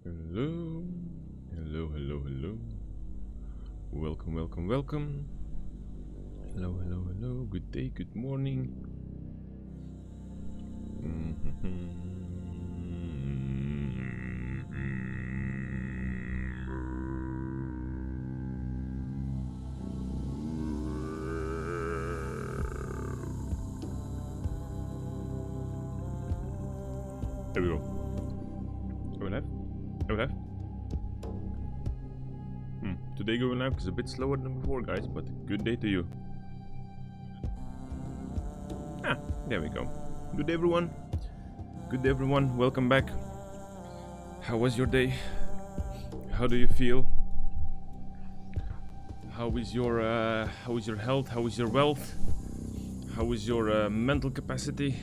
Hello, hello, hello, hello. Welcome, welcome, welcome. Hello, hello, hello. Good day, good morning. There we go. Are we live? Are we live? Today going live is a bit slower than before, guys, but good day to you. There we go. Good day, everyone. Good day, everyone. Welcome back. How was your day? How do you feel? How is your health? How is your wealth? How is your mental capacity?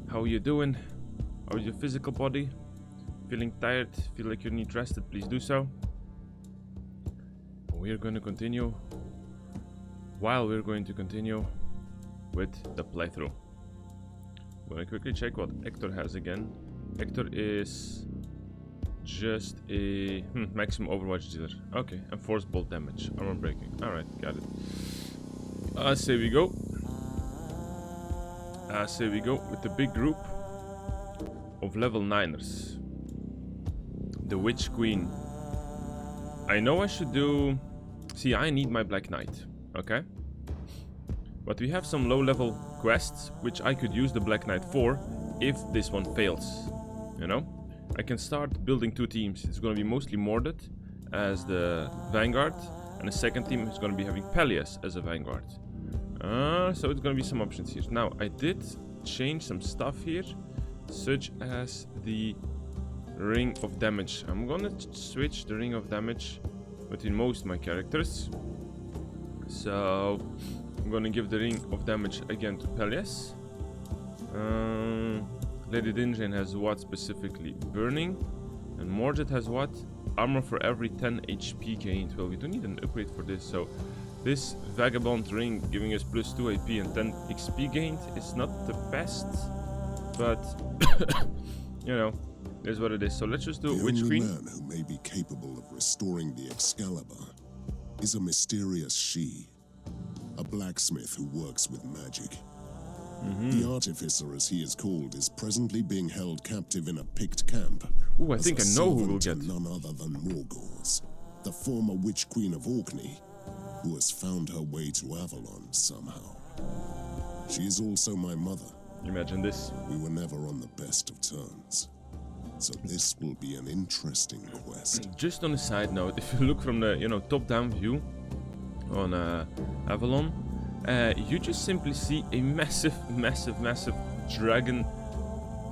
How are you doing? How is your physical body? Feeling tired? Feel like you need rested? Please do so. We're going to continue. While we're going to continue with the playthrough, I'm going to quickly check what Hector has again. Hector is just a maximum Overwatch dealer. Okay, and force bolt damage, armor breaking. Alright, got it. Say we go. Say we go with the big group of level 9ers. The Witch Queen. I know I should do... See, I need my Black Knight, okay? But we have some low-level quests, which I could use the Black Knight for if this one fails, you know? I can start building two teams. It's going to be mostly Mordred as the Vanguard, and the second team is going to be having Peleus as a Vanguard. So it's going to be some options here. Now, I did change some stuff here, such as the Ring of Damage. I'm going to switch the Ring of Damage between most of my characters. So I'm gonna give the Ring of Damage again to Peleus. Lady Dinjane has what specifically? Burning. And Mordred has what? Armor for every 10 HP gained. Well, we don't need an upgrade for this, so this Vagabond Ring giving us plus 2 AP and 10 XP gained is not the best, but you know, is what it is. So let's just do Witch Queen. The only man who may be capable of restoring the Excalibur is a mysterious she, a blacksmith who works with magic. The Artificer, as he is called, is presently being held captive in a picked camp. Ooh, I think I know who we'll get. None other than Morgause, the former Witch Queen of Orkney, who has found her way to Avalon somehow. She is also my mother. Imagine this. We were never on the best of terms. So this will be an interesting quest. Just on a side note, if you look from the top-down view on Avalon, you just simply see a massive dragon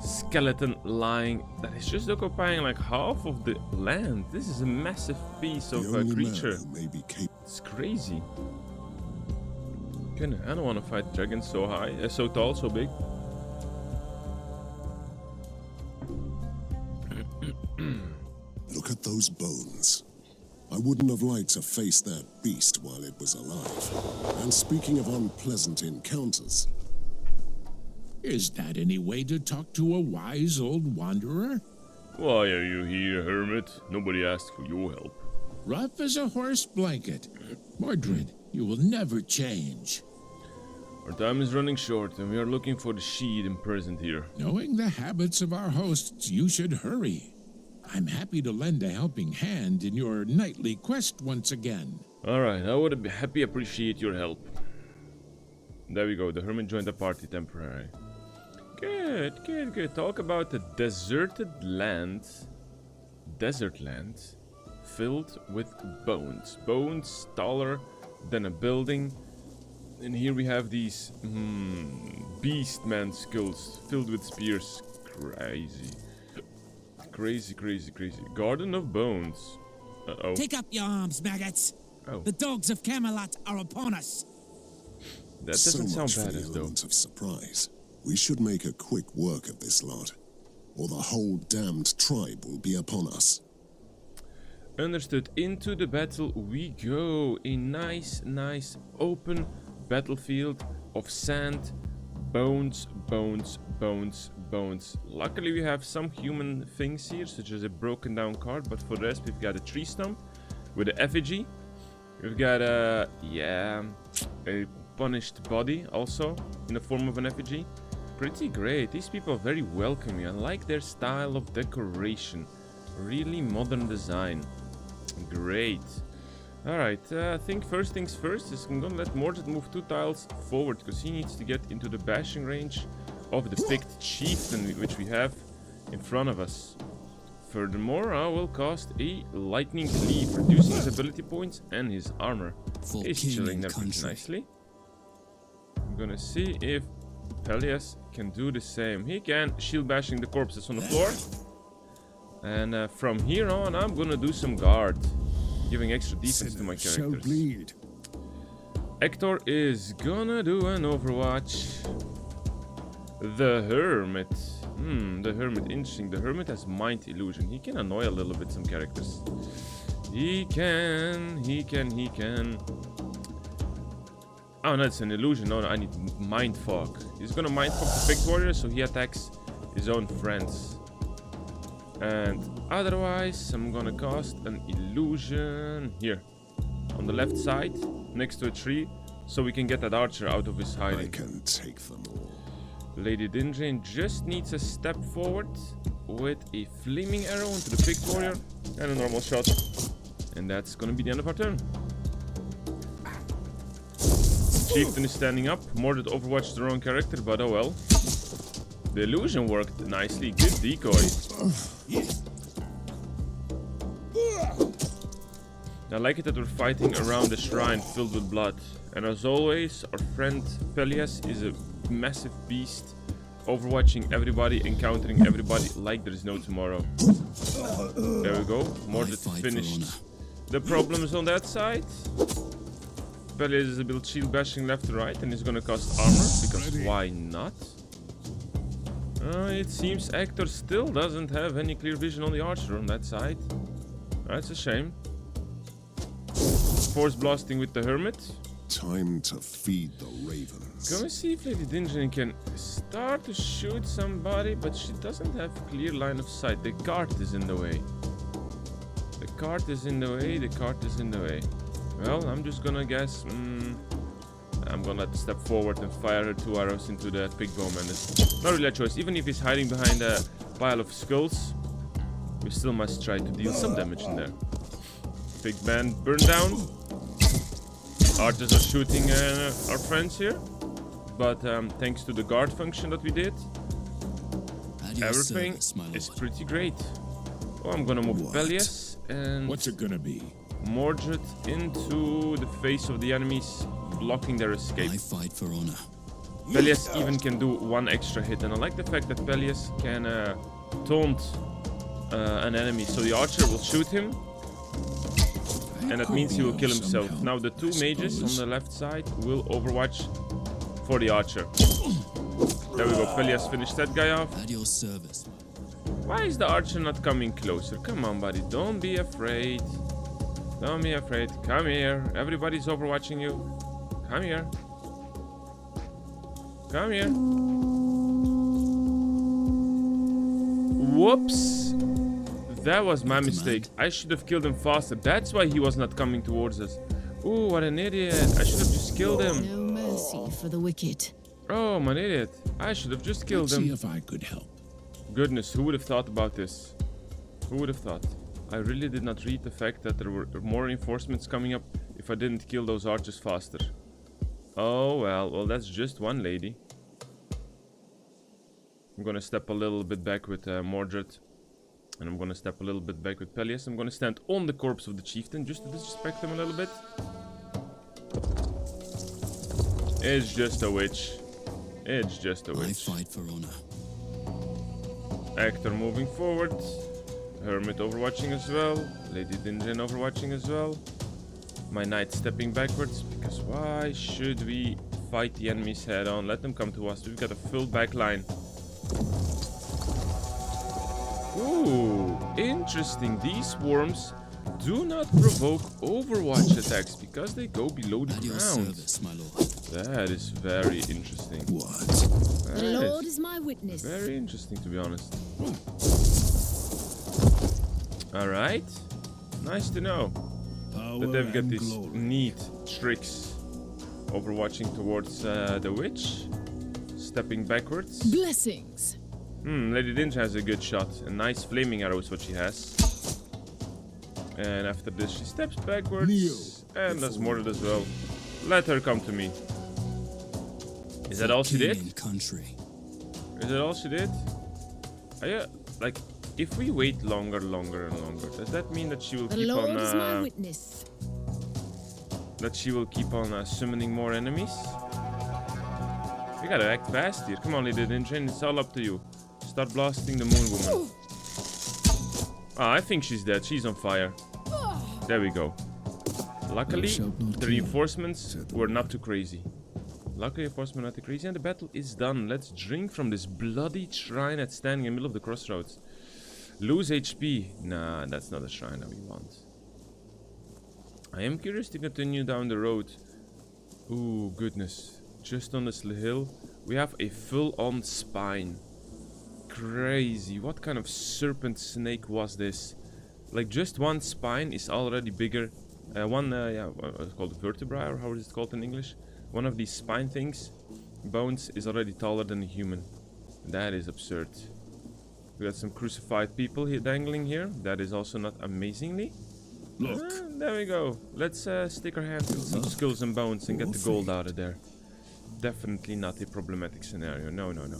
skeleton lying that is just occupying like half of the land. This is a massive piece of a creature. It's crazy. I don't want to fight dragons so high, so tall, so big. Look at those bones. I wouldn't have liked to face that beast while it was alive. And speaking of unpleasant encounters... Is that any way to talk to a wise old wanderer? Why are you here, hermit? Nobody asked for your help. Rough as a horse blanket. Mordred, you will never change. Our time is running short, and we are looking for the Sheed imprisoned here. Knowing the habits of our hosts, you should hurry. I'm happy to lend a helping hand in your nightly quest once again. Alright, I would be happy appreciate your help. There we go, the hermit joined the party temporarily. Good. Talk about the deserted land. Desert land filled with bones. Bones taller than a building. And here we have these beastman skulls filled with spears. Crazy. Garden of Bones. Uh-oh. Take up your arms, maggots. Oh. The dogs of Camelot are upon us. That doesn't sound bad, as though. Of surprise. We should make a quick work of this lot, or the whole damned tribe will be upon us. Understood. Into the battle we go. A nice open battlefield of sand, Bones, bones, bones, bones. Luckily we have some human things here, such as a broken down card, but for the rest we've got a tree stump with an effigy. We've got a punished body also in the form of an effigy. Pretty great. These people are very welcoming. I like their style of decoration. Really modern design. Great. Alright, I think first things first is I'm gonna let Mordred move 2 tiles forward because he needs to get into the bashing range of the picked chieftain which we have in front of us. Furthermore, I will cast a lightning cleave, reducing his ability points and his armor. He's chilling there pretty nicely. I'm gonna see if Pelias can do the same. He can, shield bashing the corpses on the floor. And from here on, I'm gonna do some guard, giving extra defense to my characters. Hector is gonna do an Overwatch. The Hermit. The Hermit, interesting. The Hermit has Mind Illusion. He can annoy a little bit some characters. He can. Oh no, it's an illusion. No, I need Mind Fog. He's gonna Mind Fog the picked warrior, so he attacks his own friends. And otherwise, I'm gonna cast an illusion here on the left side, next to a tree, so we can get that archer out of his hiding. I can take them all. Lady Dindrain just needs a step forward with a flaming arrow into the picked warrior and a normal shot. And that's gonna be the end of our turn. Chieftain is standing up. Mordred overwatched the wrong character, but oh well. The illusion worked nicely. Good decoy. I like it that we're fighting around a shrine filled with blood. And as always, our friend Pelias is a massive beast, overwatching everybody, encountering everybody like there is no tomorrow. There we go. Mordred finished the problems on that side. Pelias is a bit shield bashing left to right, and he's gonna cast armor, because why not? It seems Hector still doesn't have any clear vision on the archer on that side. That's a shame. Force blasting with the Hermit. Time to feed the ravens. Gonna see if Lady Dindrain can start to shoot somebody, but she doesn't have clear line of sight. The cart is in the way. The cart is in the way. The cart is in the way. Well, I'm just gonna guess. I'm gonna step forward and fire her 2 arrows into the pig bowman. It's not really a choice. Even if he's hiding behind a pile of skulls, we still must try to deal some damage in there. Pig man burn down. Archers are shooting our friends here, but thanks to the guard function that we did, everything is pretty great. Oh, I'm gonna move Pelias and What's it gonna be? Mordred into the face of the enemies, blocking their escape. I fight for honor. Pelias even can do 1 extra hit, and I like the fact that Pelias can taunt an enemy, so the archer will shoot him. And that means he will kill himself. Now the 2 mages on the left side will overwatch for the archer. There we go. Pelias finished that guy off. At your service. Why is the archer not coming closer? Come on, buddy. Don't be afraid. Don't be afraid. Come here. Everybody's overwatching you. Come here. Come here. Whoops. That was my mistake. I should have killed him faster. That's why he was not coming towards us. Ooh, what an idiot. I should have just killed him. No mercy for the wicked. Oh, I'm an idiot. I should have just killed Let's see him. if I could help. Goodness, who would have thought about this? Who would have thought? I really did not read the fact that there were more reinforcements coming up if I didn't kill those archers faster. Oh, well, that's just 1 lady. I'm gonna step a little bit back with Mordred. And I'm gonna step a little bit back with Pelias. I'm gonna stand on the corpse of the chieftain just to disrespect him a little bit. It's just a witch. It's just a witch. I fight for honor. Hector moving forward. Hermit overwatching as well. Lady Dindrain overwatching as well. My knight stepping backwards, because why should we fight the enemies head on? Let them come to us. We've got a full back line. Ooh, interesting. These worms do not provoke overwatch attacks because they go below the At your ground. service, my lord. That is very interesting. What? The Lord is my witness. Very interesting, to be honest. Alright. Nice to know that they've got these neat tricks. Overwatching towards the witch. Stepping backwards. Blessings. Lady Dinge has a good shot. A nice flaming arrow is what she has. And after this she steps backwards. And does Mordred as well. Let her come to me. Is that all she did? Is that all she did? Like, if we wait longer, and longer, does that mean that she will The keep Lord on is my witness. that she will keep on summoning more enemies? We gotta act fast here. Come on, Lady Dinge, it's all up to you. Start blasting the moon woman. I think she's dead. She's on fire. There we go. Luckily, the reinforcements were not too crazy. Luckily, reinforcements not too crazy, and the battle is done. Let's drink from this bloody shrine that's standing in the middle of the crossroads. Lose HP. Nah, that's not a shrine that we want. I am curious to continue down the road. Ooh, goodness. Just on this hill, we have a full-on spine. Crazy. What kind of serpent snake was this? Like, just one spine is already bigger. It's called vertebra, or how is it called in English? One of these spine things, bones, is already taller than a human. That is absurd. We got some crucified people here dangling here. That is also not amazingly. Look. There we go. Let's stick our hands in some skulls and bones and get the gold out of there. Definitely not a problematic scenario. No, no, no.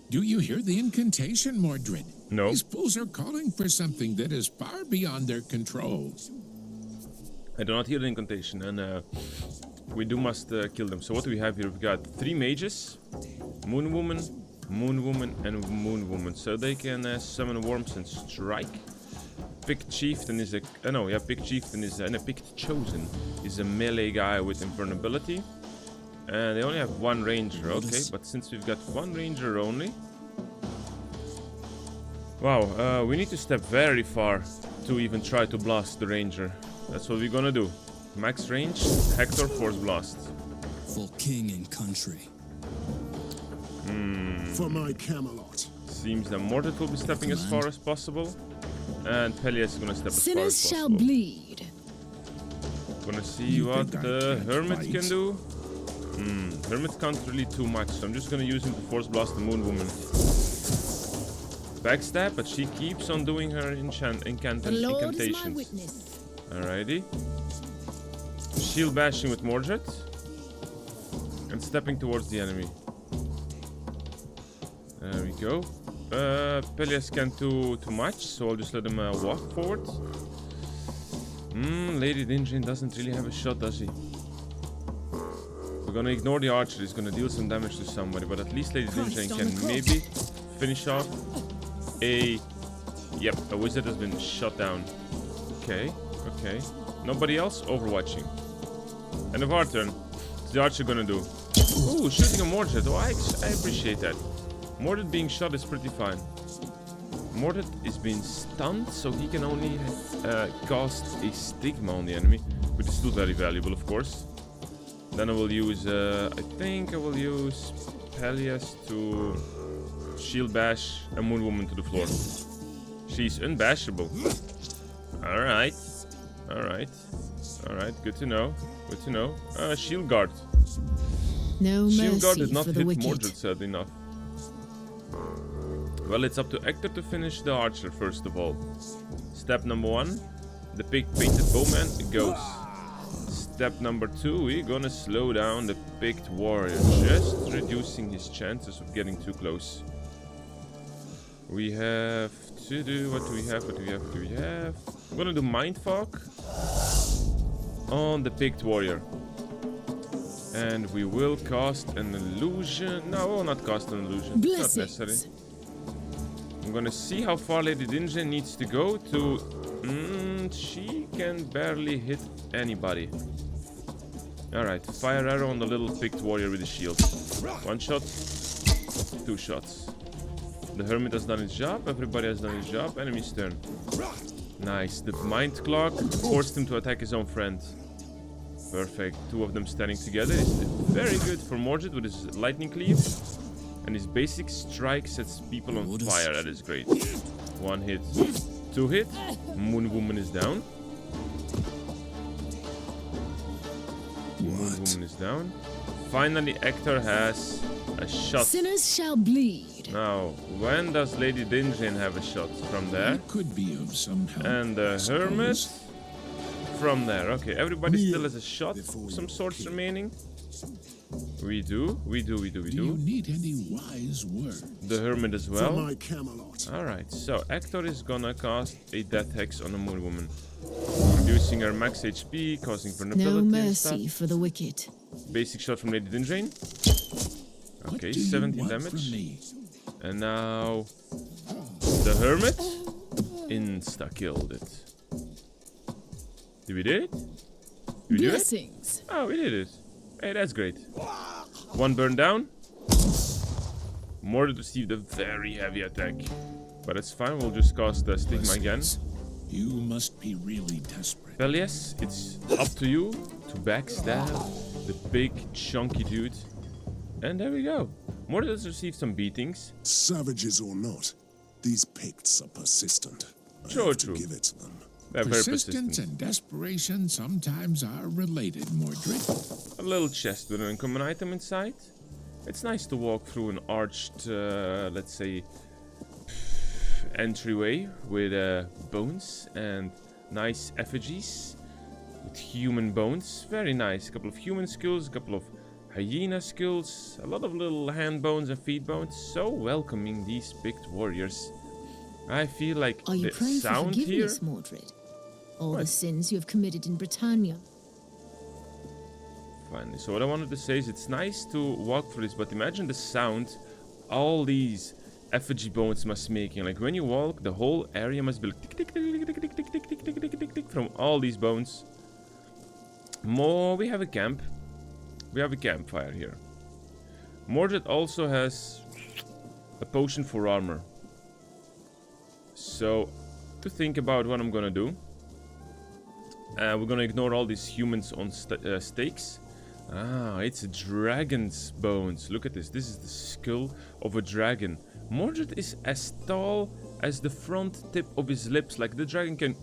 Do you hear the incantation, Mordred? No. These fools are calling for something that is far beyond their control. I do not hear the incantation, and we must kill them. So what do we have here? We've got 3 mages, Moon Woman, and Moon Woman. So they can summon worms and strike. Picked Chieftain is a... Picked Chieftain is... and a Picked Chosen is a melee guy with invulnerability. And they only have 1 ranger, okay. But since we've got 1 ranger only... Wow, we need to step very far to even try to blast the ranger. That's what we're gonna do. Max range, Hector, Force Blast. For king and country. For my Camelot. Seems that Mordred will be stepping as far as possible. And Pelias is gonna step as far as Sinners shall possible. bleed. Gonna see You what think I the can't Hermit fight? can do. Hermit can't really do much, so I'm just gonna use him to Force Blast the Moon Woman. Backstab, but she keeps on doing her The Lord is my incantations. witness. Alrighty. Shield bashing with Mordred. And stepping towards the enemy. There we go. Pelias can't do too much, so I'll just let him walk forward. Lady Dinge doesn't really have a shot, does he? We're gonna ignore the archer, he's gonna deal some damage to somebody, but at least Lady Dinge can maybe finish off a wizard has been shot down. Okay. Nobody else? Overwatching. End of our turn. What's the archer gonna do? Ooh, shooting a Mordred. Oh, I appreciate that. Mordred being shot is pretty fine. Mordred is being stunned, so he can only cast a stigma on the enemy, which is still very valuable, of course. Then I will use, I think I will use Pelias to shield bash a Moon Woman to the floor. She's unbashable. Alright. Good to know. Shield guard. No Shield guard mercy did not for the hit wicked. Mordred, sadly enough. Well, it's up to Hector to finish the archer first of all. Step number 1, the big painted bowman goes. Step number 2, we're gonna slow down the picked warrior, just reducing his chances of getting too close. We have to do, what do we have? I'm gonna do Mindfog on the picked warrior. And we will cast an illusion. No, we will not cast an illusion. It's not necessary. I'm gonna see how far Lady Dinge needs to go to... she can barely hit anybody. Alright, fire arrow on the little picked warrior with the shield. 1 shot, 2 shots. The hermit has done his job, everybody has done his job, enemy's turn. Nice, the mind clock forced him to attack his own friend. Perfect. Two of them standing together is very good for Mordred with his lightning cleave. And his basic strike sets people on fire. That is great. One hit. Two hit. Moon Woman is down. Moon Woman is down. Finally, Hector has a shot. Sinners shall bleed. Now, when does Lady Dinjane have a shot? From there. It could be of some help. And the I suppose. Hermit from there. Okay, everybody still has a shot of some sorts remaining. We do. Do you need any wise words? The Hermit as For well. my Camelot. Alright, so Hector is gonna cast a Death Hex on a Moon Woman. Reducing her max HP, causing vulnerability No and mercy stuff. for the wicked. Basic shot from Lady Dinjane. What Okay, do you 17 want damage. from me? And now the Hermit insta-killed it. Did we do it? Did we do it? Blessings. Oh, we did it. Hey, that's great. One burn down. Mordred received a very heavy attack. But it's fine, we'll just cast the Stigma again. You must be really desperate. Pelias, it's up to you to backstab the big chunky dude. And there we go. Mordred has received some beatings. Savages or not, these Picts are persistent. I True, have to true. give it to them. They're very Persistence persistent. and desperation sometimes are related, Mordred. A little chest with an uncommon item inside. It's nice to walk through an arched, let's say, entryway with bones and nice effigies with human bones. Very nice. A couple of human skulls, a couple of hyena skulls, a lot of little hand bones and feet bones. So welcoming, these picked warriors. I feel like Are you the praying for sound here. forgiveness, Mordred? All the What? sins you have committed in Britannia. Finally. So what I wanted to say is it's nice to walk through this, but imagine the sound all these effigy bones must making. Like when you walk, the whole area must be like tick tick tick tick tick tick tick tick tick tick tick tick from all these bones. We have a camp. We have a campfire here. Mordred also has a potion for armor. So to think about what I'm gonna do. We're gonna ignore all these humans on stakes. Ah, it's a dragon's bones. Look at this. This is the skull of a dragon. Mordred is as tall as the front tip of his lips. Like the dragon can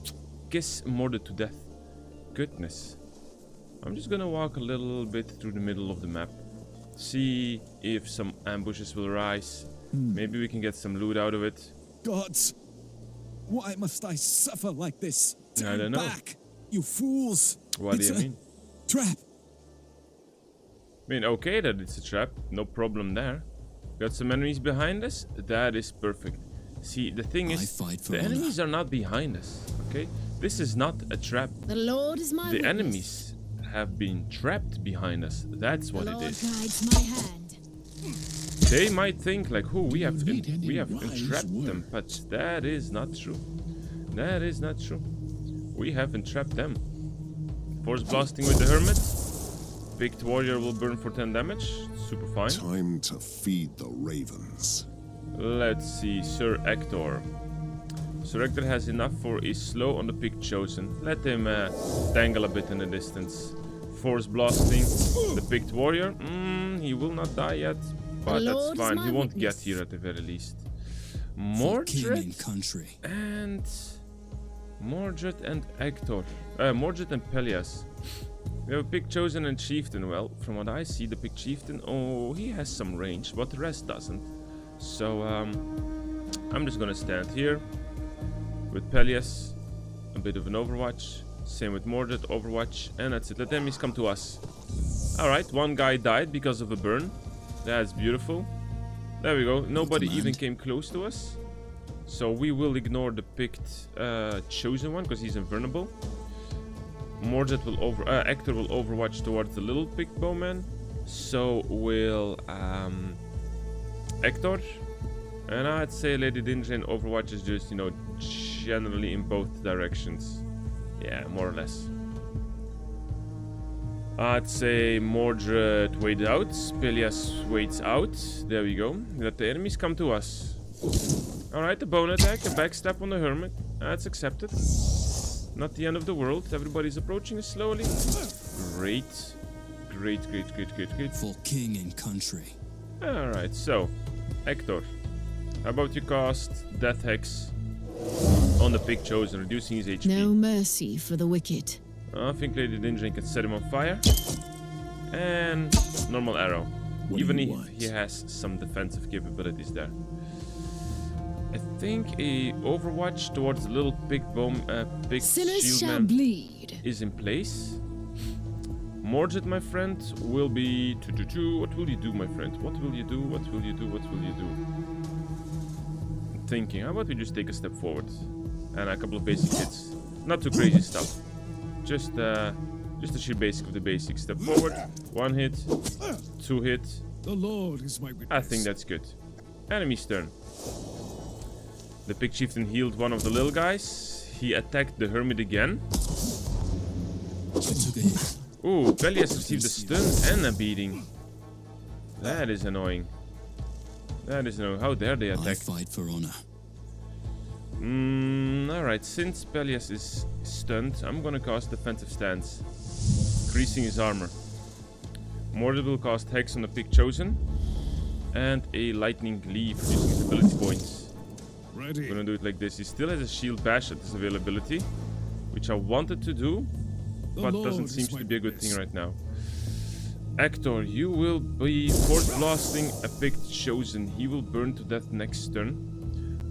kiss Mordred to death. Goodness. I'm just gonna walk a little bit through the middle of the map. See if some ambushes will rise. Maybe we can get some loot out of it. Gods! Why must I suffer like this? I don't know. Back, you fools! What It's do you a mean? Trap! I mean, okay that it's a trap. No problem there. Got some enemies behind us. That is perfect. See, the thing I is, fight for the honor. enemies are not behind us, okay? This is not a trap. The Lord is my The witness. enemies have been trapped behind us. That's The what Lord it is. guides my hand. They might think like, "Oh, we have need any wise entrapped them," but that is not true. That is not true. We have entrapped them. Force blasting with the hermit. Picked warrior will burn for 10 damage. Super fine. Time to feed the ravens. Let's see, Sir Hector. Sir Hector has enough for a slow on the pick chosen. Let him dangle a bit in the distance. Force blasting the picked warrior. He will not die yet, but The that's Lord is fine. my He won't get witness. here at the very least. For king Mordred and country. and Hector. Mordred and Pelias. We have a pick chosen and chieftain. Well, from what I see, the pick chieftain, oh, he has some range, but the rest doesn't. So I'm just gonna stand here with Pelias, a bit of an overwatch. Same with Mordred, overwatch, and that's it. Let the enemies come to us. Alright, one guy died because of a burn. That's beautiful. There we go. Nobody even came close to us. So we will ignore the picked chosen one because he's invulnerable. Mordred will Hector will overwatch towards the little picked bowman. So will Hector. And I'd say Lady Dinjane overwatch is just, you know, generally in both directions. Yeah, more or less. I'd say Mordred waits out, Pelias waits out. There we go. Let the enemies come to us. Alright, a bone attack, a backstab on the hermit. That's accepted. Not the end of the world. Everybody's approaching us slowly. Great. Great. For king and country. Alright, so, Hector, how about you cast Death Hex on the Pig Chosen, reducing his HP? No mercy for the wicked. I think Lady Dindrain can set him on fire. And normal arrow. What Even do if you want? he has some defensive capabilities there. I think a Overwatch towards the little pig Sinners shield shall man bleed. is in place. Mordred, my friend, will be... What will you do, my friend? What will you do? I'm thinking, how about we just take a step forward? And a couple of basic hits. Not too crazy stuff. Just the sheer basic of the basics. Step forward, 1 hit, 2 hit. The Lord is my witness. I think that's good. Enemy's turn. The Pig Chieftain healed one of the little guys. He attacked the Hermit again. I took a hit. Ooh, Pelias received a stun and a beating. That is annoying. How dare they I attack? fight for honor. Alright, since Pelias is stunned, I'm gonna cast Defensive Stance, increasing his armor. Mordred will cast Hex on the Pig Chosen, and a Lightning Leaf, reducing his ability points. I'm Ready. gonna do it like this. He still has a Shield Bash at his availability, which I wanted to do, but doesn't seem to be a good thing right now. Hector, you will be Force Blasting a Pig Chosen. He will burn to death next turn.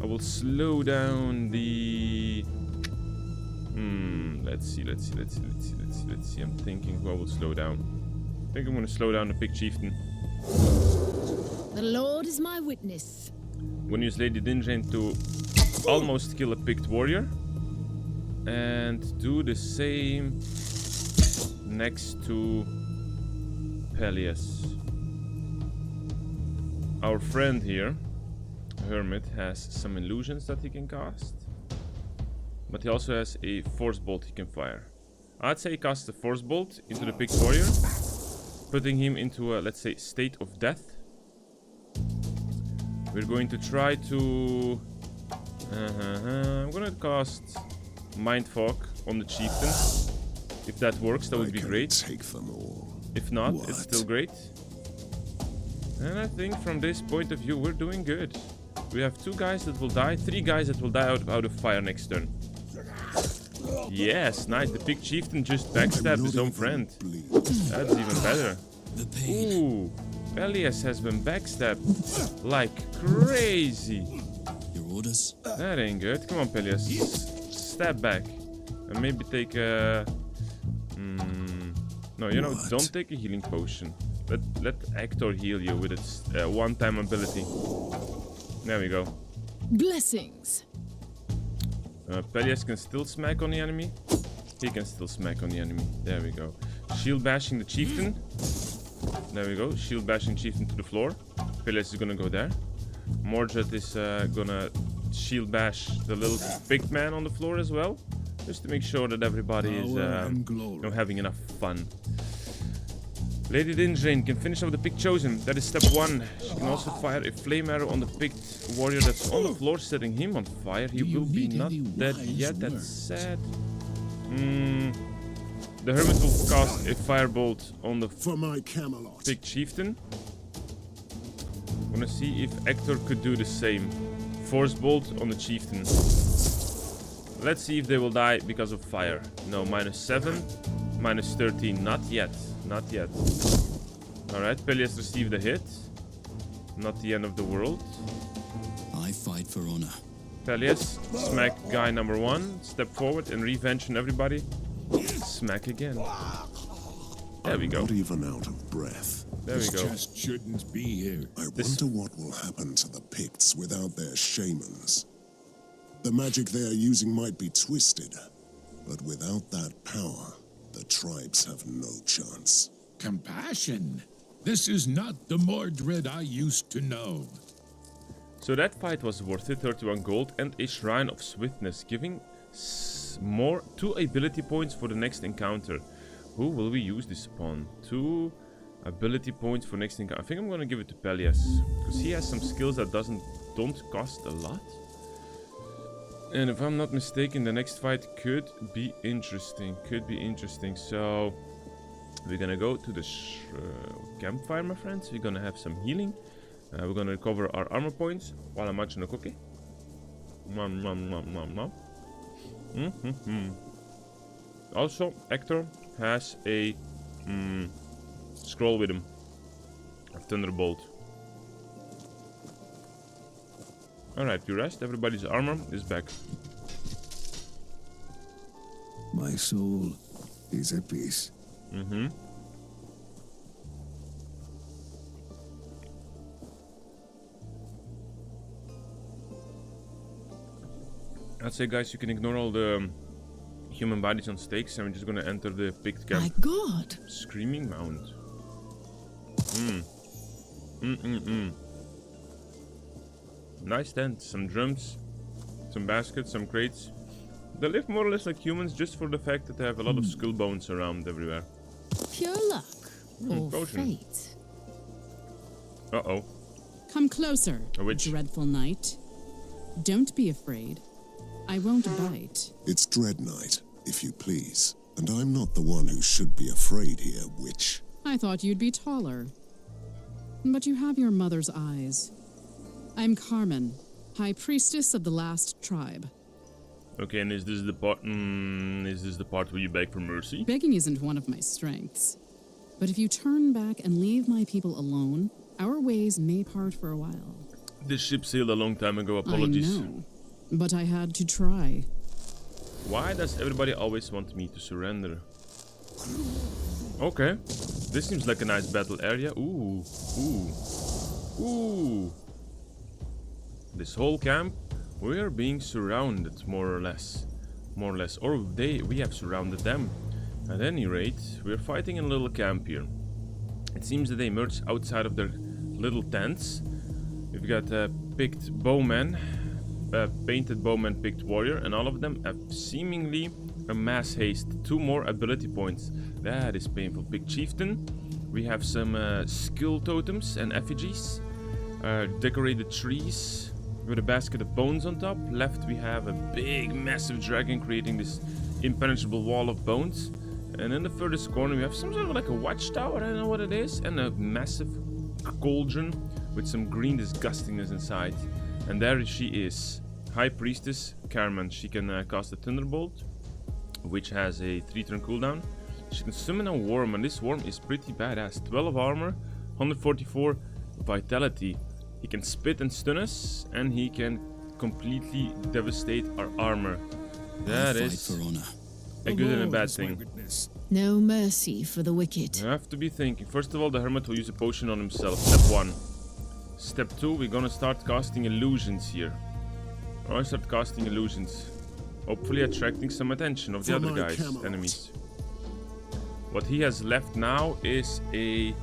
I will slow down the... Let's see. I'm thinking who I will slow down. I think I'm gonna slow down the Pig Chieftain. The Lord is my witness. I'm gonna use Lady Dindrain to almost kill a picked warrior. And do the same next to Pelias. Our friend here, Hermit, has some illusions that he can cast. But he also has a Force Bolt he can fire. I'd say he casts a Force Bolt into the picked warrior, putting him into a, let's say, state of death. We're going to try to... I'm gonna cast Mind Fog on the Chieftain. If that works, that would be great. Take them all. If not, What? it's still great. And I think from this point of view, we're doing good. We have 2 guys that will die, 3 guys that will die out of fire next turn. Yes, nice. The Pig Chieftain just backstabbed his own friend. That's even better. The pain. Ooh, Pelias has been backstabbed like crazy. Your orders? That ain't good. Come on, Pelias. Stab back. And maybe take a... No, you know, What? don't take a healing potion. Let Hector heal you with its one-time ability. There we go. Blessings. Pelias can still smack on the enemy. He can still smack on the enemy. There we go. Shield bashing the Chieftain. There we go. Shield bashing Chieftain to the floor. Pelias is gonna go there. Mordred is gonna shield bash the little big man on the floor as well. Just to make sure that everybody is having enough fun. Lady Dindrain can finish off the Pig Chosen. That is step 1. She can also fire a flame arrow on the picked warrior that's on the floor, setting him on fire. He will be not dead yet. That's sad. The Hermit will cast a firebolt on the For my Camelot. Pig Chieftain. I'm gonna see if Hector could do the same. Force bolt on the Chieftain. Let's see if they will die because of fire. No, -7, -13. Not yet. Not yet. Alright, Pelias received a hit. Not the end of the world. I fight for honor. Pelias, smack guy number 1. Step forward and revenge on everybody. Smack again. There we go. Not even out of breath. There we This go. just shouldn't be here. I wonder what will happen to the Picts without their shamans. The magic they are using might be twisted, but without that power, the tribes have no chance. Compassion. This is not the Mordred I used to know. So that fight was worth it, 31 gold and a Shrine of Swiftness, giving more 2 ability points for the next encounter. Who will we use this upon? 2 ability points for next encounter. I think I'm gonna give it to Pelias, because he has some skills that don't cost a lot. And if I'm not mistaken, the next fight could be interesting. So We're gonna go to the campfire, my friends. We're gonna have some healing. We're gonna recover our armor points while I'm watching a cookie. Nom, nom, nom, nom, nom. Also, Hector has a scroll with him. A Thunderbolt. Alright, you rest. Everybody's armor is back. My soul is at peace. I'd say, guys, you can ignore all the human bodies on stakes, and we're just gonna enter the picked camp. My God! Screaming Mound. Nice tent. Some drums, some baskets, some crates. They live more or less like humans, just for the fact that they have a lot of skull bones around everywhere. Pure luck or potion. fate. Uh-oh. Come closer, A witch. dreadful knight. Don't be afraid. I won't bite. It's Dread Night, if you please. And I'm not the one who should be afraid here, witch. I thought you'd be taller. But you have your mother's eyes. I'm Carmen, High Priestess of the Last Tribe. Okay, and is this the part? Is this the part where you beg for mercy? Begging isn't one of my strengths. But if you turn back and leave my people alone, our ways may part for a while. This ship sailed a long time ago. Apologies. I know, but I had to try. Why does everybody always want me to surrender? Okay, this seems like a nice battle area. Ooh, ooh, ooh. This whole camp, we are being surrounded, more or less. Or we have surrounded them. At any rate, we're fighting in a little camp here. It seems that they emerged outside of their little tents. We've got a picked bowman, a painted bowman, picked warrior, and all of them have seemingly a mass haste. 2 more ability points. That is painful. Picked chieftain. We have some skill totems and effigies. Decorated trees with a basket of bones on top. Left we have a big massive dragon creating this impenetrable wall of bones. And in the furthest corner we have some sort of like a watchtower, I don't know what it is, and a massive cauldron with some green disgustingness inside. And there she is, High Priestess Carmen. She can cast a Thunderbolt, which has a 3-turn cooldown. She can summon a worm, and this worm is pretty badass. 12 armor, 144 vitality. He can spit and stun us, and he can completely devastate our armor. That is a good and a bad thing. No mercy for the wicked. You have to be thinking. First of all, the hermit will use a potion on himself. Step 1. Step 2, we're gonna start casting illusions here. We're gonna start casting illusions. Hopefully attracting some attention of the other guys, enemies. What he has left now is a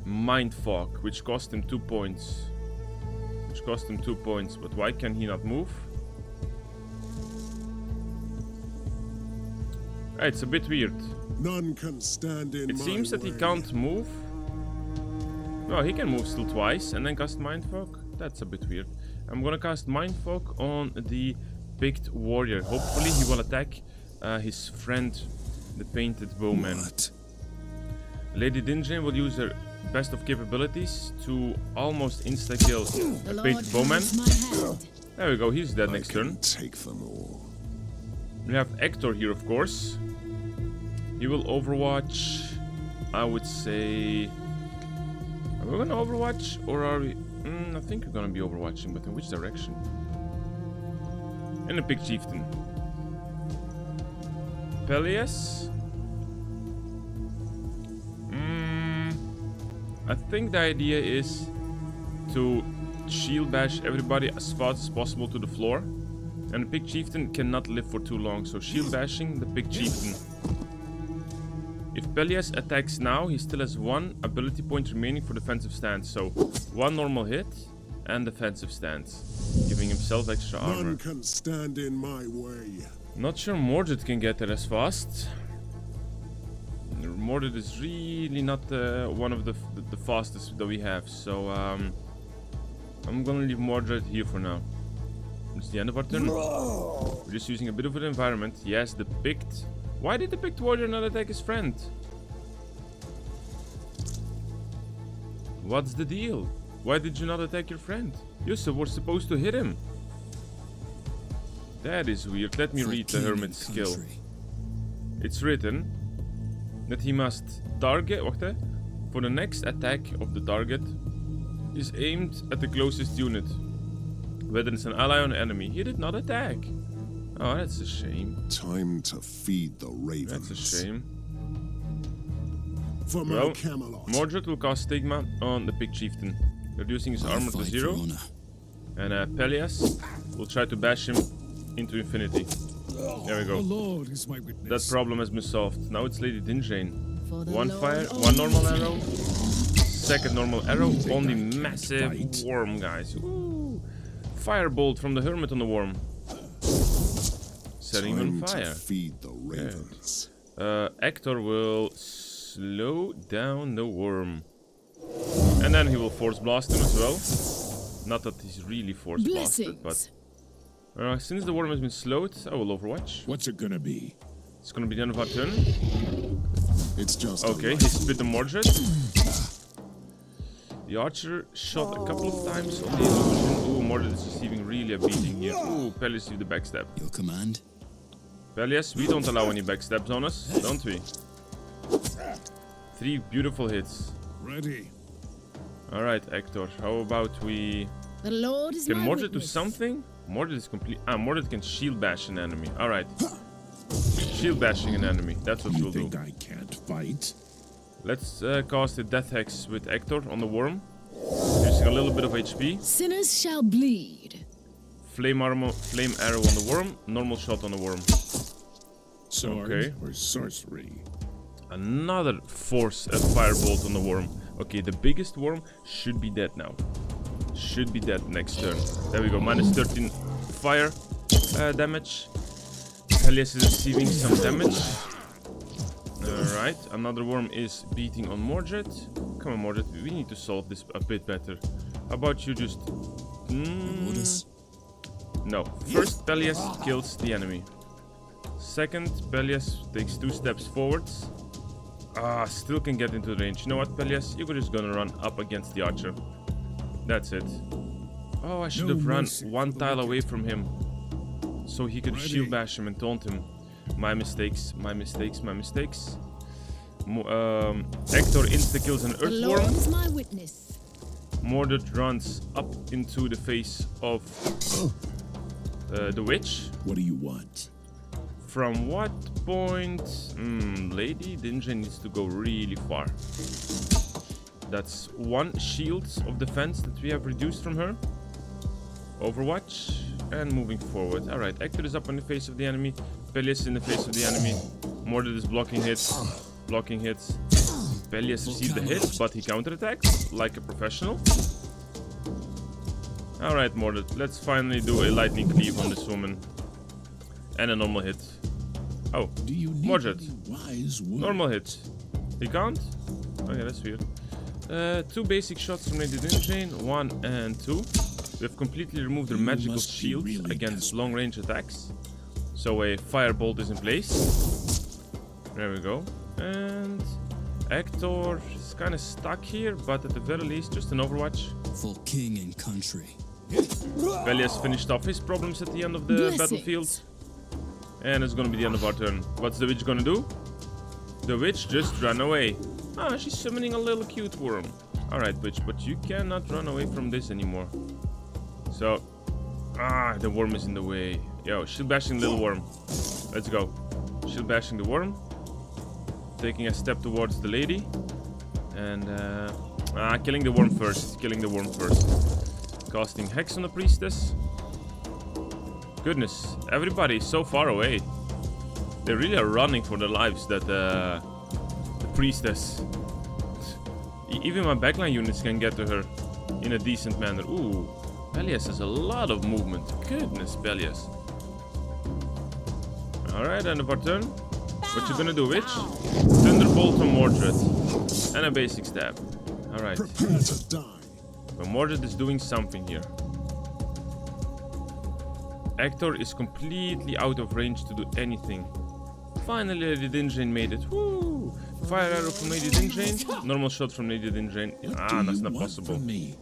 Mind Fog, which cost him 2 points. But why can he not move? It's a bit weird. None can stand in It seems that he can't move. No, he can move still twice and then cast Mind Fog. That's a bit weird. I'm gonna cast Mind Fog on the picked warrior. Hopefully he will attack his friend, the painted bowman. What? Lady Dinjane will use her best of capabilities to almost insta-kill a painted bowman. There we go, he's dead next turn. Take them all. We have Hector here, of course. He will overwatch, I would say... Are we gonna overwatch, or are we... I think we're gonna be overwatching, but in which direction? And a big chieftain. Peleus? I think the idea is to shield bash everybody as fast as possible to the floor. And the big chieftain cannot live for too long, so shield bashing the big chieftain. If Peleus attacks now, he still has 1 ability point remaining for defensive stance. So 1 normal hit and defensive stance, giving himself extra armor. None can stand in my way. Not sure Mordred can get there as fast. Mordred is really not one of the fastest that we have, so I'm gonna leave Mordred here for now. It's the end of our turn. We're just using a bit of an environment. Yes, the picked Why did the picked warrior not attack his friend? What's the deal? Why did you not attack your friend? You were supposed to hit him. That is weird. Let me read the hermit's skill. It's written that he must target... Wacht hè. For the next attack of the target is aimed at the closest unit. Whether it's an ally or an enemy. He did not attack. Oh, that's a shame. Time to feed the ravens. That's a shame. For Well, Camelot. Mordred will cast Stigma on the Pig Chieftain, reducing his armor to 0. And Pelias will try to bash him into infinity. There we The go. Lord is my witness. That problem has been solved. Now it's Lady Dinjane. For the One Lord fire, only. one normal arrow. Second normal arrow. Only I can't massive fight? worm, guys. Ooh. Firebolt from the hermit on the worm. Setting him on Time fire. to feed the ravens. Hector will slow down the worm. And then he will force blast him as well. Not that he's really force blasted, but... since the worm has been slowed, I will overwatch. What's it gonna be? It's gonna be the end of our turn. It's just Okay, he split the Mordred. The archer shot a couple of times on the illusion. Ooh, Mordred is receiving really a beating here. Ooh, Pelias with the backstab. Your command? Pelias, we don't allow any backstabs on us, don't we? 3 beautiful hits. Ready. Alright, Hector, how about we... The Lord is Can my Mordred do witness. something? Mordred is complete... Mordred can shield bash an enemy. Alright. Shield bashing an enemy. That's what You we'll do. think I can't fight? Let's cast a Death Hex with Hector on the worm. Using a little bit of HP. Sinners shall bleed. Flame arrow on the worm. Normal shot on the worm. Sword Okay. or sorcery? Another force firebolt on the worm. Okay, the biggest worm should be dead now. Should be dead next turn. There we go. Minus 13 fire damage. Pelias is receiving some damage. Alright, another worm is beating on Mordred. Come on, Mordred, we need to solve this a bit better. How about you just... Orders? No. First, Pelias kills the enemy. Second, Pelias takes 2 steps forwards. Still can get into the range. You know what, Pelias? You're just gonna run up against the archer. That's it. Oh, I should No have run mercy one for the tile wicked. away from him. So he could Ready. shield bash him and taunt him. My mistakes, my mistakes, my mistakes. Hector insta-kills an The Lord earthworm. is my witness. Mordred runs up into the face of the witch. What do you want? From what point? Lady Dinjane needs to go really far. That's 1 shield of defense that we have reduced from her. Overwatch and moving forward. Alright, Hector is up on the face of the enemy. Pelias in the face of the enemy. Mordred is blocking hits. Blocking hits. Pelias received the hit, but he counterattacks like a professional. Alright, Mordred, let's finally do a lightning cleave on this woman. And a normal hit. Oh, Do you need Mordred. any wise words? Normal hit. He can't? Okay, that's weird. 2 basic shots from Lady Dinjane, 1 and 2. We have completely removed their You magical must be shields really against desperate. long-range attacks. So a firebolt is in place. There we go. And Hector is kind of stuck here, but at the very least, just an overwatch. For king and country. Pelias finished off his problems at the end of the Blessings. battlefield. And it's gonna be the end of our turn. What's the witch gonna do? The witch just ran away. She's summoning a little cute worm. Alright, witch, but you cannot run away from this anymore. So, the worm is in the way. Yo, shield bashing little worm. Let's go. Shield bashing the worm. Taking a step towards the lady. And, killing the worm first. Killing the worm first. Casting Hex on the priestess. Goodness, everybody is so far away. They really are running for their lives, that the priestess. Even my backline units can get to her in a decent manner. Ooh, Pelias has a lot of movement. Goodness, Pelias. Alright, end of our turn. What you gonna do, witch? Thunderbolt on Mordred. And a basic stab. Alright. Prepare to die. But Mordred is doing something here. Hector is completely out of range to do anything. Finally, Lady Dinjane made it. Woo! Fire arrow from Lady Dinjane. Normal shot from Lady Dinjane. Ah, that's not possible. Me?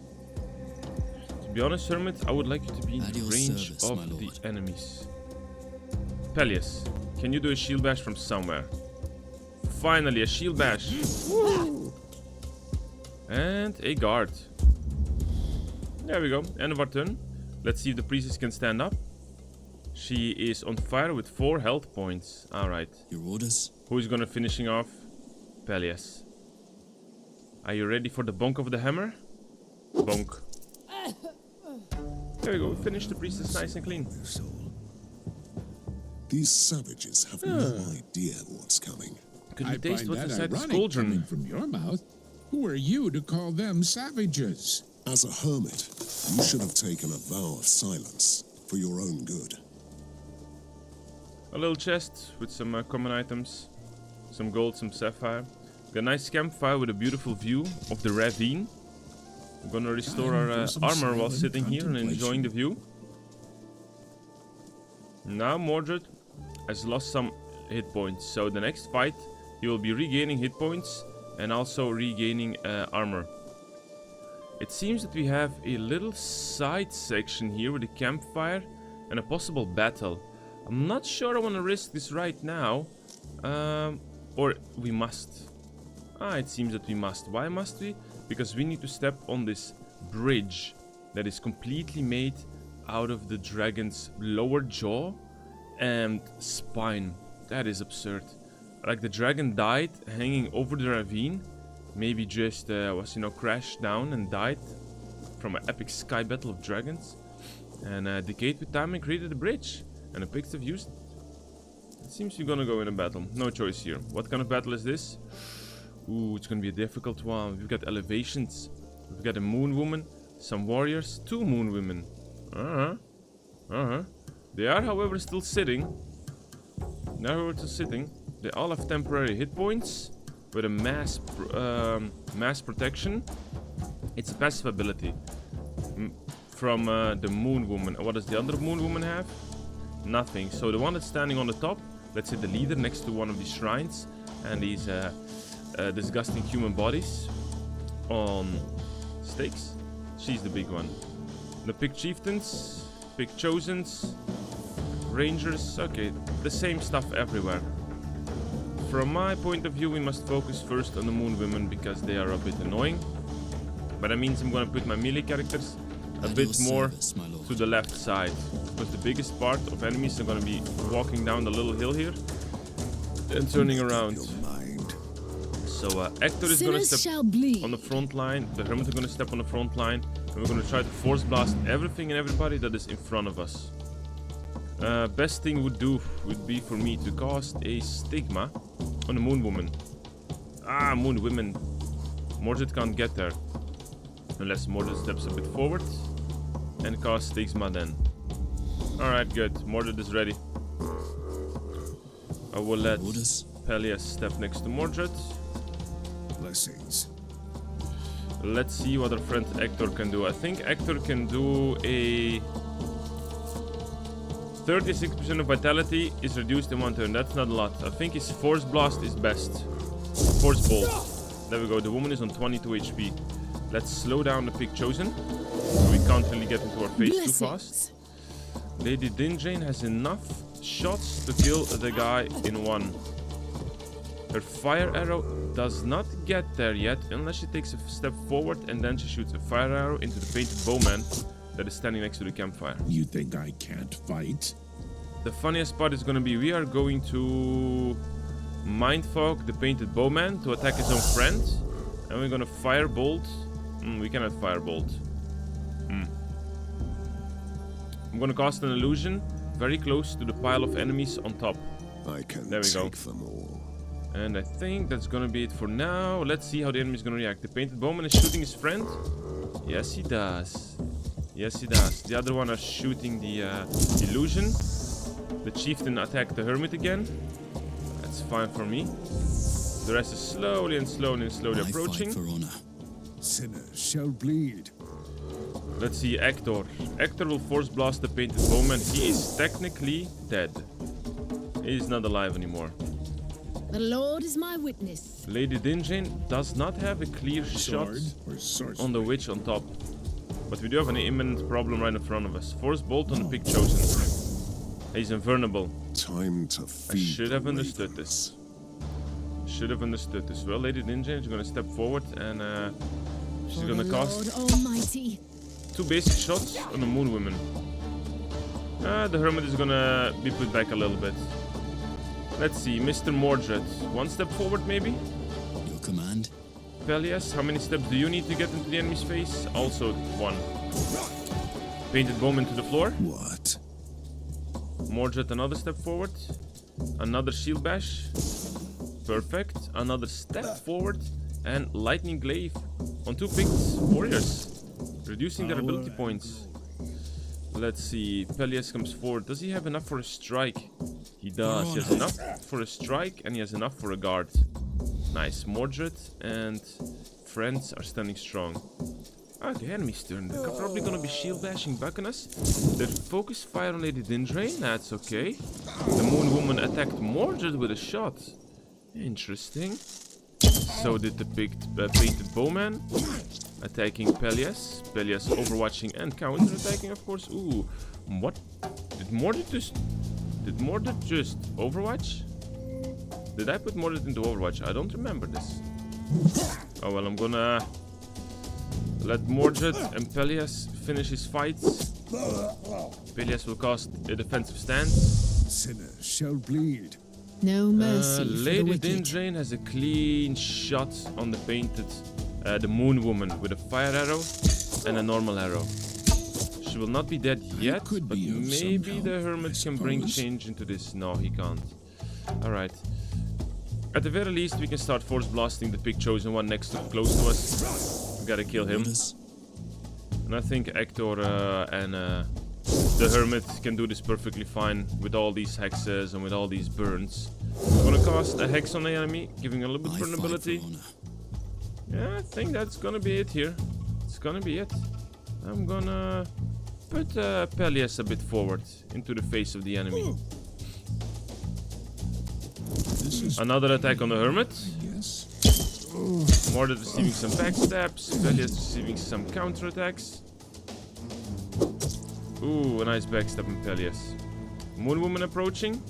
To be honest, Hermit, I would like you to be in At the your range service, my of the lord. enemies. Peleus, can you do a shield bash from somewhere? Finally, a shield bash. Woo! And a guard. There we go. End of our turn. Let's see if the priestess can stand up. She is on fire with 4 health points. Alright. Your orders? Who's gonna finishing off? Peleus. Are you ready for the bonk of the hammer? Bonk. There we go. We finished the priestess nice and clean. These savages have no idea what's coming. Could I we taste find what's that inside this ironic coming cauldron? from your mouth. Who are you to call them savages? As a hermit, you should have taken a vow of silence for your own good. A little chest with some common items. Some gold, some sapphire. Got a nice campfire with a beautiful view of the ravine. We're gonna restore Time our for some armor while silent sitting here and enjoying the contemplation. view. Now Mordred has lost some hit points. So the next fight he will be regaining hit points and also regaining armor. It seems that we have a little side section here with a campfire and a possible battle. I'm not sure I want to risk this right now. Or we must. It seems that we must. Why must we? Because we need to step on this bridge that is completely made out of the dragon's lower jaw and spine. That is absurd. Like the dragon died hanging over the ravine. Maybe just was, crashed down and died from an epic sky battle of dragons. And decayed with time and created a bridge. And the pigs have used it. It seems you're gonna go in a battle. No choice here. What kind of battle is this? Ooh, it's gonna be a difficult one. We've got elevations. We've got a moon woman, some warriors, 2 moon women. They are, however, still sitting. They all have temporary hit points with a mass protection. It's a passive ability from the moon woman. And what does the other moon woman have? Nothing. So the one that's standing on the top, let's say the leader next to one of these shrines, and these disgusting human bodies on stakes. She's the big one. The pig chieftains, pig chosens, rangers. Okay, the same stuff everywhere. From my point of view, we must focus first on the moon women because they are a bit annoying. But that means I'm gonna put my melee characters a At bit your more service, my lord. to the left side, because the biggest part of enemies are going to be walking down the little hill here and turning around. So Hector is going to Sinners step shall bleed. on the front line, the Hermit is going to step on the front line, and we're going to try to force blast everything and everybody that is in front of us. Best thing would be for me to cast a stigma on the moon woman. Moon women. Mordred can't get there unless Mordred steps a bit forward and cast stigma then. Alright, good. Mordred is ready. I will let Orders? Peleus step next to Mordred. Blessings. Let's see what our friend Hector can do. I think Hector can do a 36% of vitality is reduced in 1 turn. That's not a lot. I think his Force Blast is best. Force Bolt. There we go. The woman is on 22 HP. Let's slow down the pig chosen. So we can't really get into our face too fast. Lady Dinjane has enough shots to kill the guy in 1. Her fire arrow does not get there yet unless she takes a step forward and then she shoots a fire arrow into the painted bowman that is standing next to the campfire. You think I can't fight? The funniest part is going to be we are going to mindfog the painted bowman to attack his own friend, and we're going to firebolt. We cannot firebolt. I'm going to cast an illusion very close to the pile of enemies on top. I can There we go. take them all. And I think that's gonna be it for now. Let's see how the enemy is gonna react. The painted bowman is shooting his friend. Yes, he does. Yes, he does. The other one are shooting the illusion. The chieftain attacked the hermit again. That's fine for me. The rest is slowly and slowly and slowly I approaching. fight for honor. Sinners shall bleed. Let's see, Hector. Hector will force blast the painted bowman. He is technically dead. He is not alive anymore. The Lord is my witness. Lady Dinjane does not have a clear shot Sword or sorcery? on the witch on top. But we do have an imminent problem right in front of us. Force bolt on the pick chosen. He's invulnerable. Time to I feed should have the understood ravens. this. Should have understood this. Well, Lady Dinjane is gonna step forward and she's For gonna the cast Lord Almighty. 2 basic shots on the Moon Woman. The Hermit is gonna be put back a little bit. Let's see, Mr. Mordred. 1 step forward maybe? Your command? Pelias, how many steps do you need to get into the enemy's face? Also 1. Painted bowman to the floor. What? Mordred, another step forward. Another shield bash. Perfect. Another step forward. And lightning glaive on 2 picked warriors. Reducing their ability points. Let's see. Pelias comes forward. Does he have enough for a strike? He does. He has enough for a strike and he has enough for a guard. Nice. Mordred and friends are standing strong. Okay, enemy's turn. They're probably gonna be shield bashing back on us. Their focus fire on Lady Dindrain. That's okay. The Moon Woman attacked Mordred with a shot. Interesting. So did the painted bowman. Attacking Pelias. Pelias overwatching and counter-attacking, of course. Ooh, what? Did Mordred just overwatch? Did I put Mordred into overwatch? I don't remember this. Oh well, I'm gonna let Mordred and Pelias finish his fights. Pelias will cast a defensive stance. Sinners shall bleed. No mercy for the Lady wicked. Dindrain has a clean shot on the painted, the Moon Woman with a fire arrow and a normal arrow. She will not be dead yet, could but be of some maybe help, the Hermit can bring suppose. change into this. No, he can't. Alright. At the very least, we can start force blasting the pig chosen one next to close to us. We gotta kill him. Orders? And I think Hector and the Hermit can do this perfectly fine with all these hexes and with all these burns. I'm gonna cast a hex on the enemy, giving a little bit I fight for vulnerability. honor. Yeah, I think that's gonna be it here. It's gonna be it. I'm gonna put Pelias a bit forward into the face of the enemy. This is Another attack on the Hermit. yes. Mordred receiving some backstabs. Pelias receiving some counterattacks. Ooh, a nice backstab on Pelias. Moon Woman approaching.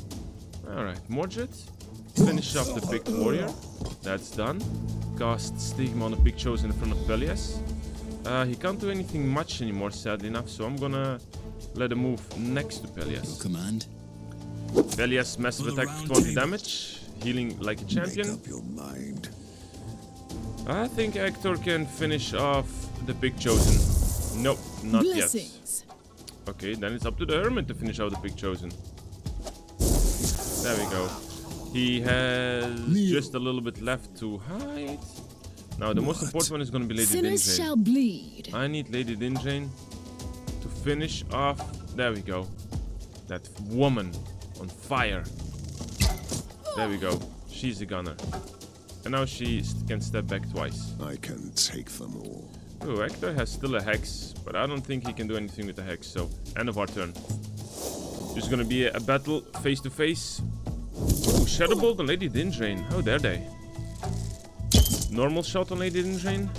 Alright, Mordred. Finish off the big warrior. That's done. Cast Stigma on the pig chosen in front of Pelias. He can't do anything much anymore, sadly enough, so I'm gonna let him move next to Your Pelias. command? Pelias, massive attack for 20 damage. Healing like a Make champion. up your mind. I think Hector can finish off the pig chosen. Nope, not yet. Blessings. Okay, then it's up to the Hermit to finish out the pig chosen. There we go. He has just a little bit left to hide. Now, the most important one is going to be Lady Sinners Dindrain. shall bleed. I need Lady Dindrain to finish off. There we go. That woman on fire. There we go. She's a gunner. And now she can step back twice. I can take them all. Oh, Hector has still a hex, but I don't think he can do anything with the hex, so end of our turn. There's gonna be a battle face to face. Ooh, Shadow Bolt on Lady Dindrain. How dare they? Normal shot on Lady Dindrain.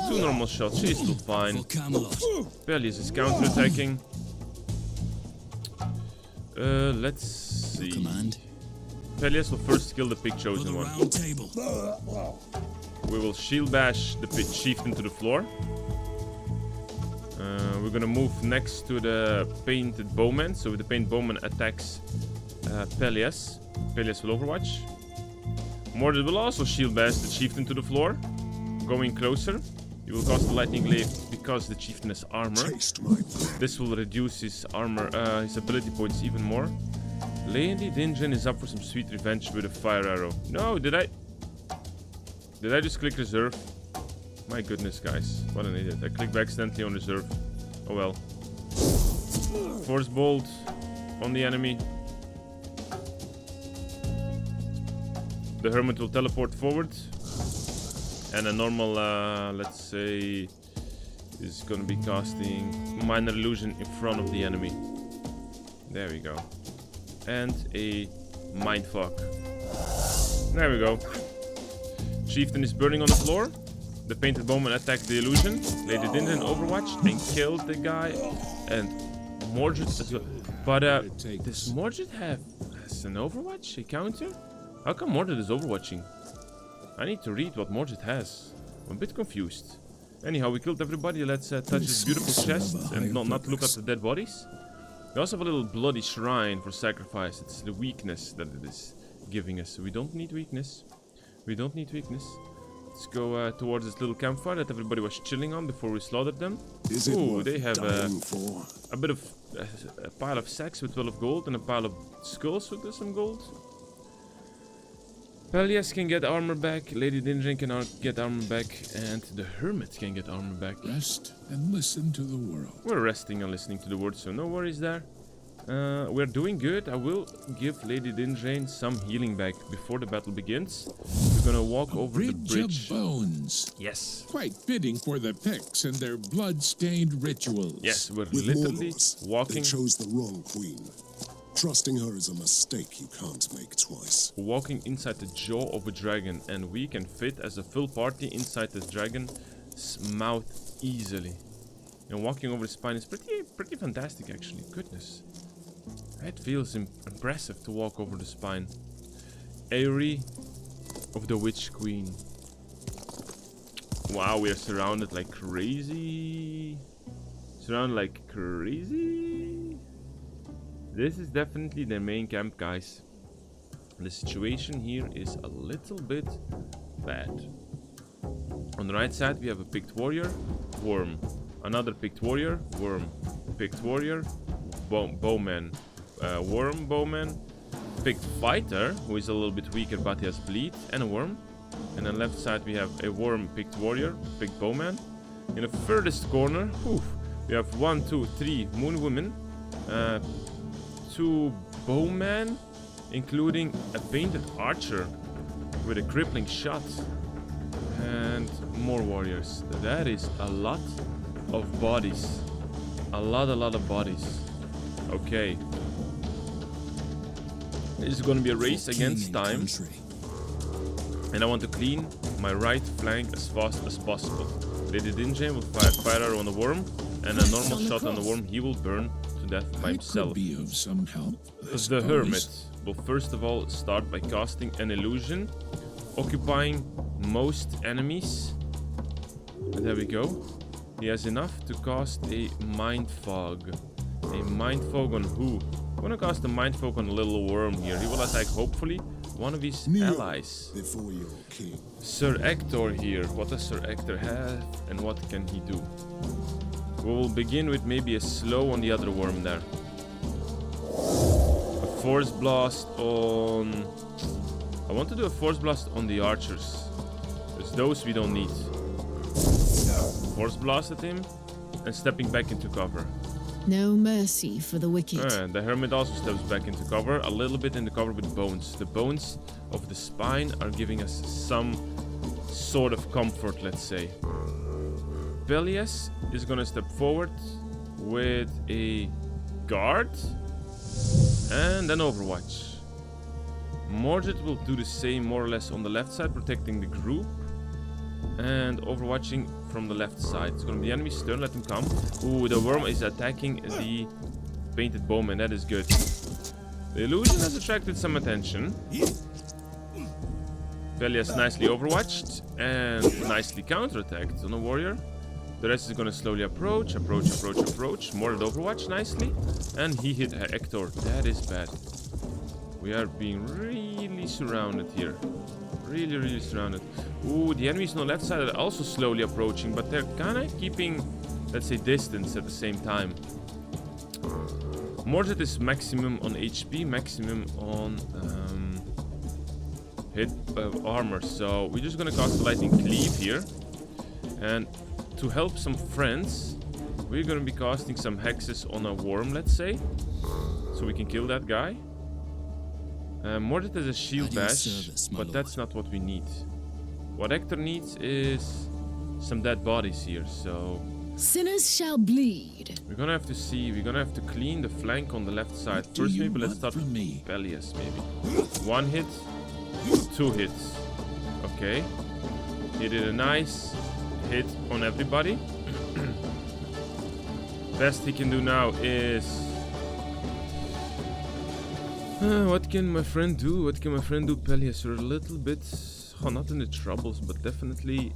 2 normal shots. She's still fine. For Camelot. Pelias is counter-attacking. Let's see. Command? Pelias will first kill the pig For the chosen one. round table. We will shield bash the pit chieftain to the floor. We're gonna move next to the painted bowman. So the painted bowman attacks Pelias. Pelias will overwatch. Mordred will also shield bash the chieftain to the floor. Going closer. He will cast the lightning glaive because the chieftain has armor. Taste my blood. This will reduce his armor, his ability points even more. Lady Dinjan is up for some sweet revenge with a fire arrow. No, did I just click reserve? My goodness, guys. What an idiot. I clicked accidentally on reserve. Oh well. Force bolt on the enemy. The Hermit will teleport forward. And a normal, let's say, is going to be casting minor illusion in front of the enemy. There we go. And a mindfuck. There we go. Chieftain is burning on the floor. The painted bowman attacked the illusion. Lady Dindin overwatched and killed the guy. And Mordred as well. But does Mordred has an overwatch? A counter? How come Mordred is overwatching? I need to read what Mordred has. I'm a bit confused. Anyhow, we killed everybody. Let's touch this beautiful chest and not look at the dead bodies. We also have a little bloody shrine for sacrifice. It's the weakness that it is giving us. So we don't need weakness. We don't need weakness. Let's go towards this little campfire that everybody was chilling on before we slaughtered them. Ooh, they have a bit of a pile of sacks with 12 gold and a pile of skulls with some gold. Pelias can get armor back, Lady Dindrin can get armor back, and the Hermit can get armor back. Rest and listen to the world. We're resting and listening to the words, so no worries there. We're doing good. I will give Lady Dindrin some healing back before the battle begins. We're gonna walk over the bridge. Of bones. Yes. Quite fitting for the Picts and their blood-stained rituals. Yes, we're With literally Mordors, walking. they chose the wrong queen. Trusting her is a mistake you can't make twice. Walking inside the jaw of a dragon, and we can fit as a full party inside this dragon's mouth easily. And walking over the spine is pretty fantastic, actually. Goodness, it feels impressive to walk over the spine. Eyrie of the Witch Queen. Wow, we are surrounded like crazy. Surrounded like crazy. This is definitely their main camp, guys. The situation here is a little bit bad. On the right side, we have a picked warrior, worm. Another picked warrior, worm. Picked warrior, bowman. Worm, bowman. Picked fighter, who is a little bit weaker but he has bleed, and a worm. And on the left side, we have a worm, picked warrior, picked bowman. In the furthest corner, we have 1, 2, 3 moon women. 2 bowmen, including a painted archer with a crippling shot, and more warriors. That is a lot of bodies. A lot of bodies. Okay. This is gonna be a race against time. And I want to clean my right flank as fast as possible. Lady Dindrin will fire fire arrow on the worm, and a normal shot on the worm he will burn to death by himself. Could be of some help, The Hermit will first of all start by casting an illusion, occupying most enemies. And there we go. He has enough to cast a mind fog. A mind fog on who? I'm gonna cast a mind fog on a little worm here. He will attack hopefully one of his allies. Before your king. Sir Ector here. What does Sir Ector have and what can he do? We will begin with maybe a slow on the other worm there. A force blast on... I want to do a force blast on the archers. Because those we don't need. Force blast at him and stepping back into cover. No mercy for the wicked. The Hermit also steps back into cover, a little bit in the cover with bones. The bones of the spine are giving us some sort of comfort, let's say. Pelias is gonna step forward with a guard and an overwatch. Mordred will do the same more or less on the left side, protecting the group. And overwatching from the left side. It's gonna be the enemy's turn, let him come. Ooh, the worm is attacking the painted bowman, that is good. The illusion has attracted some attention. Pelias nicely overwatched and nicely counterattacked on a warrior. The rest is gonna slowly approach. Mordred overwatch nicely. And he hit Ector. That is bad. We are being really surrounded here. Really surrounded. Ooh, the enemies on the left side are also slowly approaching, but they're kind of keeping, let's say, distance at the same time. Mordred is maximum on HP, maximum on hit armor. So we're just gonna cast a lightning cleave here, and to help some friends, we're gonna be casting some hexes on a worm, let's say, so we can kill that guy. Mordred has a shield bash, but that's not what we need. What Ector needs is some dead bodies here, so... Sinners shall bleed. We're gonna have to see, we're gonna have to clean the flank on the left side. First, maybe let's start with Pelias, maybe. One hit, 2 hits. Okay. He did a nice hit on everybody. Best he can do now is... what can my friend do? What can my friend do? Peleus, you're a little bit... Oh, not in the troubles, but definitely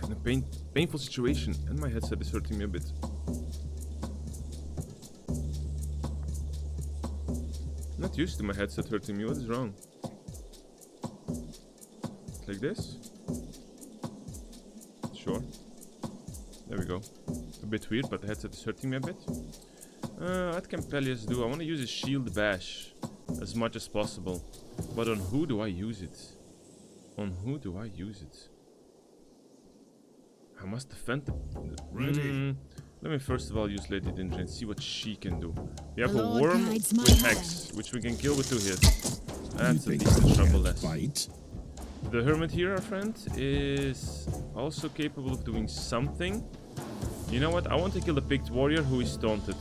in a painful situation. And my headset is hurting me a bit. Not used to my headset hurting me. What is wrong? Like this? Sure. There we go. A bit weird, but the headset is hurting me a bit. What can Peleus do? I want to use a shield bash as much as possible. But on who do I use it? On who do I use it? I must defend the... Ready. Let me first of all use Lady Dindra and see what she can do. We have The a Lord worm guides my with hand. Hex, which we can kill with 2 hits. That's You at think least a I trouble can't less. fight? The Hermit here, our friend, is also capable of doing something. You know what? I want to kill the picked warrior who is taunted.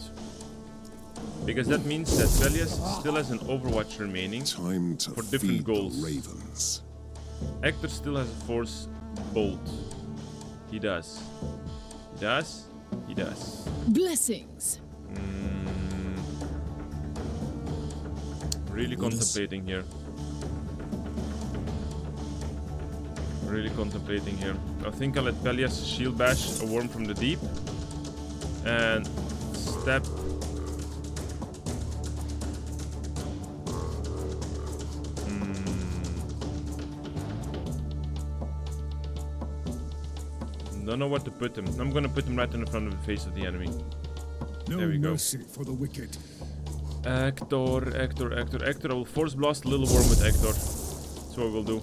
Because that means that Peleus still has an Overwatch remaining. Time to For different feed goals. the ravens. Hector still has a Force Bolt. He does. He does. He does. Blessings. Really What is- contemplating here. Really contemplating here. I think I'll let Peleus shield bash a worm from the deep. And step. Don't know what to put him. I'm gonna put him right in the front of the face of the enemy. No There we go. mercy for the wicked. Hector. I will force blast a little worm with Hector. That's what we'll do.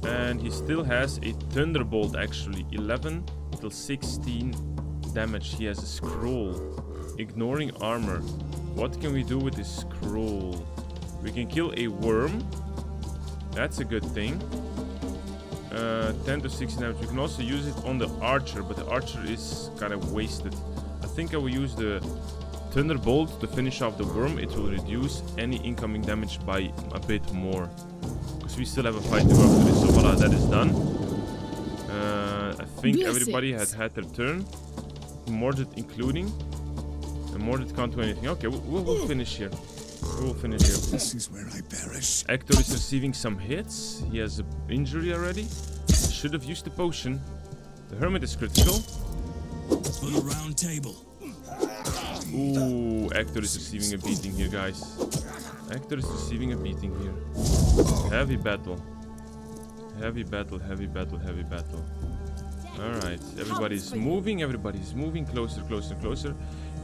And he still has a Thunderbolt actually. 11 till 16 damage. He has a scroll. Ignoring armor. What can we do with this scroll? We can kill a worm. That's a good thing. 10 to 16 damage. We can also use it on the archer, but the archer is kind of wasted. I think I will use the Thunderbolt to finish off the worm. It will reduce any incoming damage by a bit more. Because we still have a fight to go after this. So voila, that is done. I think everybody had had their turn. Mordred including. And Mordred can't do anything. Okay, we'll finish here. We'll finish here. This is where I perish. Hector is receiving some hits. He has an injury already. Should have used the potion. The Hermit is critical. For the round table. Ooh, Hector is receiving a beating here, guys. Hector is receiving a beating here. Heavy battle. Heavy battle, heavy battle, heavy battle. Alright, everybody's moving closer, closer, closer.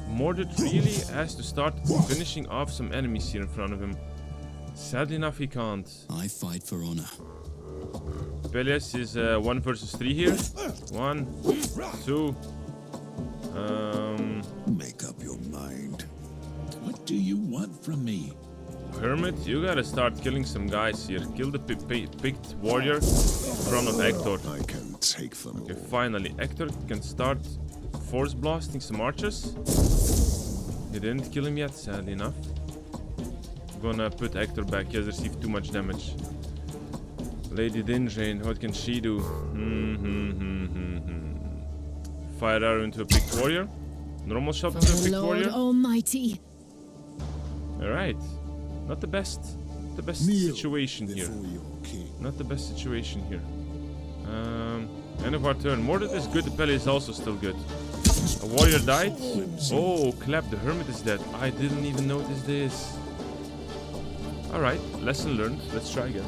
Mordred really has to start finishing off some enemies here in front of him. Sadly enough, he can't. I fight for honor. Peleus is 1 versus 3 here. 1, 2. Make up your mind. What do you want from me? Hermit, you gotta start killing some guys here. Kill the picked warrior in front of Hector. I can take them Okay, all. finally, Hector can start force blasting some archers. He didn't kill him yet, sadly enough. Gonna put Hector back. He has received too much damage. Lady Dindrain, what can she do? Fire arrow into a picked warrior. Normal shot into a The picked Lord warrior. Almighty. Alright. Not the best. The best Kneel situation here. before your king. Not the best situation here. End of our turn. Mordred is good. The Pele is also still good. A warrior died. Oh, clap. The Hermit is dead. I didn't even notice this. Alright. Lesson learned. Let's try again.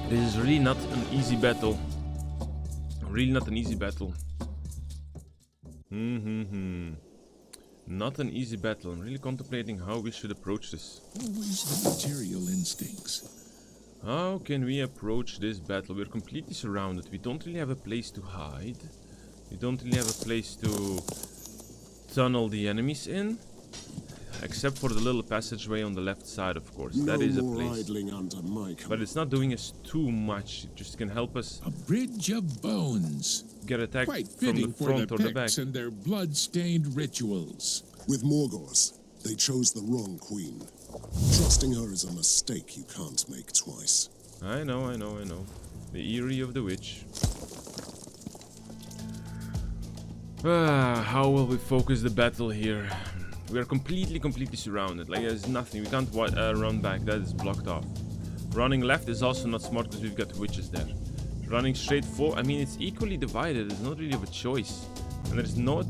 This is really not an easy battle. Really not an easy battle. Not an easy battle. I'm really contemplating how we should approach this. Always the material instincts. How can we approach this battle? We're completely surrounded. We don't really have a place to hide. We don't really have a place to tunnel the enemies in. Except for the little passageway on the left side, of course. No that is a more place. idling under my But command. it's not doing us too much. It just can help us A bridge of bones. get attacked Quite from the fitting for front the or the back. Picts and their blood-stained rituals. With Morgors, they chose the wrong queen. Trusting her is a mistake you can't make twice. I know. The Eerie of the Witch. How will we focus the battle here? We are completely surrounded. Like, there's nothing. We can't run back. That is blocked off. Running left is also not smart because we've got witches there. Running straight forward, I mean, it's equally divided. There's not really of a choice. And there's not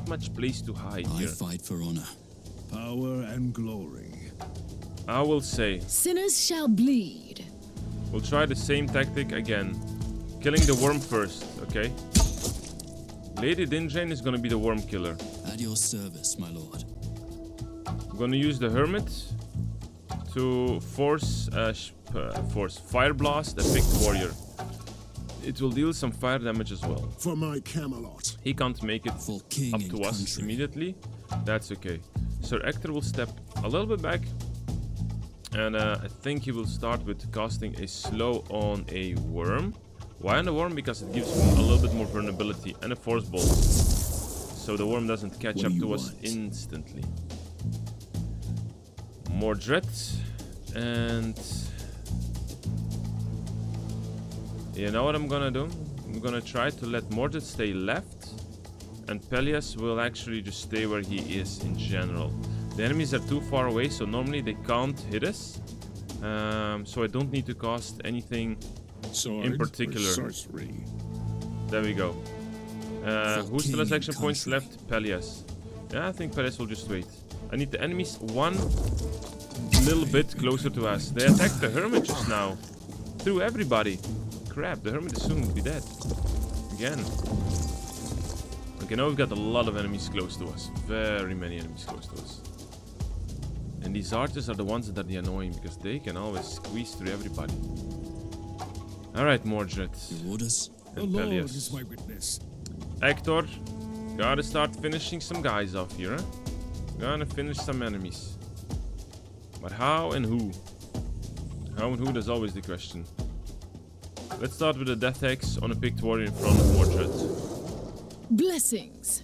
much place to hide here. I fight for honor. Power and glory. I will say, Sinners shall bleed. we'll try the same tactic again. Killing the worm first, okay? Lady Dinjane is gonna be the worm killer. At your service, my lord. I'm gonna use the Hermit to force Fire Blast, the Picked Warrior. It will deal some fire damage as well. For my Camelot. He can't make it For king up and to us country. immediately. That's okay. Sir Ector will step a little bit back. And I think he will start with casting a slow on a worm. Why on the worm? Because it gives him a little bit more vulnerability and a force bolt. So the worm doesn't catch What up do to you us want? instantly. More dread. And you know what I'm gonna do? I'm gonna try to let Mordred stay left. And Pelias will actually just stay where he is in general. The enemies are too far away, so normally they can't hit us. So I don't need to cast anything Sword in particular. for sorcery. There we go. Who still has king action and points country. left? Pelias. Yeah, I think Pelias will just wait. I need the enemies one little bit closer to us. They attacked the Hermit just now. Through everybody. Crap, the Hermit is soon to be dead. Again. Okay, now we've got a lot of enemies close to us. Very many enemies close to us. And these archers are the ones that are the annoying because they can always squeeze through everybody. Alright, Mordred. Your orders? The And Lord Pelias. is my witness. Hector, gotta start finishing some guys off here, huh? Gonna finish some enemies. But how and who? How and who, that's always the question. Let's start with a Death Axe on a picked warrior in front of Mordred. Blessings.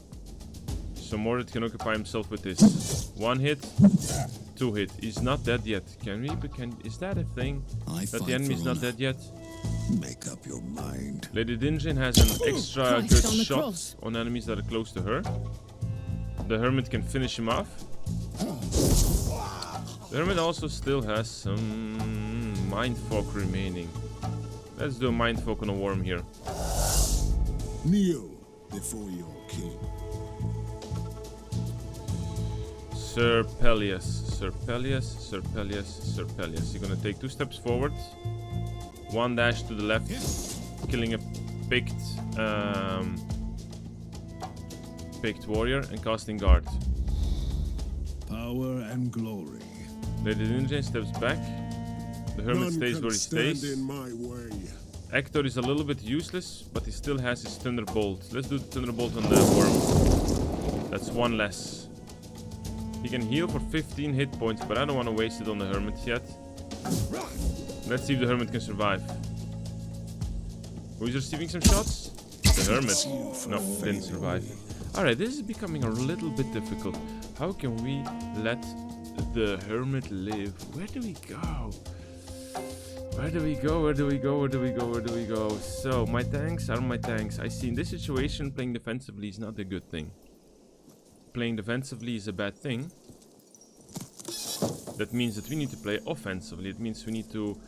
So Mordred can occupy himself with this. 1 hit, 2 hit. He's not dead yet. Can we? Is that a thing? I That fight the enemy's for not honor. dead yet? Make up your mind. Lady Dinjane has an extra Christ good on the shot cross. on enemies that are close to her. The Hermit can finish him off. The Hermit also still has some Mindfolk remaining. Let's do a Mindfolk on a worm here. Kneel before your king. Sir Pelias, Sir Pelias, Sir Pelias, Sir Pelias. You're gonna take 2 steps forward. 1 dash to the left, killing a picked warrior and casting guard. Power and glory. Lady Dinjane steps back. The Hermit None stays can where he stand stays. in my way. Hector is a little bit useless, but he still has his Thunderbolt. Let's do the Thunderbolt on the worm. That's 1 less. He can heal for 15 hit points, but I don't want to waste it on the Hermit yet. Let's see if the Hermit can survive. Who's receiving some shots? The Hermit. No, didn't survive. Alright, this is becoming a little bit difficult. How can we let the Hermit live? Where do we go? Where do we go? Where do we go? Where do we go? Where do we go? So, my tanks are my tanks. I see in this situation, playing defensively is not a good thing. Playing defensively is a bad thing. That means that we need to play offensively. It means we need to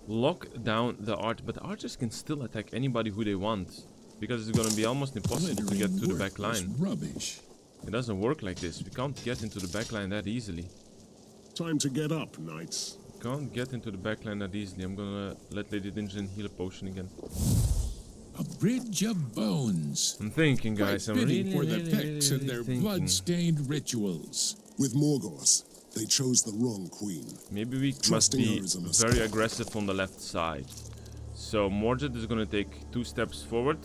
lock down the arch. But the archers can still attack anybody who they want. Because it's going to be almost impossible to get to the back Worthless line. Rubbish. It doesn't work like this. We can't get into the back line that easily. Time to get up, knights. Can't get into the back line that easily. I'm gonna let Lady Dinjane heal a potion again. A bridge of bones. I'm thinking, guys. Quite I'm fitting really, for the really, Picts really and their thinking. blood-stained rituals. With Morgos, they chose the wrong queen. Maybe we must Trusting be her is a mistake. very aggressive on the left side. So Mordred is gonna take 2 steps forward.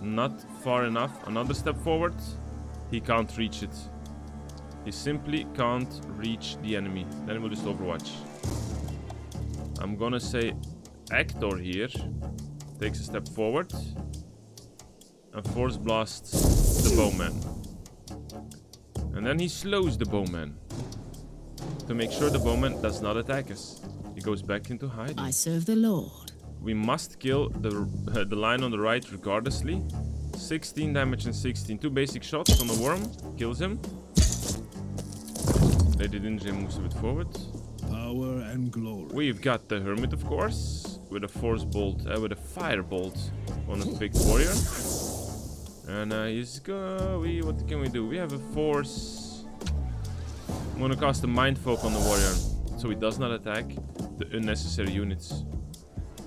Not far enough. Another step forward. He can't reach it. He simply can't reach the enemy. Then we'll just overwatch. I'm gonna say Hector here takes a step forward and force blasts the bowman. And then he slows the bowman. to make sure the bowman does not attack us. He goes back into hiding. I serve the Lord. We must kill the line on the right regardlessly. 16 damage and 16. 2 basic shots on the worm. Kills him. Lady Dinjin moves a bit forward. Power and glory. We've got the Hermit, of course, with a force bolt, with a fire bolt on a picked warrior. And what can we do? We have a force. I'm gonna cast a Mind Folk on the warrior, so he does not attack the unnecessary units.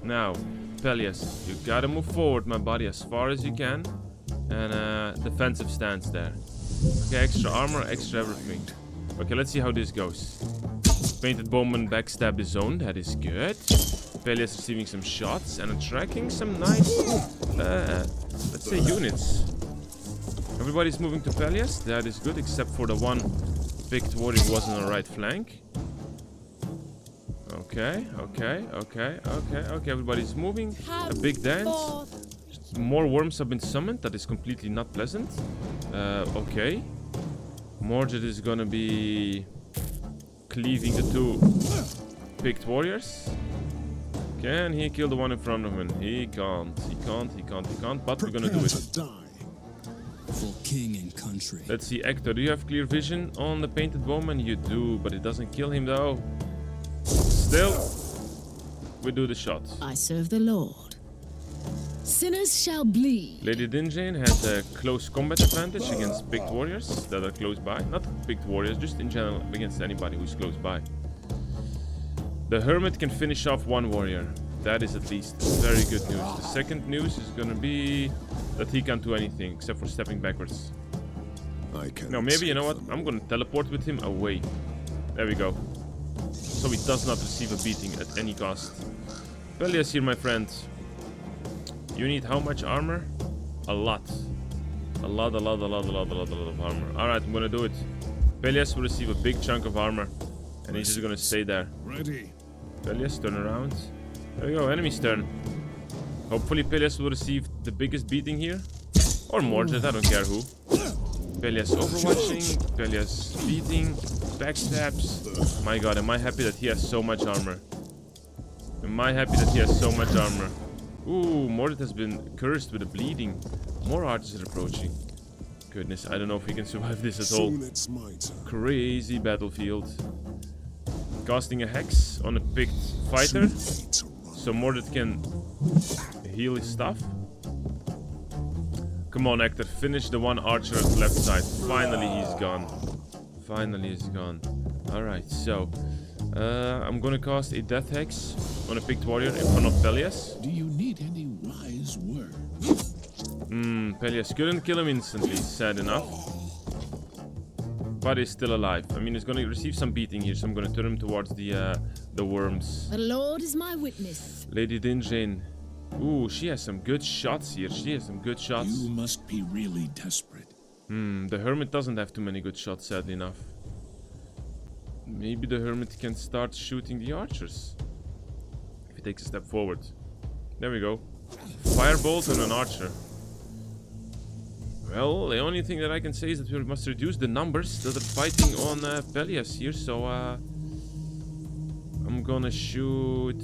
Now, Pelias, you gotta move forward, my buddy, as far as you can. And defensive stance there. Okay, extra armor, extra everything. Okay, let's see how this goes. Painted Bowman backstab his own, that is good. Pelias receiving some shots and attracting some nice, let's say, units. Everybody's moving to Pelias, that is good, except for the one picked warrior who was on the right flank. Okay, everybody's moving. A big dance. More worms have been summoned, that is completely not pleasant. Okay. Mordred is gonna be cleaving the 2 picked warriors. Can he kill the one in front of him? He can't, but we're gonna do it. For king and country. Let's see, Hector, do you have clear vision on the painted bowman? You do, but it doesn't kill him though. Still, we do the shot. I serve the Lord. Sinners shall bleed. Lady Dinjane has a close combat advantage against picked warriors that are close by. Not picked warriors, just in general against anybody who's close by. The Hermit can finish off 1 warrior. That is at least very good news. The second news is gonna be that he can't do anything except for stepping backwards. No, maybe, you know what? I'm gonna teleport with him away. There we go. So he does not receive a beating at any cost. Pelias here, my friend. You need how much armor? A lot. A lot of armor. Alright, I'm gonna do it. Pelias will receive a big chunk of armor. And he's just gonna stay there. Ready. Pelias, turn around. There we go, enemy's turn. Hopefully Pelias will receive the biggest beating here. Or Mordred, I don't care who. Pelias overwatching, Pelias beating, backstabs. My god, am I happy that he has so much armor. Am I happy that he has so much armor. Ooh, Mordred has been cursed with a bleeding. More archers are approaching. Goodness, I don't know if we can survive this at all. Crazy battlefield. Casting a hex on a picked fighter. So Mordred can heal his stuff. Come on, Hector, finish the 1 archer at the left side. Finally he's gone. Finally he's gone. Alright, so I'm gonna cast a death hex on a picked warrior in front of Pelias. Do you need any wise words? Pelias couldn't kill him instantly, sad enough. But he's still alive. I mean, he's gonna receive some beating here, so I'm gonna turn him towards the worms. The Lord is my witness. Lady Dinjane. Ooh, she has some good shots here. She has some good shots. You must be really desperate. The Hermit doesn't have too many good shots, sadly enough. Maybe the Hermit can start shooting the archers. If he takes a step forward. There we go. Firebolt on an archer. Well, the only thing that I can say is that we must reduce the numbers that are fighting on Pelias here, so I'm gonna shoot.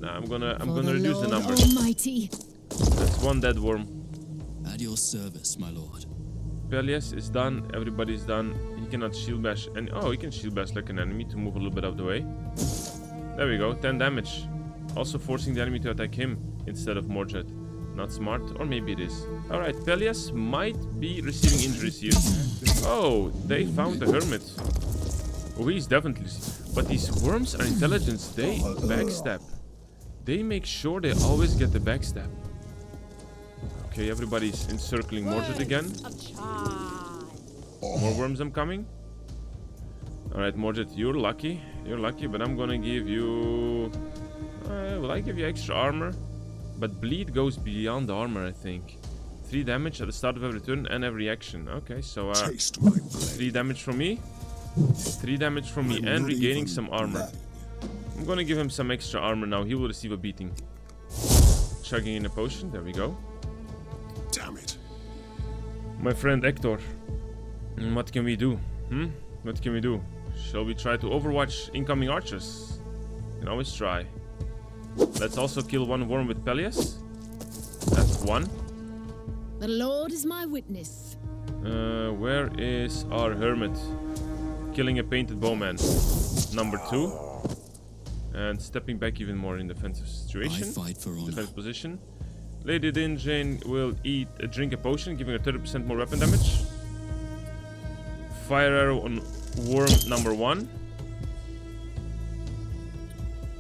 I'm gonna reduce the numbers. Almighty. That's 1 dead worm. At your service, my lord. Pelias is done. Everybody's done. He cannot shield bash, and he can shield bash like an enemy to move a little bit out of the way. There we go. 10 damage. Also forcing the enemy to attack him instead of Mordred. Not smart, or maybe it is. Alright, Pelias might be receiving injuries here. Oh, they found the Hermit. Oh, he's definitely... But these worms are intelligent. They backstab. They make sure they always get the backstab. Okay, everybody's encircling Mordred again. More worms are coming. Alright, Mordred, you're lucky. You're lucky, but I'm gonna give you... will I give you extra armor? But bleed goes beyond armor, I think. 3 damage at the start of every turn and every action. Okay, so 3 damage from me. 3 damage from me and regaining some armor. I'm gonna give him some extra armor now. He will receive a beating. Chugging in a potion. There we go. Damn it. My friend Hector. What can we do? What can we do? Shall we try to overwatch incoming archers? Can always try. Let's also kill one worm with Peleus. That's one. The Lord is my witness. Where is our hermit? Killing a painted bowman. Number 2. And stepping back even more in defensive situation. I fight for honor. Defensive position. Lady Dinjane will drink a potion, giving her 30% more weapon damage. Fire arrow on worm number 1.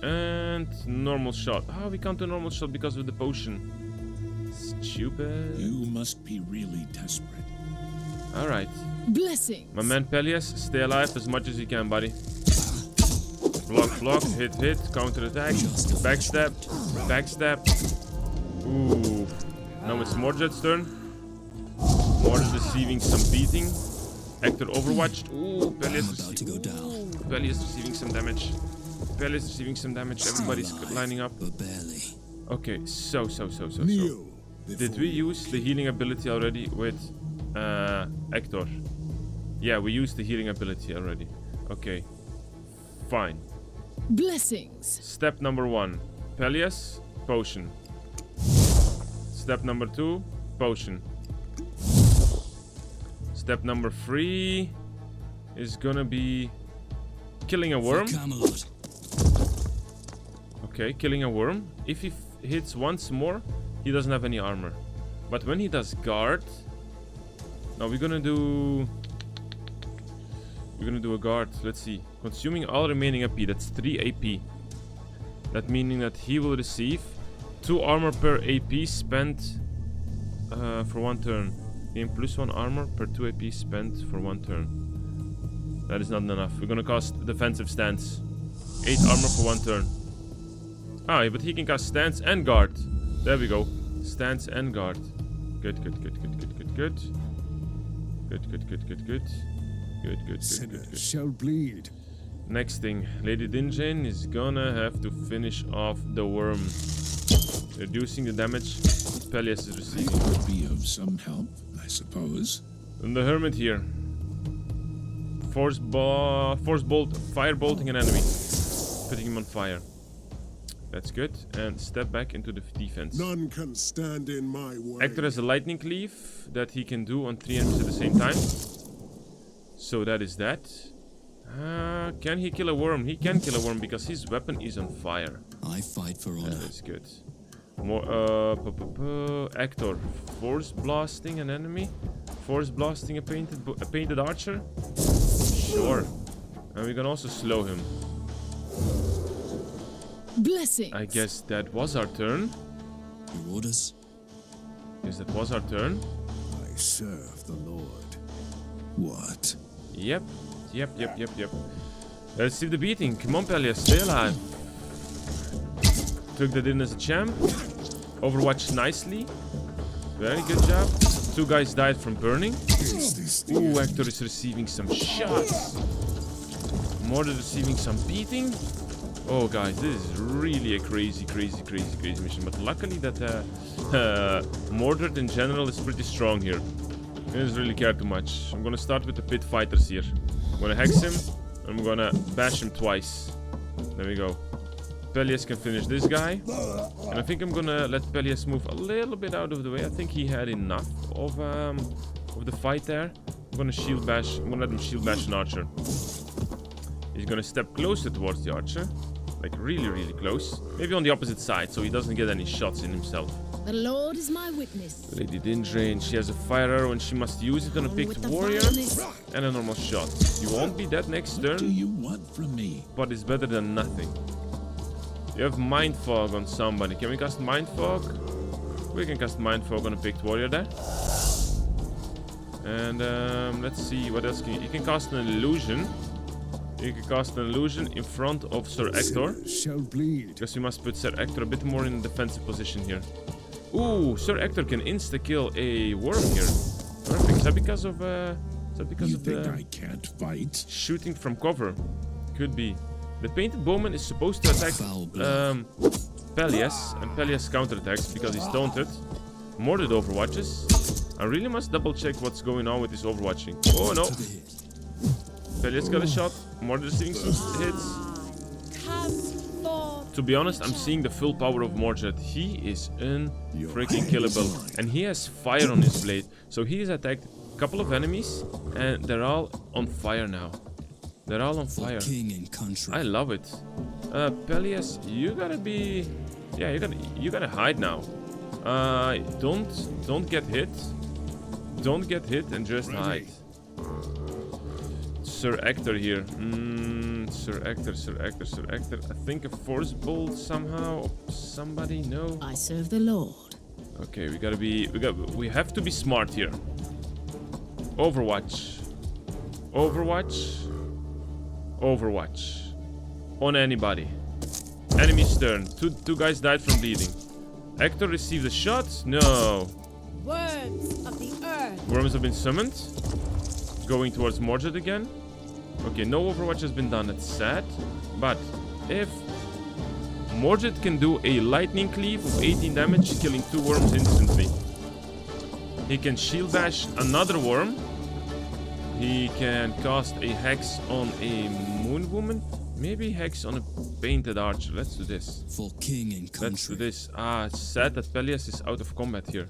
And normal shot. We can't do normal shot because of the potion. Stupid. You must be really desperate. Alright. Blessings. My man Peleus, stay alive as much as you can, buddy. Block, hit, counter attack, backstab, backstab. Ooh. Now it's Mordred's turn. Mordred receiving some beating. Hector overwatched. Ooh, Peleus I'm about to go down. Peleus receiving some damage. Peleus receiving some damage. Everybody's lining up. But barely. Okay, so. Kneel Did we use the healing ability already with Hector? Yeah, we used the healing ability already. Okay, fine. Blessings. Step number 1, Peleus, potion. Step number 2, potion. Step number 3 is gonna be killing a worm. For Camelot. Okay, killing a worm. If he hits once more, he doesn't have any armor. But when he does guard, now we're gonna do a guard. Let's see. Consuming all remaining AP. That's 3 AP. That meaning that he will receive 2 armor per AP spent for 1 turn. Gain +1 armor per 2 AP spent for 1 turn. That is not enough. We're gonna cast defensive stance. 8 armor for 1 turn. But he can cast stance and guard. There we go. Stance and guard. Good. Sinners shall bleed. Next thing, Lady Dinjane is gonna have to finish off the worm. Reducing the damage Peleus is receiving. Would be of some help, I suppose. And the hermit here. Force bolt, fire bolting an enemy. Putting him on fire. That's good. And step back into the defense. None can stand in my way. Hector has a lightning cleave that he can do on 3 enemies at the same time. So that is that. Can he kill a worm? He can kill a worm because his weapon is on fire. I fight for honor. That is good. More Hector, force blasting an enemy, force blasting a painted archer. Sure, and we can also slow him. Blessings. I guess that was our turn. Your orders? Yes, that was our turn. I serve the Lord. What? Yep. Let's see the beating. Come on, Peleus, stay alive. Took that in as a champ. Overwatched nicely. Very good job. 2 guys died from burning. Ooh, Hector is receiving some shots. Mordred receiving some beating. Oh, guys, this is really a crazy mission. But luckily that Mordred in general is pretty strong here. He doesn't really care too much. I'm gonna start with the pit fighters here. I'm gonna hex him. And I'm gonna bash him twice. There we go. Peleus can finish this guy. And I think I'm gonna let Peleus move a little bit out of the way. I think he had enough of the fight there. I'm gonna shield bash. I'm gonna let him shield bash an archer. He's gonna step closer towards the archer. Like really close. Maybe on the opposite side so he doesn't get any shots in himself. The Lord is my witness. Lady Dindrain, she has a fire arrow and she must use it on a picked warrior and a normal shot. You won't be dead next What do turn, you want from me? but it's better than nothing. You have Mind Fog on somebody. Can we cast Mind Fog? We can cast Mind Fog on a picked warrior there. And let's see, what else can you can cast an illusion. You can cast an illusion in front of Sir Hector. Sinners shall bleed. Because we must put Sir Hector a bit more in a defensive position here. Ooh, Sir Hector can insta-kill a worm here. Perfect. Is that because of You think I can't fight? shooting from cover? Could be. The painted bowman is supposed to attack Foul blow. Peleus, and Peleus counterattacks because he's taunted. Mordred overwatches. I really must double check what's going on with this overwatching. Oh no. To the hit. Pelias got a shot. Mordred receiving some hits. To be honest, I'm seeing the full power of Mordred. He is unfreaking killable. And he has fire on his blade. So he has attacked a couple of enemies. And they're all on fire now. They're all on fire. King and country. I love it. Pelias, you gotta be... Yeah, you gotta hide now. Don't get hit. Don't get hit and just hide. Sir Ector here. Sir Ector. I think a force bolt somehow. Somebody, no. I serve the Lord. Okay, we have to be smart here. Overwatch. On anybody. Enemy's turn. Two guys died from bleeding. Ector received a shot. No. Words of the earth. Worms have been summoned. Going towards Mordred again. Okay, no Overwatch has been done. That's sad. But if Mordred can do a lightning cleave of 18 damage, killing 2 worms instantly. He can shield bash another worm. He can cast a hex on a moon woman. Maybe hex on a painted archer. Let's do this. For king and country. Let's do this. It's sad that Pelias is out of combat here.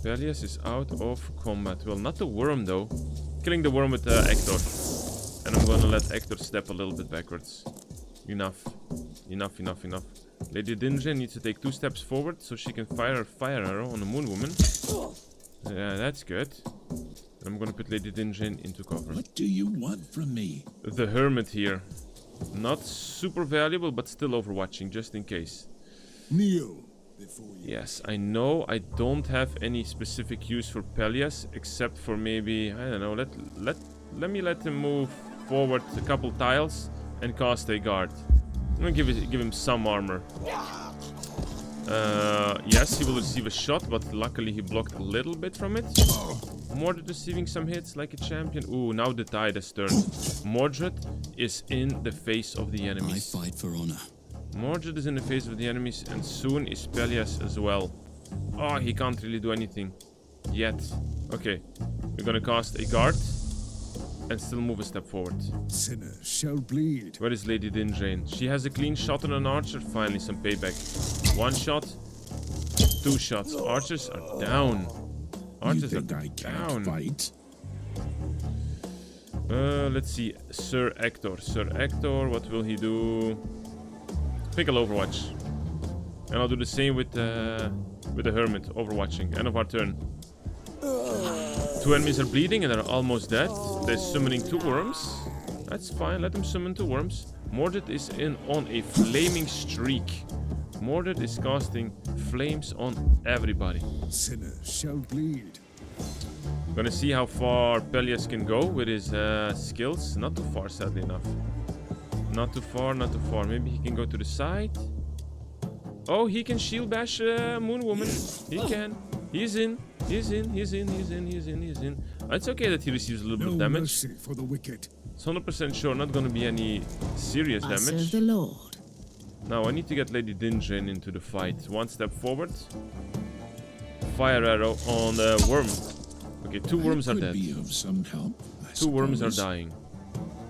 Pelias is out of combat. Well, not the worm though. Killing the worm with Ector. And I'm gonna let Ector step a little bit backwards. Enough. Lady Dinja needs to take 2 steps forward so she can fire a fire arrow on the moon woman. Yeah, that's good. I'm gonna put Lady Dinjin into cover. What do you want from me? The Hermit here. Not super valuable, but still overwatching, just in case. Kneel before you. Yes, I know I don't have any specific use for Pelias, except for maybe, I don't know, let me let him move forward a couple tiles and cast a guard. I'm gonna give him some armor. Yes, he will receive a shot, but luckily he blocked a little bit from it. Mordred receiving some hits like a champion. Ooh, now the tide has turned. Mordred is in the face of the enemies. I fight for honor. Mordred is in the face of the enemies, and soon is Pelias as well. Oh, he can't really do anything yet. Okay, we're gonna cast a guard and still move a step forward. Sinners shall bleed. Where is Lady Dinjane? She has a clean shot on an archer. Finally, some payback. 1 shot, 2 shots. Archers are down. Archers You are think I can't down. fight? Let's see. Sir Ector. Sir Ector, what will he do? Pick a Overwatch. And I'll do the same with the Hermit. Overwatching. End of our turn. 2 enemies are bleeding and they're almost dead. They're summoning 2 worms. That's fine. Let them summon 2 worms. Mordred is in on a flaming streak. Mordred is casting flames on everybody. Sinners shall bleed. Gonna see how far Pelias can go with his skills. Not too far, sadly enough. Not too far. Maybe he can go to the side. Oh, he can shield bash Moon Woman. He can. He's in. It's okay that he receives a little bit of damage. Mercy for the wicked. It's 100% sure not gonna be any serious I serve damage. the Lord. Now I need to get Lady Dinjin into the fight. 1 step forward. Fire arrow on the worm. Okay, 2 worms are Could dead. be of some help, I 2 worms are suppose. dying.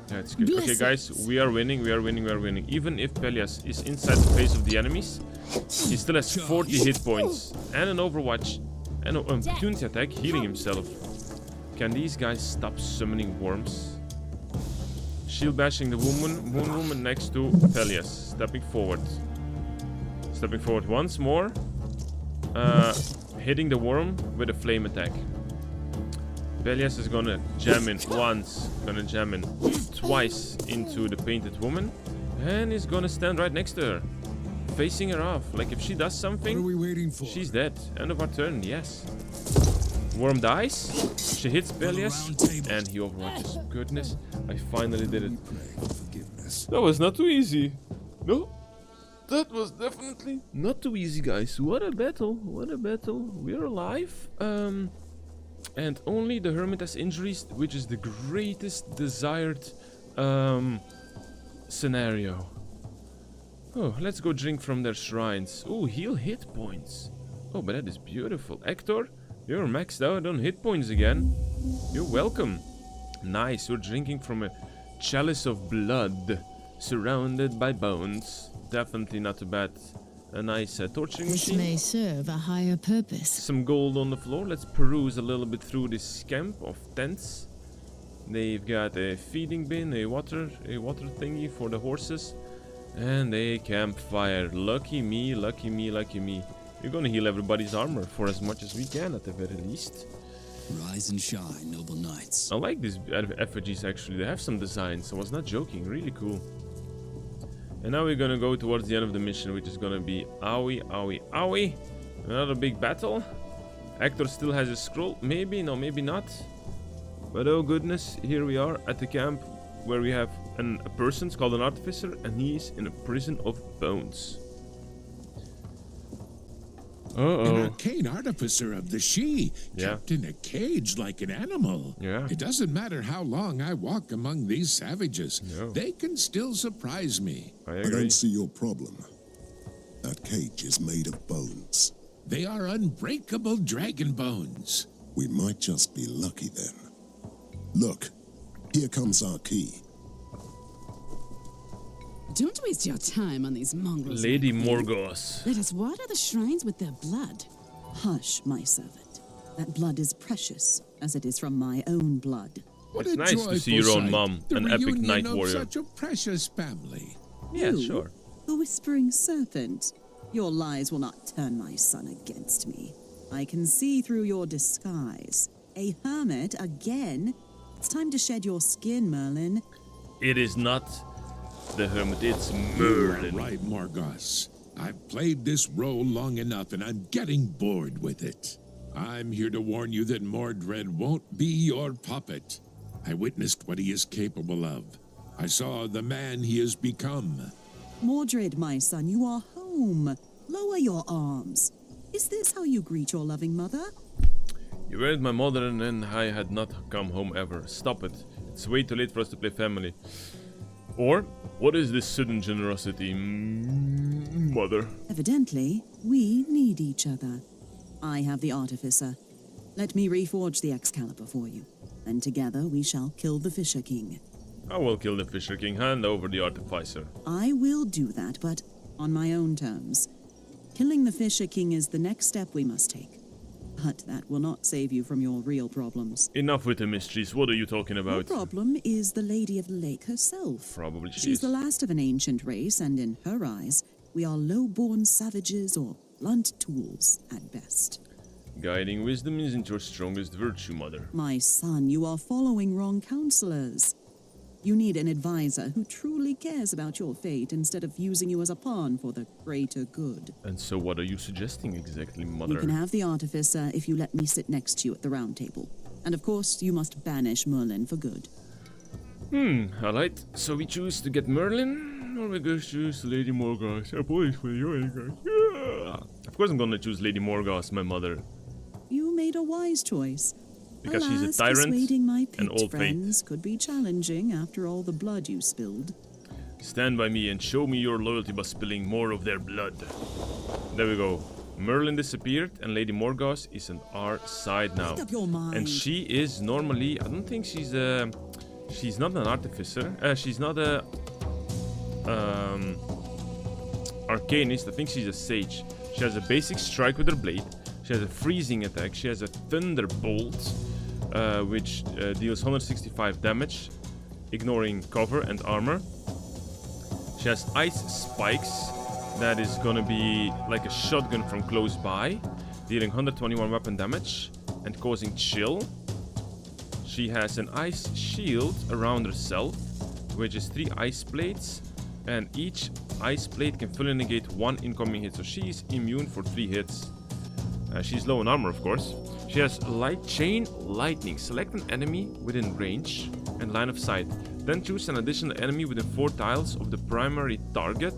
That's good. Okay, guys, we are winning. Even if Pelias is inside the face of the enemies, he still has 40 hit points and an Overwatch and an opportunity attack, healing himself. Can these guys stop summoning worms? Shield bashing the Moon Woman next to Pelias. Stepping forward once more. Hitting the worm with a flame attack. Pelias is gonna jam in once, gonna jam in twice into the painted woman, and he's gonna stand right next to her, facing her off. Like if she does What are something, we waiting for? she's dead. End of our turn, yes. Worm dies, she hits Pelias, and he overwatches. Goodness, I finally did it. Pray for forgiveness. That was not too easy. No, that was definitely not too easy, guys. What a battle, We're alive. And only the Hermit has injuries, which is the greatest desired scenario. Oh, let's go drink from their shrines. Oh, heal hit points. Oh, but that is beautiful. Ector, you're maxed out on hit points again. You're welcome. Nice, you're drinking from a chalice of blood, surrounded by bones. Definitely not too bad. A nice torturing This machine. may serve a higher purpose. Some gold on the floor. Let's peruse a little bit through this camp of tents. They've got a feeding bin, a water thingy for the horses, and a campfire. Lucky me, lucky me, lucky me. We're gonna heal everybody's armor for as much as we can at the very least. Rise and shine, noble knights. I like these effigies actually. They have some designs. I was not joking. Really cool. And now we're gonna go towards the end of the mission, which is gonna be owie, owie, owie. Another big battle. Hector still has a scroll. Maybe, no, maybe not. But oh goodness, here we are at the camp where we have a person called an artificer, and he's in a prison of bones. An arcane artificer of the She, Yeah. kept in a cage like an animal. Yeah. It doesn't matter how long I walk among these savages. No. They can still surprise me. I I agree. don't see your problem. That cage is made of bones. They are unbreakable dragon bones. We might just be lucky then. Look, here comes our key. Don't waste your time on these mongrels. Lady Morgos. Let us water the shrines with their blood. Hush, my servant. That blood is precious, as it is from my own blood. What It's a nice to see your joyful own sight, mom, the an epic reunion knight of warrior. Such a precious family. Yeah, You, sure. the whispering serpent. Your lies will not turn my son against me. I can see through your disguise. A hermit again? It's time to shed your skin, Merlin. It is not the hermit, it's You are Merlin. right, Morgos. I've played this role long enough, and I'm getting bored with it. I'm here to warn you that Mordred won't be your puppet. I witnessed what he is capable of. I saw the man he has become. Mordred, my son, you are home. Lower your arms. Is this how you greet your loving mother? You were with my mother and then I had not come home ever. Stop it. It's way too late for us to play family. Or, what is this sudden generosity, mother? Evidently, we need each other. I have the artificer. Let me reforge the Excalibur for you, and together we shall kill the Fisher King. I will kill the Fisher King, hand over the artificer. I will do that, but on my own terms. Killing the Fisher King is the next step we must take. But that will not save you from your real problems. Enough with the mysteries, what are you talking Your about? problem is the Lady of the Lake herself. Probably she She's is. the last of an ancient race, and in her eyes, we are low-born savages or blunt tools at best. Guiding wisdom isn't your strongest virtue, mother. My son, you are following wrong counselors. You need an advisor who truly cares about your fate instead of using you as a pawn for the greater good. And so what are you suggesting exactly, mother? You can have the artificer if you let me sit next to you at the round table. And of course, you must banish Merlin for good. Alright. So we choose to get Merlin, or we go choose Lady Morgos? Oh boy, for you guys. Yeah. Of course I'm gonna choose Lady Morgos, my mother. You made a wise choice. Because Alas, she's a tyrant persuading my and picked old fate. friends could be challenging after all the blood you spilled. Stand by me and show me your loyalty by spilling more of their blood. There we go. Merlin disappeared and Lady Morgos is on our side now. Make up your mind. And she is normally, I don't think she's not an artificer. She's not a arcanist. I think she's a sage. She has a basic strike with her blade. She has a freezing attack. She has a thunderbolt, which deals 165 damage, ignoring cover and armor. She has ice spikes. That is gonna be like a shotgun from close by, dealing 121 weapon damage and causing chill. She has an ice shield around herself, which is 3 ice plates, and each ice plate can fully negate 1 incoming hit, so she's immune for 3 hits. She's low on armor, of course. She has light chain lightning. Select an enemy within range and line of sight. Then choose an additional enemy within 4 tiles of the primary target.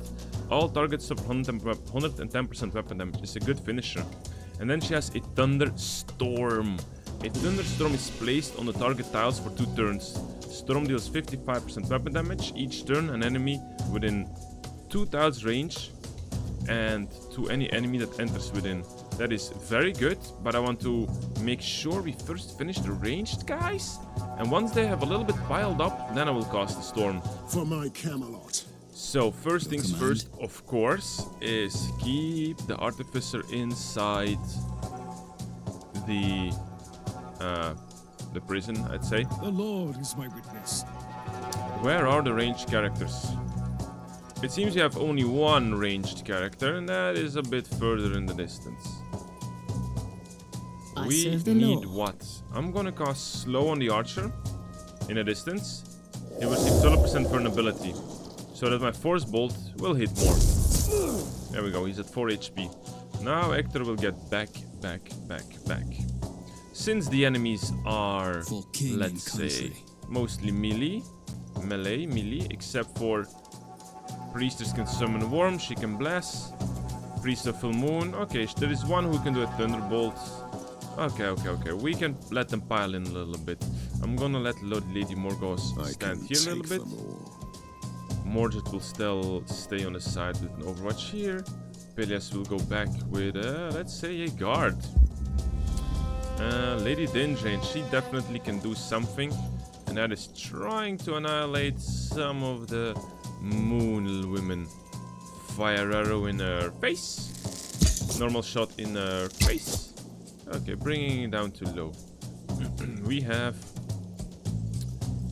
All targets suffer 110% weapon damage. It's a good finisher. And then she has a thunderstorm. A thunderstorm is placed on the target tiles for 2 turns. Storm deals 55% weapon damage. Each turn, an enemy within 2 tiles range, and to any enemy that enters within That is very good, but I want to make sure we first finish the ranged guys. And once they have a little bit piled up, then I will cast the storm. For my Camelot. So first things first, of course, is keep the artificer inside the prison, I'd say. The Lord is my witness. Where are the ranged characters? It seems you have only one ranged character, and that is a bit further in the distance. We need what? I'm gonna cast slow on the archer in a distance. He will receive 12% vulnerability, so that my force bolt will hit more. There we go, he's at 4 HP. Now Hector will get back. Since the enemies are, let's say, mostly melee, except for Priestess can summon Worm, she can bless. Priest of Full Moon, okay, there is one who can do a Thunderbolt. Okay, we can let them pile in a little bit. I'm gonna let Lady Morgos stand here a little bit. Mordred will still stay on the side with an Overwatch here. Peleus will go back with, let's say, a guard. Lady Dindrain, she definitely can do something. And that is trying to annihilate some of the Moon women. Fire arrow in her face. Normal shot in her face. Okay, bringing it down to low. We have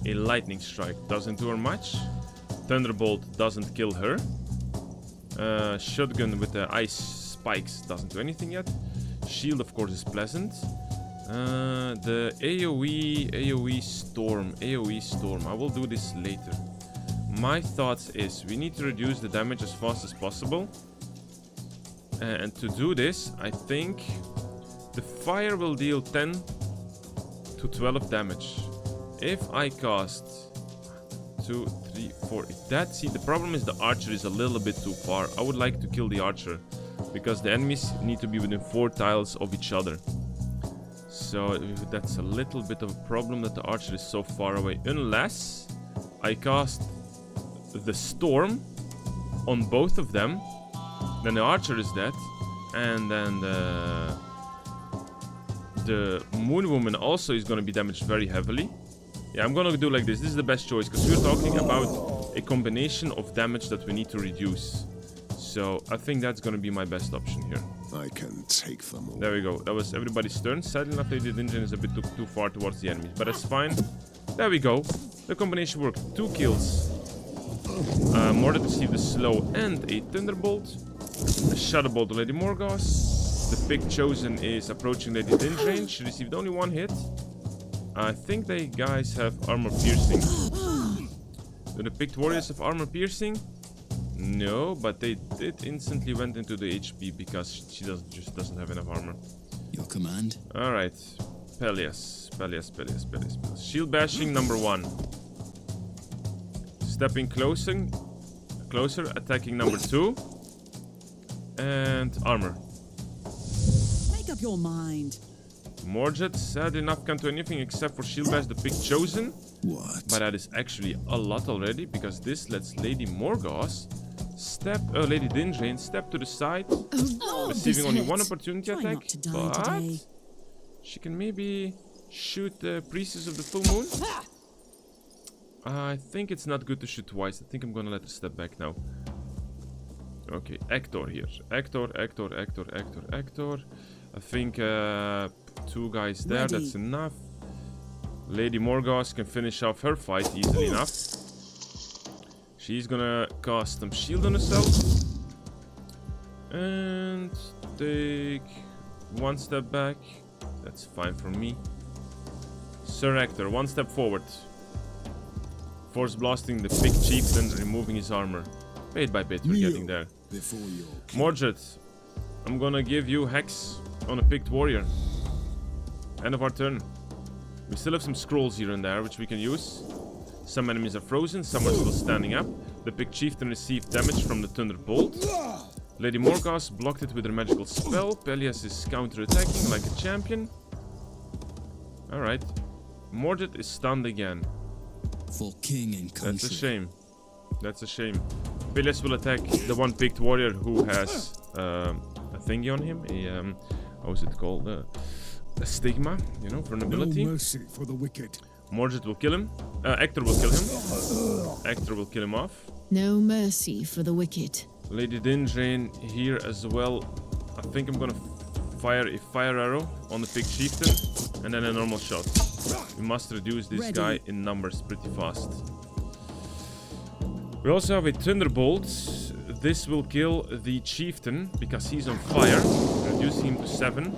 a lightning strike. Doesn't do her much. Thunderbolt doesn't kill her. Shotgun with the ice spikes doesn't do anything yet. Shield, of course, is pleasant. The AoE storm. I will do this later. My thoughts is we need to reduce the damage as fast as possible. And to do this, I think the fire will deal 10 to 12 damage. If I cast 2, 3, 4, see, the problem is the archer is a little bit too far. I would like to kill the archer because the enemies need to be within 4 tiles of each other. So that's a little bit of a problem that the archer is so far away. Unless I cast the storm on both of them, then the archer is dead, and then the Moon Woman also is going to be damaged very heavily. Yeah, I'm going to do like this. This is the best choice because we're talking about a combination of damage that we need to reduce. So I think that's going to be my best option here. I can take them all. There we go. That was everybody's turn. Sadly enough, Lady Dindrain is a bit too far towards the enemies, but that's fine. There we go. The combination worked. 2 kills. Mordred received a slow and a Thunderbolt. A Shadowbolt to Lady Morgos. The pick chosen is approaching Lady Dindrain. She received only 1 hit. I think they guys have armor piercing. Do the picked warriors have armor piercing? No, but they did instantly went into the HP because she just doesn't have enough armor. Your command. All right, Peleus. Shield bashing number 1. Stepping closer, attacking number 2, and armor. Make up your mind. Mordred, sadly enough, can't do anything except for shield bash the pick chosen. What? But that is actually a lot already because this lets Lady Morgos Lady Dindrain step to the side, receiving only 1 opportunity attack. But she can maybe shoot the Priestess of the Full Moon. I think it's not good to shoot twice. I think I'm gonna let her step back now. Okay, Hector here. Hector. I think 2 guys there, that's enough. Lady Morgos can finish off her fight easily enough. She's gonna cast some shield on herself. And take 1 step back. That's fine for me. Sir Hector, 1 step forward. Force blasting the big chieftain, removing his armor. Bit by bit, we're getting there. Mordred, I'm gonna give you Hex on a picked warrior. End of our turn. We still have some scrolls here and there, which we can use. Some enemies are frozen, some are still standing up. The picked chieftain received damage from the Thunderbolt. Lady Morgos blocked it with her magical spell. Peleus is counter-attacking like a champion. Alright. Mordred is stunned again. For king and country. That's a shame. Peleus will attack the 1 picked warrior who has, I thingy on him. A how is it called? A stigma, you know, vulnerability. No mercy for the wicked. Mordred will kill him. Hector will kill him. Hector will kill him off. No mercy for the wicked. Lady Dindrain here as well. I think I'm gonna fire a fire arrow on the Pig Chieftain and then a normal shot. We must reduce this guy in numbers pretty fast. We also have a Thunderbolt. This will kill the Chieftain because he's on fire, reducing him to 7.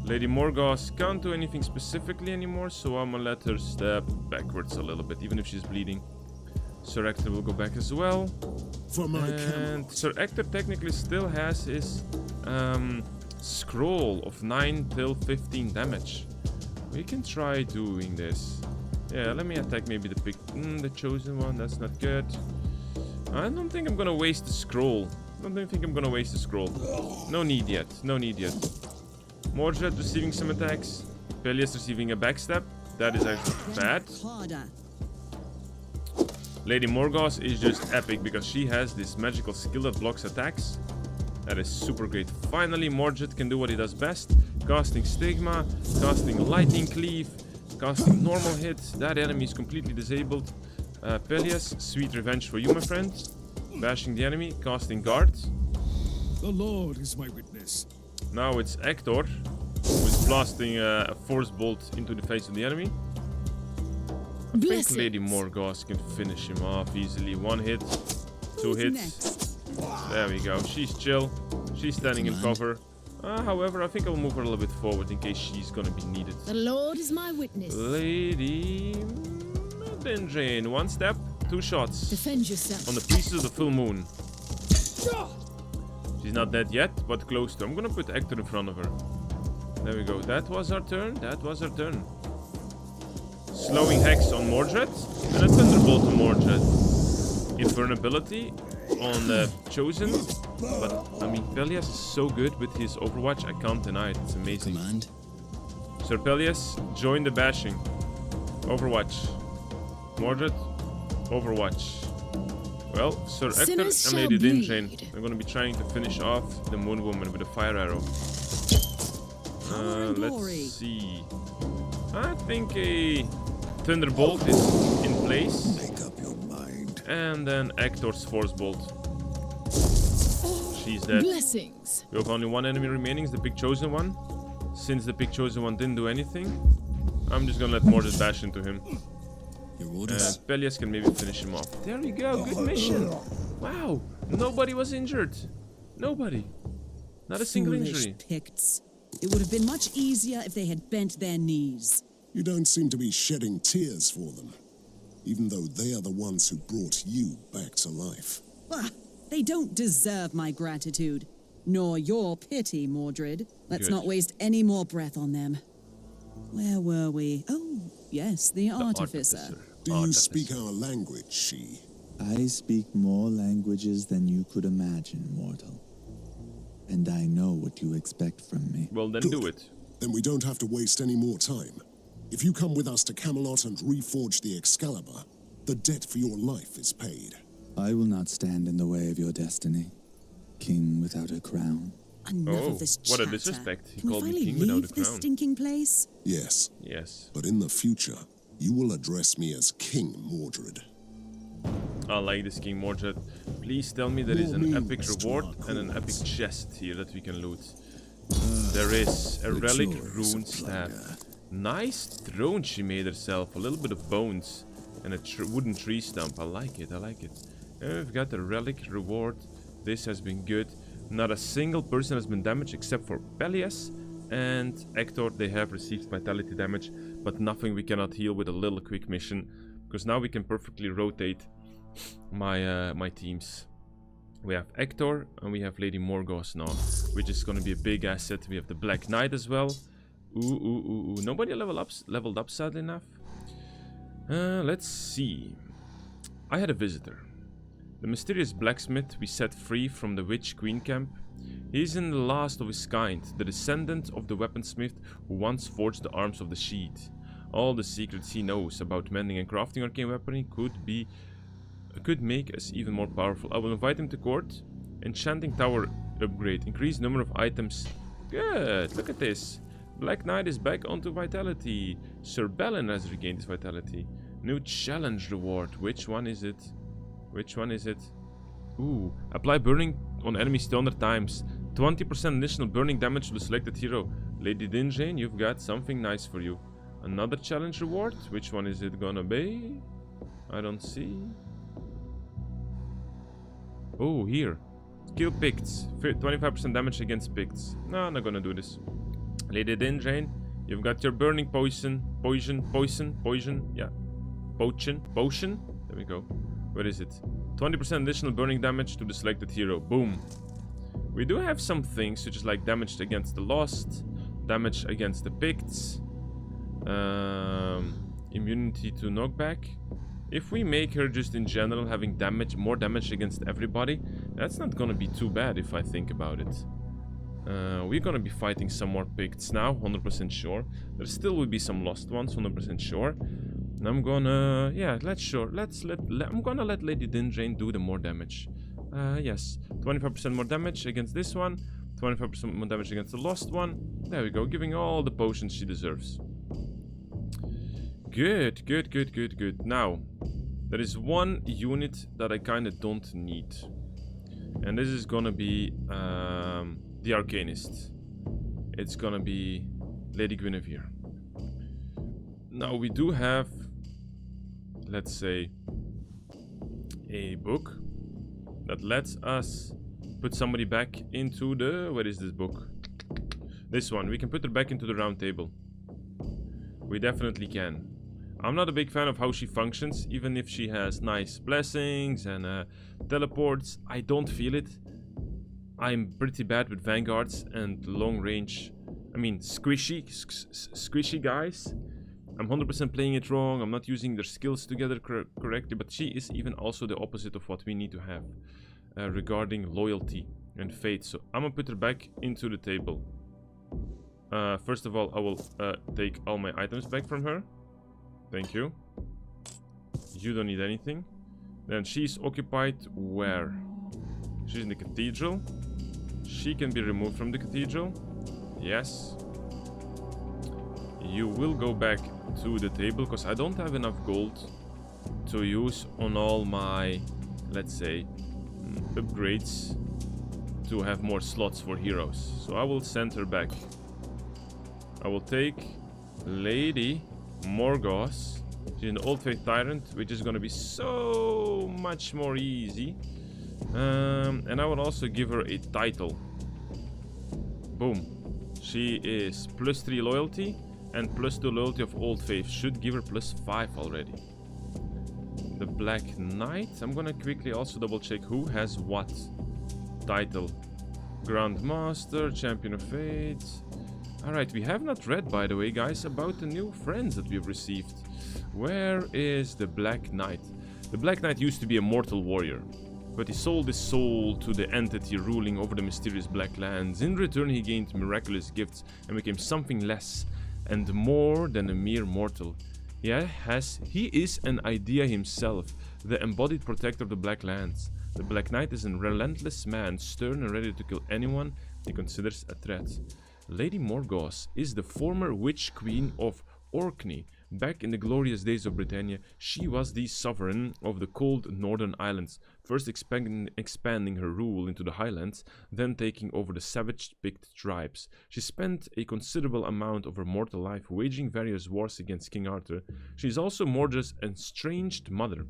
Lady Morgoth can't do anything specifically anymore, so I'm gonna let her step backwards a little bit, even if she's bleeding. Sir Hector will go back as well. For my And Sir Hector technically still has his scroll of 9 till 15 damage. We can try doing this. Yeah, let me attack maybe the big, the chosen one. That's not good. I don't think I'm gonna waste the scroll. I don't think I'm gonna waste the scroll. No need yet. No need yet. Mordred receiving some attacks. Pelias receiving a backstab. That is actually bad. Lady Morgoth is just epic because she has this magical skill that blocks attacks. That is super great. Finally, Mordred can do what he does best. Casting Stigma, casting Lightning Cleave, casting normal hit. That enemy is completely disabled. Pelias, sweet revenge for you, my friend. Bashing the enemy, casting Guard. The Lord is my witness. Now it's Hector, who is blasting a force bolt into the face of the enemy. I think Lady Morgoth can finish him off easily. 1 hit, 2 hits. There we go. She's chill. She's standing in cover. However, I think I'll move her a little bit forward in case she's gonna be needed. The Lord is my witness. Lady Dindrain, 1 step, 2 shots. Defend yourself. On the priestess of the full moon. She's not dead yet, but close to. I'm gonna put Hector in front of her. There we go. That was our turn. That was our turn. Slowing Hex on Mordred and a Thunderbolt on Mordred. Invulnerability on the Chosen. But, I mean, Pelias is so good with his Overwatch, I can't deny it. It's amazing. Command. Sir Pelias, join the bashing. Overwatch. Mordred, Overwatch. Well, Sir Hector and Lady Dindrain are going to be trying to finish off the Moon Woman with a fire arrow. Let's see. I think a Thunderbolt is in place. Make up your mind. And then Hector's Force Bolt. She's dead. Blessings. We have only 1 enemy remaining, it's the Big Chosen One. Since the Big Chosen One didn't do anything, I'm just gonna let Mordred bash into him. Your orders. Pelias can maybe finish him off. There we go, good mission. Wow, nobody was injured. Nobody. Not a single injury. Picts. It would have been much easier if they had bent their knees. You don't seem to be shedding tears for them, even though they are the ones who brought you back to life. Ah, they don't deserve my gratitude, nor your pity, Mordred. Let's not waste any more breath on them. Where were we? Oh, yes, the artificer. Do you speak our language, she? I speak more languages than you could imagine, mortal. And I know what you expect from me. Well, then Good. do it. Then we don't have to waste any more time. If you come with us to Camelot and reforge the Excalibur, the debt for your life is paid. I will not stand in the way of your destiny, king without a crown. Enough of this what chatter. a disrespect. He Can we called me finally king without a leave this crown. stinking place? Yes, Yes. but in the future, you will address me as King Mordred. I like this King Mordred. Please tell me there is an epic reward and an epic chest here that we can loot. There is a relic rune staff. Nice throne she made herself. A little bit of bones and a wooden tree stump. I like it, I like it. And we've got a relic reward. This has been good. Not a single person has been damaged except for Pelias and Hector. They have received vitality damage, but nothing we cannot heal with a little quick mission. Because now we can perfectly rotate my teams. We have Hector and we have Lady Morgoth now, which is going to be a big asset. We have the Black Knight as well. Ooh. Nobody leveled up sadly enough. Let's see. I had a visitor. The mysterious blacksmith we set free from the Witch Queen camp. He is in the last of his kind, the descendant of the weaponsmith who once forged the arms of the Sheath. All the secrets he knows about mending and crafting arcane weaponry could make us even more powerful. I will invite him to court. Enchanting Tower upgrade. Increase number of items. Good. Look at this. Black Knight is back onto vitality. Sir Balin has regained his vitality. New challenge reward. Which one is it? Which one is it? Ooh. Apply burning on enemies 200 times. 20% additional burning damage to the selected hero. Lady Dinjane, you've got something nice for you. Another challenge reward. Which one is it gonna be? I don't see. Oh, here. Kill Picts. 25% damage against Picts. No, I'm not gonna do this. Lady Dinjane, you've got your burning poison. Yeah. Potion. There we go. Where is it? 20% additional burning damage to the selected hero. Boom. We do have some things, such as like damage against the Lost, damage against the Picts, immunity to knockback. If we make her just in general having damage, more damage against everybody, that's not gonna be too bad if I think about it. We're gonna be fighting some more Picts now, 100% sure. There still will be some lost ones, 100% sure. And I'm gonna, yeah, I'm gonna let Lady Dinjane do the more damage. Yes, 25% more damage against this one, 25% more damage against the lost one. There we go, giving all the potions she deserves. Good. Now, there is one unit that I kind of don't need. And this is gonna be the Arcanist. It's gonna be Lady Guinevere. Now, we do have, let's say, a book that lets us put somebody back into the... Where is this book? This one. We can put her back into the round table. We definitely can. I'm not a big fan of how she functions, even if she has nice blessings and teleports. I don't feel it. I'm pretty bad with vanguards and long range. I mean, squishy guys. I'm 100% playing it wrong. I'm not using their skills together correctly. But she is even also the opposite of what we need to have regarding loyalty and faith. So I'm gonna put her back into the table. First of all, I will take all my items back from her. Thank you. You don't need anything. Then she's occupied where? She's in the cathedral. She can be removed from the cathedral. Yes. You will go back to the table because I don't have enough gold to use on all my, let's say, upgrades to have more slots for heroes. So I will send her back. I will take Lady Morgause. She's an Old Faith Tyrant, which is going to be so much more easy. And I will also give her a title. Boom. She is +3 loyalty and +2 loyalty of Old Faith. Should give her +5 already. The Black Knight. I'm going to quickly also double check who has what title. Grandmaster, Champion of Fate. Alright, we have not read, by the way, guys, about the new friends that we've received. Where is the Black Knight? The Black Knight used to be a mortal warrior, but he sold his soul to the entity ruling over the mysterious Black Lands. In return, he gained miraculous gifts and became something less and more than a mere mortal. He is an idea himself, the embodied protector of the Black Lands. The Black Knight is a relentless man, stern and ready to kill anyone he considers a threat. Lady Morgause is the former Witch Queen of Orkney. Back in the glorious days of Britannia, she was the sovereign of the cold northern islands, first expanding her rule into the highlands, then taking over the savage Pict tribes. She spent a considerable amount of her mortal life waging various wars against King Arthur. She is also Mordred's estranged mother.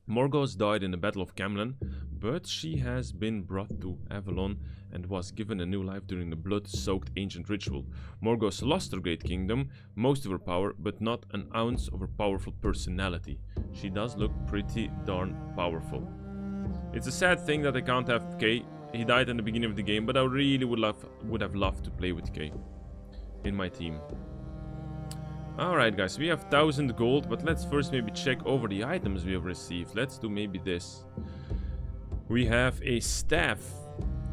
Morgause died in the Battle of Camlan, but she has been brought to Avalon and was given a new life during the blood-soaked ancient ritual. Morgause lost her great kingdom, most of her power, but not an ounce of her powerful personality. She does look pretty darn powerful. It's a sad thing that I can't have Kay. He died in the beginning of the game, but I really would have loved to play with Kay in my team. Alright guys, we have 1000 gold, but let's first maybe check over the items we have received. Let's do maybe this. We have a staff.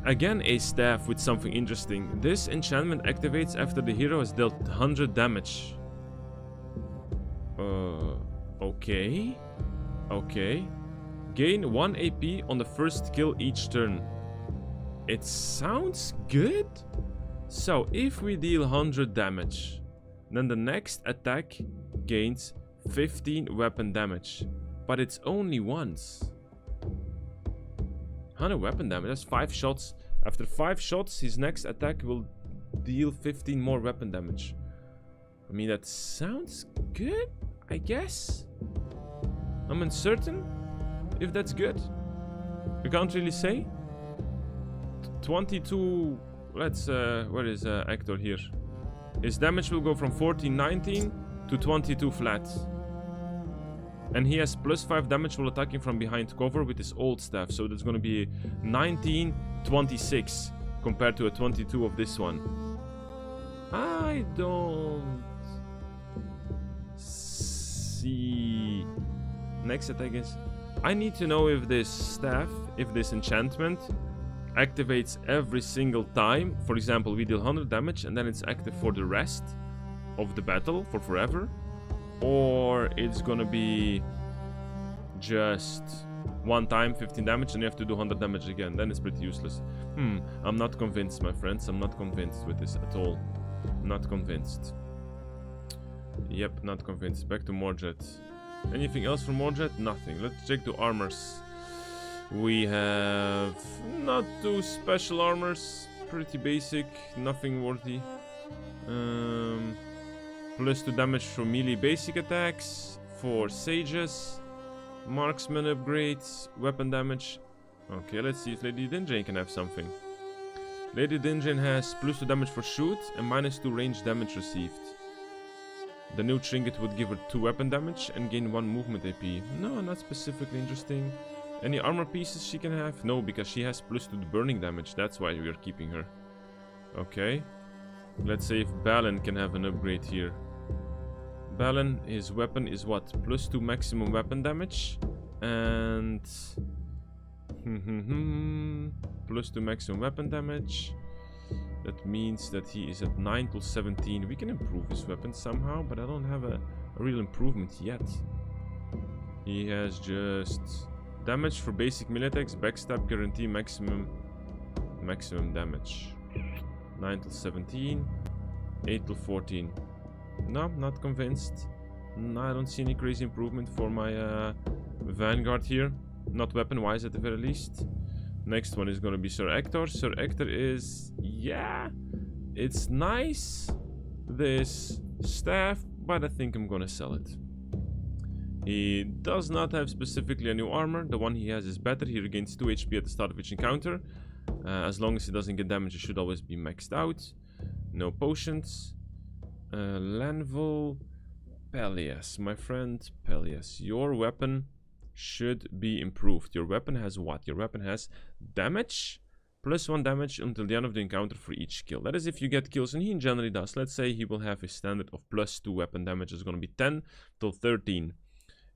Again, a staff with something interesting. This enchantment activates after the hero has dealt 100 damage. Okay. Okay. Gain 1 AP on the first kill each turn. It sounds good. So if we deal 100 damage, then the next attack gains 15 weapon damage. But it's only once. 100 weapon damage, that's 5 shots. After 5 shots, his next attack will deal 15 more weapon damage. I mean, that sounds good, I guess. I'm uncertain if that's good. We can't really say. 22, let's, where is Hector here? His damage will go from 14, 19 to 22 flat. And he has plus 5 damage while attacking from behind cover with his old staff. So that's going to be 19, 26 compared to a 22 of this one. I don't see. Next attack is... I need to know if this staff, if this enchantment activates every single time. For example, we deal 100 damage and then it's active for the rest of the battle, for forever. Or it's gonna be just one time 15 damage and you have to do 100 damage again. Then it's pretty useless. I'm not convinced, my friends. I'm not convinced with this at all. Not convinced. Yep, not convinced. Back to Mordred. Anything else from Mordred? Nothing. Let's check the armors. We have not too special armors. Pretty basic. Nothing worthy. Plus 2 damage from melee basic attacks. For sages. Marksman upgrades. Weapon damage. Okay, let's see if Lady Dindrain can have something. Lady Dindrain has plus 2 damage for shoot and minus 2 range damage received. The new trinket would give her 2 weapon damage and gain 1 movement AP. No, not specifically interesting. Any armor pieces she can have? No, because she has plus 2 burning damage. That's why we are keeping her. Okay. Let's see if Balin can have an upgrade here. Balin, his weapon is what? Plus 2 maximum weapon damage. And... plus 2 maximum weapon damage. That means that he is at 9 till 17. We can improve his weapon somehow, but I don't have a real improvement yet. He has just damage for basic melee attacks, backstab, guarantee maximum damage. 9 till 17, 8 till 14. No, not convinced. No, I don't see any crazy improvement for my Vanguard here. Not weapon-wise at the very least. Next one is going to be Sir Hector. Sir Hector is... yeah, it's nice, this staff, but I think I'm going to sell it. He does not have specifically a new armor. The one he has is better. He regains 2 HP at the start of each encounter. As long as he doesn't get damage, it should always be maxed out. No potions. Lanvil. Peleus, my friend Peleus. Your weapon should be improved. Your weapon has what? Your weapon has damage, plus 1 damage until the end of the encounter for each kill. That is if you get kills, and he generally does. Let's say he will have his standard of plus 2 weapon damage. Is going to be 10 till 13.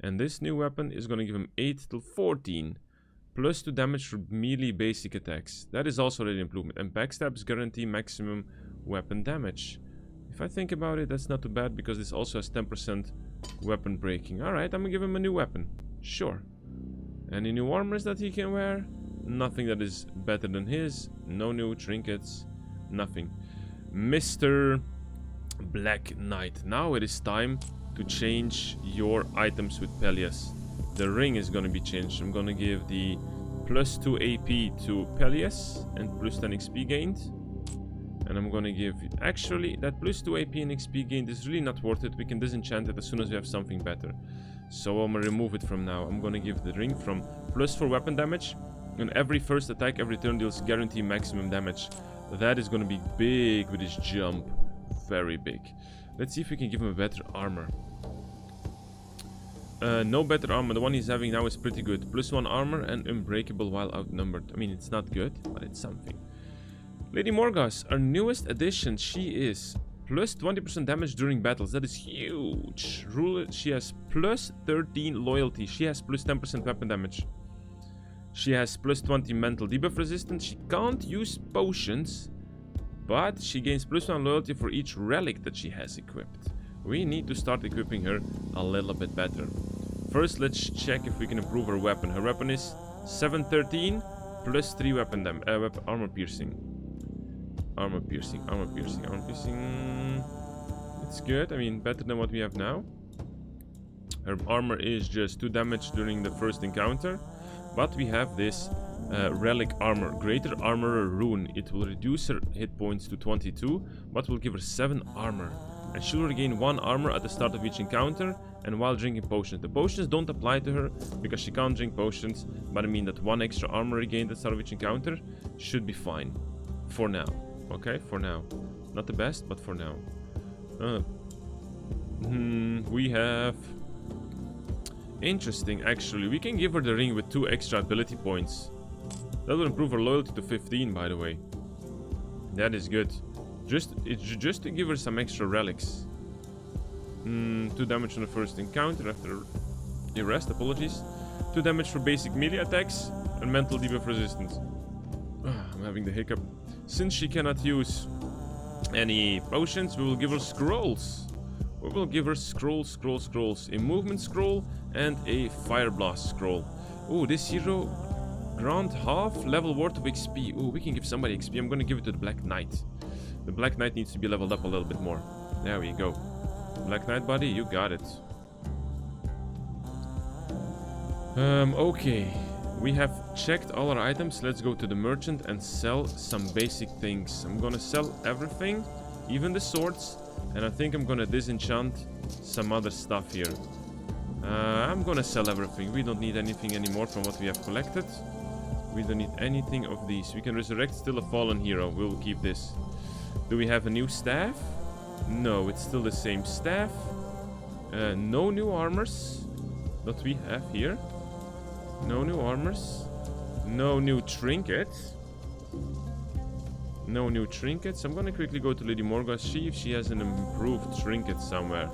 And this new weapon is going to give him 8 till 14. Plus 2 damage for melee basic attacks. That is also already an improvement. And backstabs guarantee maximum weapon damage. If I think about it, that's not too bad, because this also has 10% weapon breaking. Alright, I'm going to give him a new weapon. Sure. Any new armors that he can wear? Nothing that is better than his. No new trinkets. Nothing. Mr. Black Knight. Now it is time to change your items with Peleus. The ring is going to be changed. I'm going to give the plus 2 AP to Peleus and plus 10 XP gained. And I'm going to give... actually, that plus 2 AP and XP gained is really not worth it. We can disenchant it as soon as we have something better. So I'm going to remove it from now. I'm going to give the ring from plus 4 weapon damage. And every first attack, every turn deals guarantee maximum damage. That is going to be big with his jump. Very big. Let's see if we can give him a better armor. No better armor. The one he's having now is pretty good. Plus 1 armor and unbreakable while outnumbered. I mean, it's not good, but it's something. Lady Morgas, our newest addition. She is plus 20% damage during battles. That is huge. She has plus 13 loyalty. She has plus 10% weapon damage. She has plus 20 mental debuff resistance. She can't use potions, but she gains plus 1 loyalty for each relic that she has equipped. We need to start equipping her a little bit better. First, let's check if we can improve her weapon. Her weapon is 713 plus 3 weapon armor piercing. Armor piercing. It's good. I mean, better than what we have now. Her armor is just 2 damage during the first encounter. But we have this relic armor. Greater Armorer rune. It will reduce her hit points to 22, but will give her 7 armor. And she'll regain 1 armor at the start of each encounter and while drinking potions. The potions don't apply to her because she can't drink potions, but I mean that 1 extra armor regained at the start of each encounter should be fine. For now. Okay, for now. Not the best, but for now. We have... Interesting, actually. We can give her the ring with 2 extra ability points. That will improve her loyalty to 15, by the way. That is good. Just to give her some extra relics. 2 damage on the first encounter after the rest, apologies. 2 damage for basic melee attacks and mental debuff resistance. I'm having the hiccup. Since she cannot use any potions, we will give her scrolls. We will give her scrolls. A movement scroll and a fire blast scroll. Oh, this hero grant half level worth of XP. Oh, we can give somebody XP. I'm gonna give it to the Black Knight. The Black Knight needs to be leveled up a little bit more. There we go. Black Knight, buddy, you got it. Okay. We have checked all our items. Let's go to the merchant and sell some basic things. I'm gonna sell everything, even the swords. And I think I'm gonna disenchant some other stuff here. I'm gonna sell everything. We don't need anything anymore from what we have collected. We don't need anything of these. We can resurrect still a fallen hero. We'll keep this. Do we have a new staff? No, it's still the same staff. No new armors that we have here. No new armors. No new trinkets. No new trinkets. I'm gonna quickly go to Lady Morga, see if she has an improved trinket somewhere.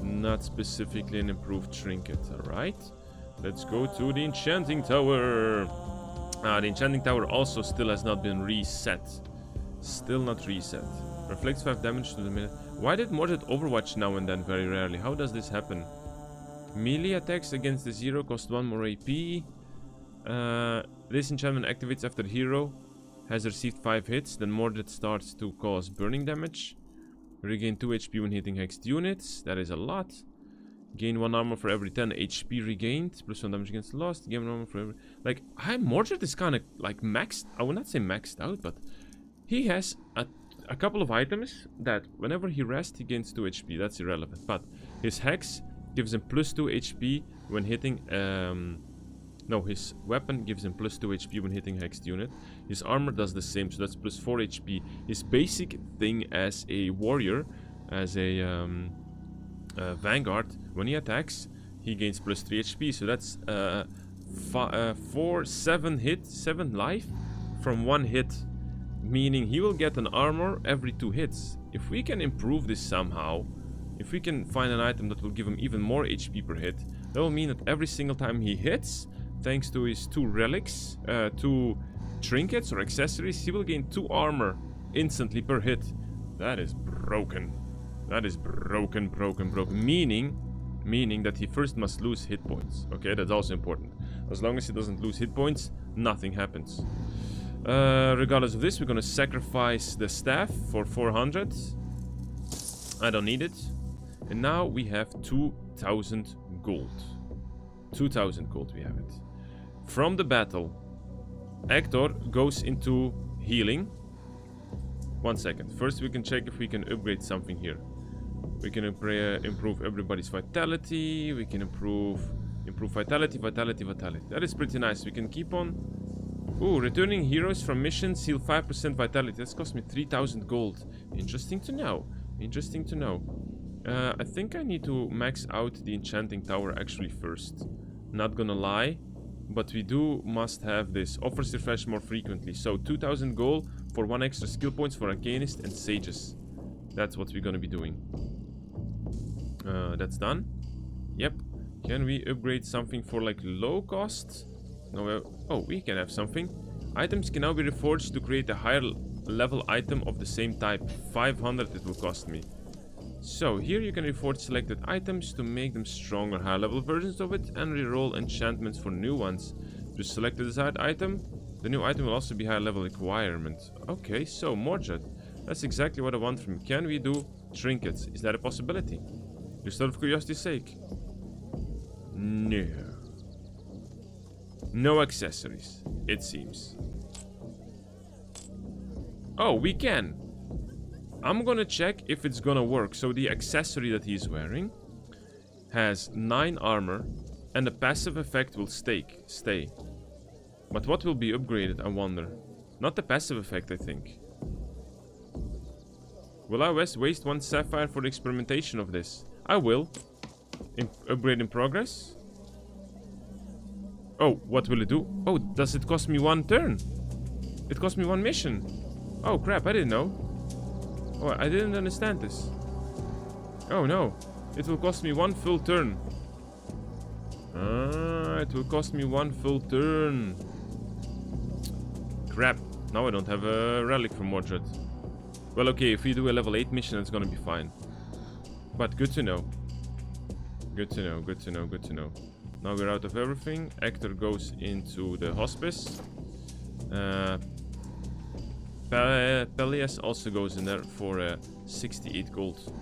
Not specifically an improved trinket, alright. Let's go to the enchanting tower. The enchanting tower also still has not been reset. Still not reset. Reflects 5 damage to the minute. Why did Mordred overwatch now and then very rarely? How does this happen? Melee attacks against the hero cost 1 more AP. This enchantment activates after the hero has received 5 hits. Then Mordred starts to cause burning damage. Regain 2 HP when hitting hexed units. That is a lot. Gain 1 armor for every 10 HP regained. Plus 1 damage against lost. Gain 1 armor for every... Like, Mordred is kind of like maxed... I would not say maxed out, but... He has a couple of items that whenever he rests, he gains 2 HP. That's irrelevant. But his hex gives him plus 2 HP when hitting... No, his weapon gives him plus 2 HP when hitting hexed unit. His armor does the same, so that's plus 4 HP. His basic thing as a warrior, as a vanguard, when he attacks, he gains plus 3 HP. So that's 7 life from 1 hit. Meaning he will get an armor every 2 hits. If we can improve this somehow, if we can find an item that will give him even more HP per hit, that will mean that every single time he hits, thanks to his 2 relics, 2 trinkets or accessories, he will gain 2 armor instantly per hit. That is broken. That is broken. Meaning that he first must lose hit points. Okay, that's also important. As long as he doesn't lose hit points, nothing happens. Regardless of this, we're gonna sacrifice the staff for 400. I don't need it. And now we have 2,000 gold. 2,000 gold, we have it. From the battle, Hector goes into healing. 1 second. First, we can check if we can upgrade something here. We can improve everybody's vitality. We can improve vitality. That is pretty nice. We can keep on. Ooh, returning heroes from missions heal 5% vitality. That's cost me 3,000 gold. Interesting to know. Interesting to know. I think I need to max out the enchanting tower actually first. Not gonna lie. But we must have this. Offers refresh more frequently. So 2,000 gold for 1 extra skill points for Arcanist and Sages. That's what we're gonna be doing. That's done. Yep. Can we upgrade something for like low cost? No. Oh, we can have something. Items can now be reforged to create a higher level item of the same type. 500 it will cost me. So here you can reforge selected items to make them stronger, higher level versions of it, and reroll enchantments for new ones. Just select the desired item. The new item will also be high level requirement. Okay, so Mordred. That's exactly what I want from you. Can we do trinkets? Is that a possibility? Just out of curiosity's sake. No. No accessories, it seems. Oh, we can. I'm gonna check if it's gonna work. So the accessory that he's wearing has 9 armor and the passive effect will stay. But what will be upgraded, I wonder? Not the passive effect, I think. Will I waste 1 sapphire for the experimentation of this? I will. Upgrade in progress. Oh, what will it do? Oh, does it cost me 1 turn? It cost me 1 mission. Oh crap, I didn't know. Oh, I didn't understand this. Oh no. It will cost me 1 full turn. It will cost me 1 full turn. Crap. Now I don't have a relic for Mordred. Well, okay, if we do a level 8 mission, it's gonna be fine. But good to know. Good to know, good to know, good to know. Now we're out of everything. Hector goes into the hospice. Peleus also goes in there for 68 gold.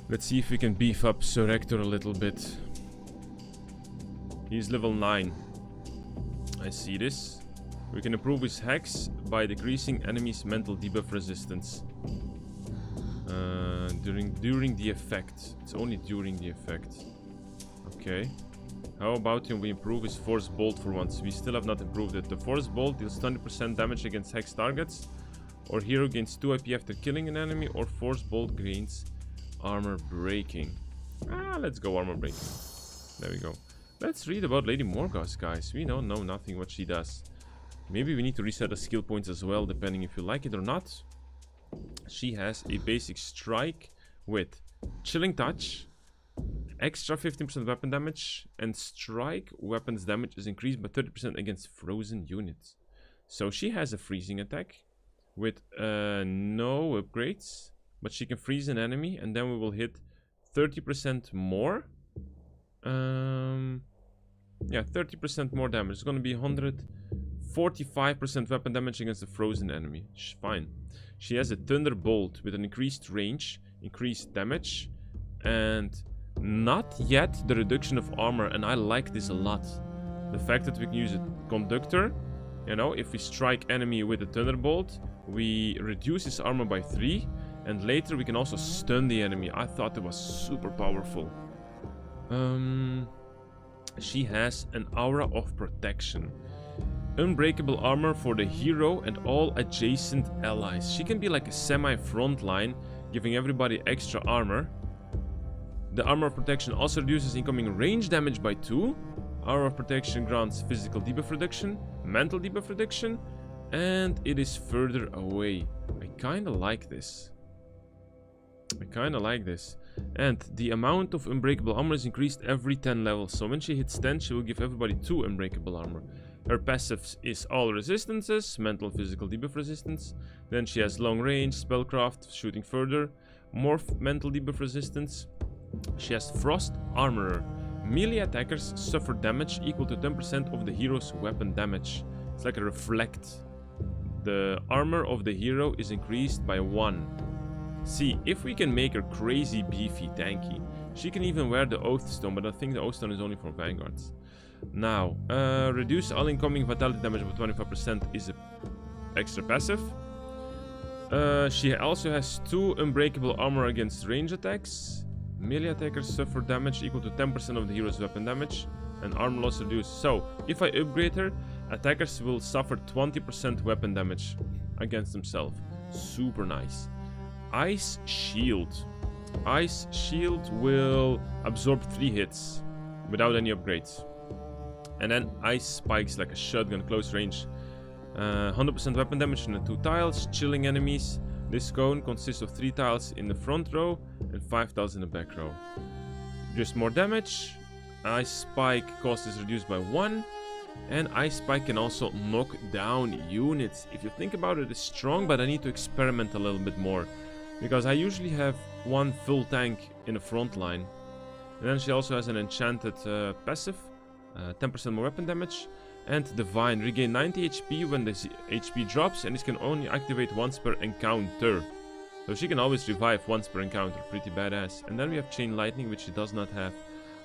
Let's see if we can beef up Sir Hector a little bit. He's level 9. I see this. We can improve his hex by decreasing enemies' mental debuff resistance. During the effect. It's only during the effect. Okay. How about we improve his Force Bolt for once? We still have not improved it. The Force Bolt deals 20% damage against hex targets. Or hero gains 2 IP after killing an enemy. Or Force Bolt gains armor breaking. Let's go armor breaking. There we go. Let's read about Lady Morgause, guys. We don't know nothing what she does. Maybe we need to reset the skill points as well, depending if you like it or not. She has a basic strike with Chilling Touch, extra 15% weapon damage, and strike weapons damage is increased by 30% against frozen units. So she has a freezing attack with no upgrades, but she can freeze an enemy and then we will hit 30% more. Yeah, 30% more damage. It's going to be 145% weapon damage against a frozen enemy. Fine. She has a Thunderbolt with an increased range, increased damage, and not yet the reduction of armor, and I like this a lot. The fact that we can use a Conductor, you know, if we strike enemy with a Thunderbolt, we reduce his armor by 3, and later we can also stun the enemy. I thought it was super powerful. She has an Aura of Protection. Unbreakable armor for the hero and all adjacent allies. She can be like a semi-front line, giving everybody extra armor. The armor of protection also reduces incoming range damage by 2. Armor of protection grants physical debuff reduction, mental debuff reduction, and it is further away. I kinda like this. And the amount of unbreakable armor is increased every 10 levels. So when she hits 10, she will give everybody 2 unbreakable armor. Her passive is all resistances, mental, physical debuff resistance. Then she has long range, spellcraft, shooting further, more mental debuff resistance. She has frost armor. Melee attackers suffer damage equal to 10% of the hero's weapon damage. It's like a reflect. The armor of the hero is increased by 1. See, if we can make her crazy beefy tanky, she can even wear the Oath Stone, but I think the Oath Stone is only for vanguards. Now, reduce all incoming vitality damage by 25% is an extra passive. She also has 2 unbreakable armor against range attacks. Melee attackers suffer damage equal to 10% of the hero's weapon damage, and armor loss reduced. So, if I upgrade her, attackers will suffer 20% weapon damage against themselves. Super nice. Ice Shield. Ice Shield will absorb 3 hits without any upgrades. And then Ice Spikes like a shotgun close range. 100% weapon damage on the 2 tiles, chilling enemies. This cone consists of 3 tiles in the front row and 5 tiles in the back row. Just more damage. Ice Spike cost is reduced by 1. And Ice Spike can also knock down units. If you think about it, it's strong, but I need to experiment a little bit more. Because I usually have 1 full tank in the front line. And then she also has an enchanted passive. 10% more weapon damage. And Divine, regain 90 HP when the HP drops, and this can only activate once per encounter. So she can always revive once per encounter, pretty badass. And then we have Chain Lightning, which she does not have.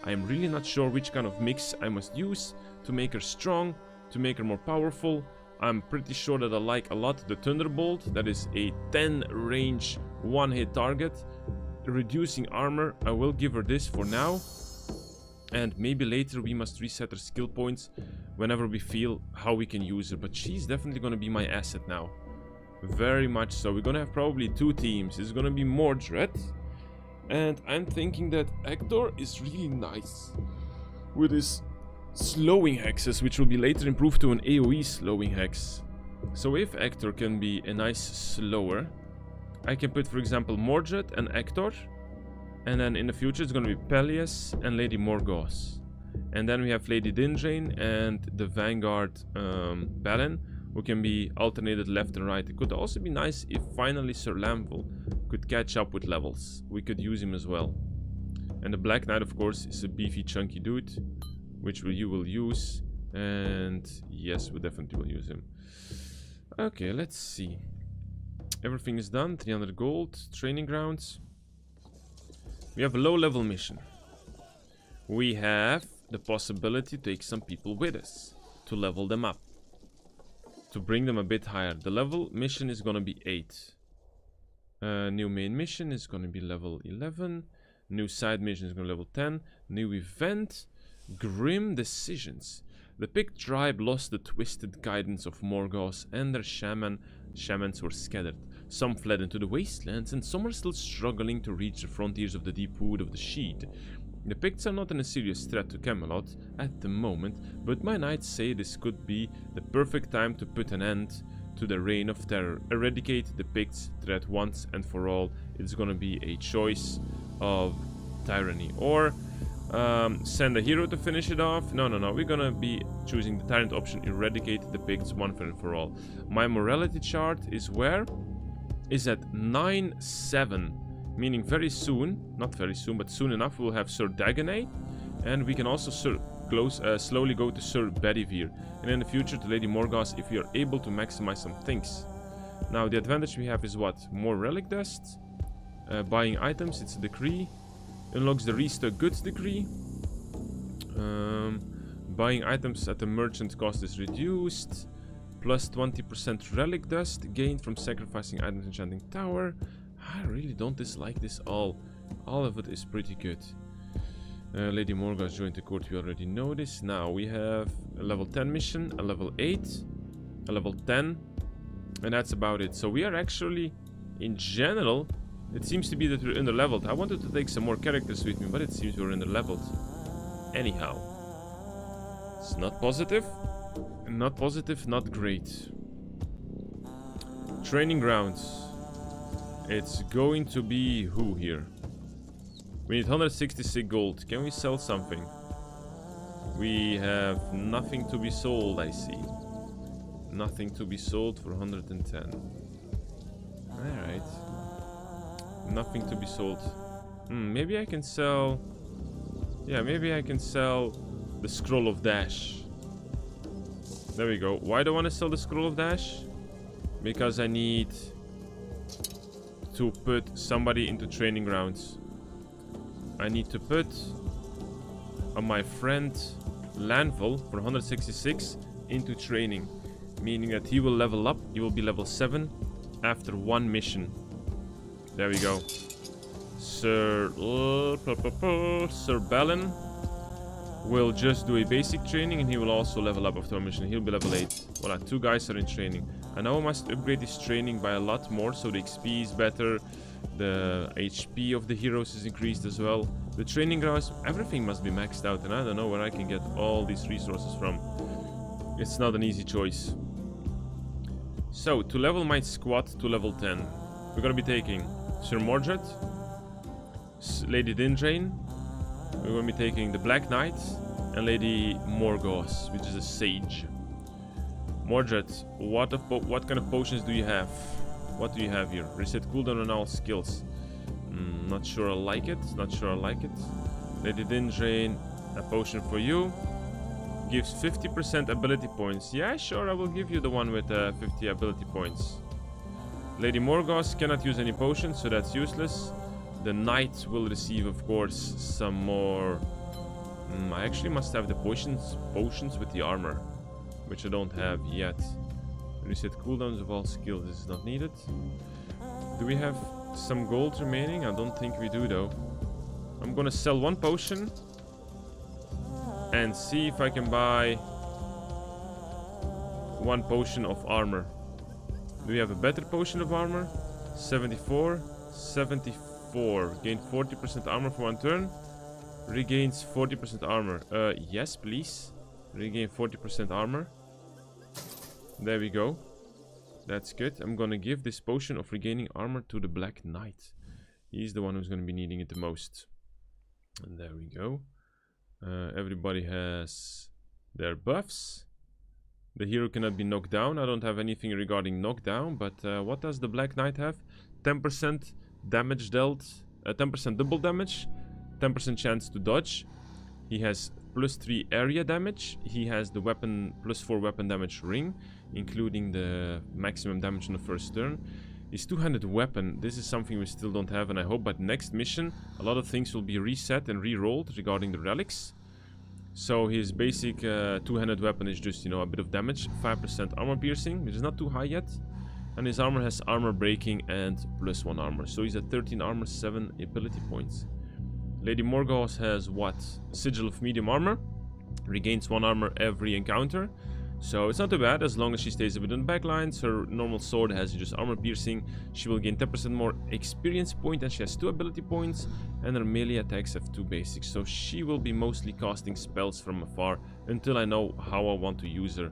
I am really not sure which kind of mix I must use to make her strong, to make her more powerful. I'm pretty sure that I like a lot the Thunderbolt, that is a 10 range one-hit target. Reducing armor, I will give her this for now. And maybe later we must reset her skill points whenever we feel how we can use her. But she's definitely going to be my asset now. Very much so. We're going to have probably two teams. It's going to be Mordred. And I'm thinking that Hector is really nice with his slowing hexes, which will be later improved to an AoE slowing hex. So if Hector can be a nice slower, I can put, for example, Mordred and Hector. And then in the future it's going to be Peleus and Lady Morgause. And then we have Lady Dindrain and the Vanguard Balin, who can be alternated left and right. It could also be nice if finally Sir Lamvel could catch up with levels. We could use him as well. And the Black Knight, of course, is a beefy, chunky dude, which you will use. And yes, we definitely will use him. Okay, let's see. Everything is done. 300 gold. Training grounds. We have a low-level mission. We have the possibility to take some people with us, to level them up, to bring them a bit higher. The level mission is going to be 8. New main mission is going to be level 11. New side mission is going to be level 10. New event, Grim Decisions. The Pict tribe lost the twisted guidance of Morgause, and their shamans were scattered. Some fled into the wastelands, and some are still struggling to reach the frontiers of the deep wood of the Sheet. The Picts are not a serious threat to Camelot at the moment, but my knights say this could be the perfect time to put an end to the reign of terror. Eradicate the Picts threat once and for all. It's gonna be a choice of tyranny. Or send a hero to finish it off. No, we're gonna be choosing the tyrant option. Eradicate the Picts once and for all. My morality chart is where? Is at 9-7, meaning very soon, not very soon, but soon enough, we'll have Sir Dagonet, and we can also slowly go to Sir Bedivere, and in the future to Lady Morgause if we are able to maximize some things. Now the advantage we have is what? More relic dust, buying items, it's a decree, unlocks the restock goods decree, buying items at the merchant cost is reduced, plus 20% relic dust gained from sacrificing items enchanting tower. I really don't dislike this all. All of it is pretty good. Lady Morgause joined the court, we already know this. Now we have a level 10 mission, a level 8, a level 10, and that's about it. So we are actually, in general, it seems to be that we're under leveled. I wanted to take some more characters with me, but it seems we're under leveled. Anyhow, it's not positive. Not positive, not great. Training grounds. It's going to be who here? We need 166 gold. Can we sell something? We have nothing to be sold, I see. Nothing to be sold for 110. Alright. Nothing to be sold. Maybe I can sell... Yeah, maybe I can sell the Scroll of Dash. There we go. Why do I want to sell the Scroll of Dash? Because I need to put somebody into training grounds. I need to put my friend Lanvel for 166 into training. Meaning that he will level up. He will be level 7 after one mission. There we go. Sir Balin will just do a basic training, and he will also level up after a mission. He'll be level 8. Voila, 2 guys are in training. I now must upgrade his training by a lot more, so the XP is better, the HP of the heroes is increased as well. The training grounds, everything must be maxed out, and I don't know where I can get all these resources from. It's not an easy choice. So, to level my squad to level 10, we're gonna be taking Sir Mordred, Lady Dindrain, we're going to be taking the Black Knight and Lady Morgause, which is a sage. Mordred, what kind of potions do you have? What do you have here? Reset cooldown on all skills. Not sure I like it. Not sure I like it. Lady Dindrain, a potion for you. gives 50% ability points. Yeah, sure, I will give you the one with 50 ability points. Lady Morgause cannot use any potions, so that's useless. The knight will receive, of course, some more... I actually must have the potions with the armor, which I don't have yet. Reset cooldowns of all skills. This is not needed. Do we have some gold remaining? I don't think we do, though. I'm gonna sell one potion and see if I can buy one potion of armor. Do we have a better potion of armor? 74, 74. Gain 40% armor for one turn. Regains 40% armor. Yes, please. Regain 40% armor. There we go. That's good. I'm gonna give this potion of regaining armor to the Black Knight. He's the one who's gonna be needing it the most. And there we go. Everybody has their buffs. The hero cannot be knocked down. I don't have anything regarding knockdown, but what does the Black Knight have? 10% damage dealt, 10% double damage, 10% chance to dodge. He has +3 area damage. He has the weapon +4 weapon damage ring, including the maximum damage on the first turn. His two-handed weapon, this is something we still don't have, and I hope by the next mission a lot of things will be reset and re-rolled regarding the relics. So his basic two-handed weapon is just, you know, a bit of damage, 5% armor piercing, which is not too high yet. And his armor has armor breaking and +1 armor. So he's at 13 armor, 7 ability points. Lady Morgause has what? Sigil of medium armor. Regains 1 armor every encounter. So it's not too bad as long as she stays within backlines. Her normal sword has just armor piercing. She will gain 10% more experience point and she has 2 ability points. And her melee attacks have 2 basics. So she will be mostly casting spells from afar until I know how I want to use her.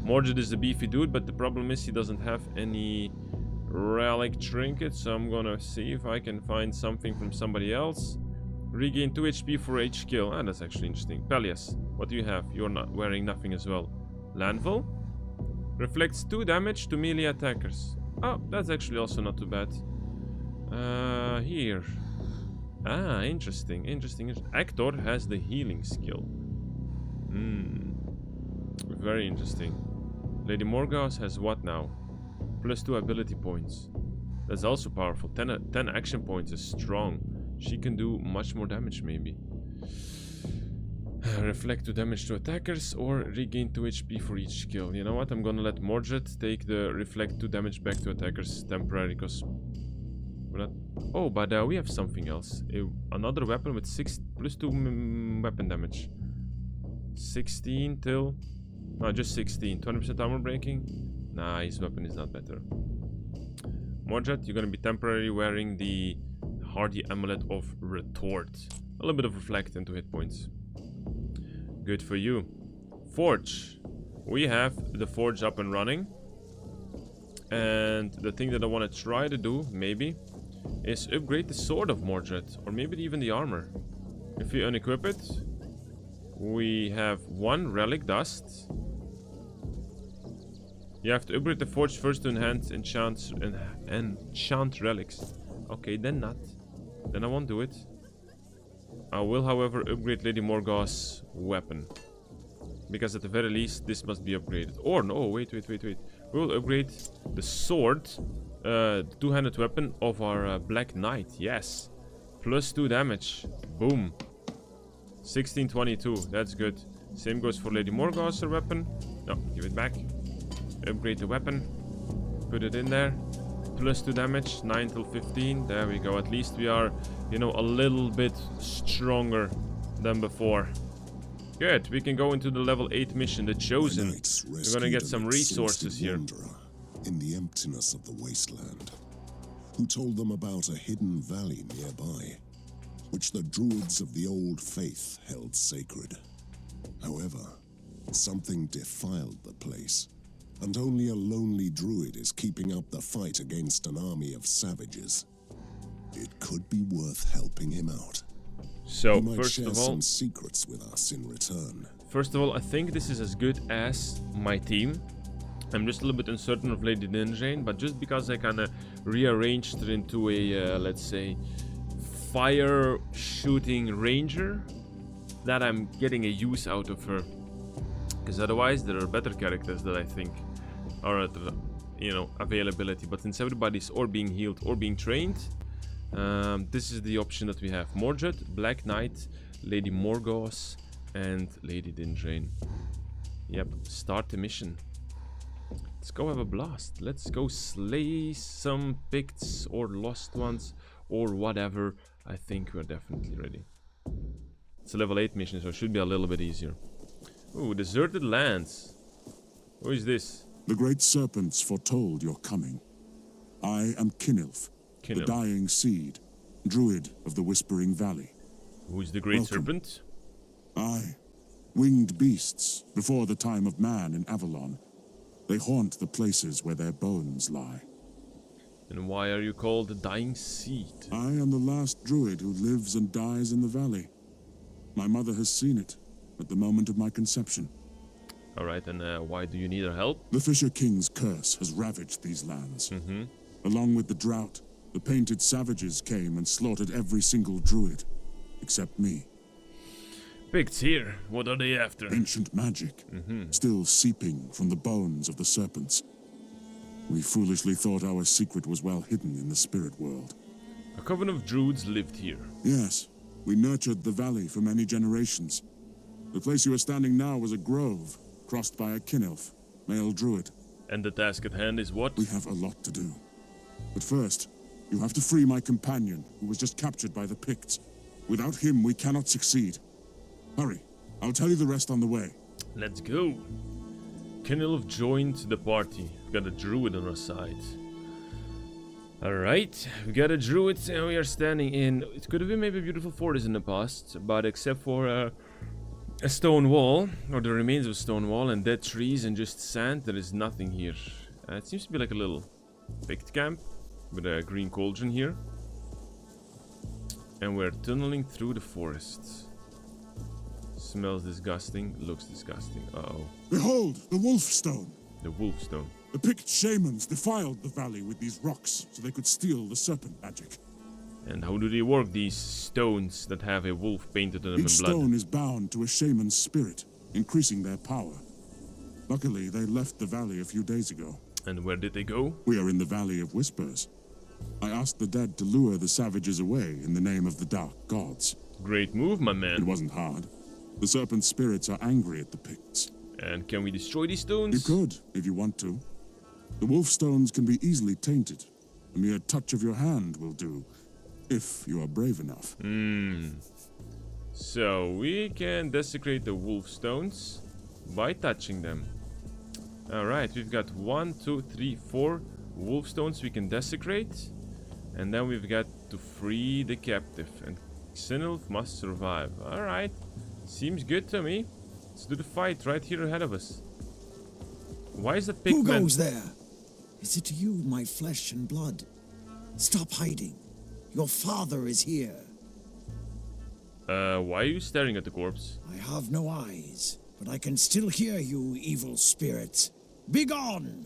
Mordred is a beefy dude, but the problem is he doesn't have any relic trinkets. So I'm gonna see if I can find something from somebody else. Regain 2 HP for each kill. Ah, that's actually interesting. Pelias, what do you have? You're not wearing nothing as well. Landfall reflects 2 damage to melee attackers. Oh, that's actually also not too bad. Here. Ah, interesting. Actor has the healing skill. Very interesting. Lady Morgause has what now? +2 ability points. That's also powerful. 10 action points is strong. She can do much more damage, maybe. Reflect 2 damage to attackers or regain 2 HP for each kill. You know what? I'm gonna let Mordred take the reflect 2 damage back to attackers temporarily, because we're not... Oh, but we have something else. Another weapon with +2 weapon damage. 16 till... No, just 16. 20% armor breaking. Nah, his weapon is not better. Mordred, you're gonna be temporarily wearing the Hardy Amulet of Retort. A little bit of reflect into hit points. Good for you. Forge. We have the forge up and running. And the thing that I want to try to do, maybe, is upgrade the sword of Mordred. Or maybe even the armor. If we unequip it, we have 1 relic dust. You have to upgrade the forge first to enhance enchant relics. Okay, then not. Then I won't do it. I will, however, upgrade Lady Morgause's weapon. Because at the very least, this must be upgraded. Or no, wait. We will upgrade the sword, two-handed weapon of our Black Knight. Yes. +2 damage. Boom. 1622. That's good. Same goes for Lady Morgause, her weapon. No, give it back. Upgrade the weapon. Put it in there. +2 damage, 9 till 15. There we go. At least we are, you know, a little bit stronger than before. Good. We can go into the level 8 mission, The Chosen. We're gonna get some resources here. In the emptiness of the wasteland, who told them about a hidden valley nearby, which the druids of the old faith held sacred. However, something defiled the place. And only a lonely druid is keeping up the fight against an army of savages. It could be worth helping him out. So, he might first share of all, some secrets with us in return. First of all, I think this is as good as my team. I'm just a little bit uncertain of Lady Ninjane, but just because I kind of rearranged her into a, let's say, fire shooting ranger, that I'm getting a use out of her. Because otherwise there are better characters that I think are at, availability. But since everybody's or being healed or being trained, this is the option that we have. Mordred, Black Knight, Lady Morgause, and Lady Dindrain. Yep, start the mission. Let's go have a blast. Let's go slay some Picts or lost ones or whatever. I think we're definitely ready. It's a level 8 mission, so it should be a little bit easier. Ooh, deserted lands. Who is this? The great serpents foretold your coming. I am Kinilf, the dying seed, druid of the Whispering Valley. Who is the great serpent? I, winged beasts, before the time of man in Avalon. They haunt the places where their bones lie. And why are you called the dying seed? I am the last druid who lives and dies in the valley. My mother has seen it at the moment of my conception. Alright, and why do you need our help? The Fisher King's curse has ravaged these lands. Along with the drought, the painted savages came and slaughtered every single druid, except me. Picts here. What are they after? Ancient magic, still seeping from the bones of the serpents. We foolishly thought our secret was well hidden in the spirit world. A coven of druids lived here. Yes, we nurtured the valley for many generations. The place you are standing now was a grove, crossed by a Kinelf, male druid. And the task at hand is what? We have a lot to do. But first, you have to free my companion, who was just captured by the Picts. Without him, we cannot succeed. Hurry, I'll tell you the rest on the way. Let's go. Kinilf joined the party. We've got a druid on our side. Alright, we got a druid and we are standing in... It could have been maybe a beautiful forest in the past, but except for a stone wall, or the remains of a stone wall, and dead trees and just sand, there is nothing here. It seems to be like a little Pict camp with a green cauldron here. And we're tunneling through the forest. Smells disgusting, looks disgusting. Uh-oh. Behold, the wolf stone. The wolf stone. The Pict shamans defiled the valley with these rocks so they could steal the serpent magic. And how do they work, these stones that have a wolf painted on them in Each blood? stone is bound to a shaman's spirit, increasing their power. Luckily, they left the valley a few days ago. And where did they go? We are in the Valley of Whispers. I asked the dead to lure the savages away in the name of the Dark Gods. Great move, my man. It wasn't hard. The serpent spirits are angry at the Picts. And can we destroy these stones? You could, if you want to. The wolf stones can be easily tainted. A mere touch of your hand will do, if you are brave enough. So we can desecrate the wolf stones by touching them. Alright, we've got 1, 2, 3, 4 wolf stones we can desecrate. And then we've got to free the captive. And Xenilf must survive. Alright, seems good to me. Let's do the fight right here ahead of us. Why is the pigman... Who goes there? Is it you, my flesh and blood? Stop hiding. Your father is here. Why are you staring at the corpse? I have no eyes, but I can still hear you, evil spirits. Begone!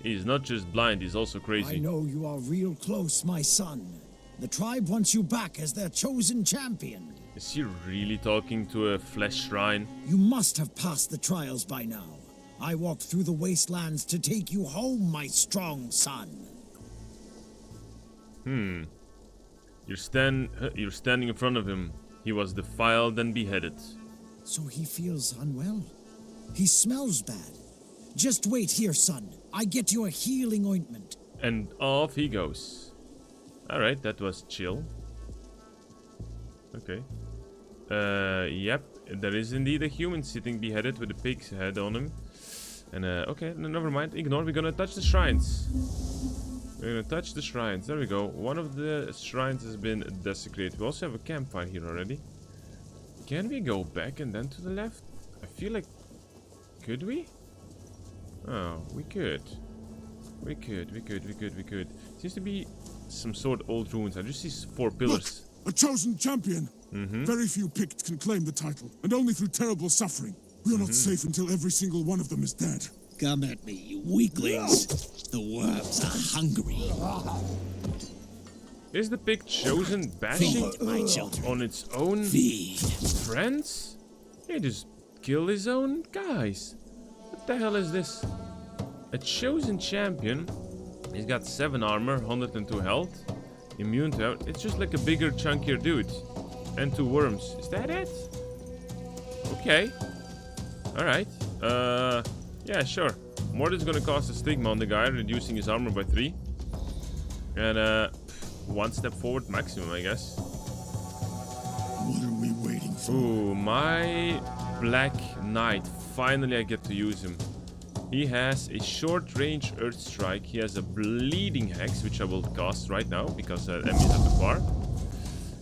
He's not just blind, he's also crazy. I know you are real close, my son. The tribe wants you back as their chosen champion. Is he really talking to a flesh shrine? You must have passed the trials by now. I walked through the wastelands to take you home, my strong son. You're standing in front of him. He was defiled and beheaded. So he feels unwell. He smells bad. Just wait here, son. I get you a healing ointment. And off he goes. Alright, that was chill. Okay. Yep, there is indeed a human sitting beheaded with a pig's head on him. And okay, never mind, ignore, we're gonna touch the shrines. We're gonna touch the shrines, there we go. One of the shrines has been desecrated. We also have a campfire here already. Can we go back and then to the left? I feel like... Could we? Oh, we could. We could. Seems to be some sort of old ruins. I just see 4 pillars. Look, a chosen champion! Very few Pict can claim the title, and only through terrible suffering. We are not safe until every single one of them is dead. Come at me, you weaklings. The worms are hungry. Is the pig chosen bashing Feed my children. on its own Feed. friends? He just kill his own guys. What the hell is this? A chosen champion. He's got 7 armor, 102 health. Immune to health. It's just like a bigger, chunkier dude. And 2 worms. Is that it? Okay. Alright. Yeah, sure. Mordred's gonna cast a stigma on the guy, reducing his armor by 3. And 1 step forward maximum, I guess. What are we waiting for? Ooh, my Black Knight. Finally I get to use him. He has a short-range Earth Strike. He has a Bleeding Hex, which I will cast right now, because enemies are too far.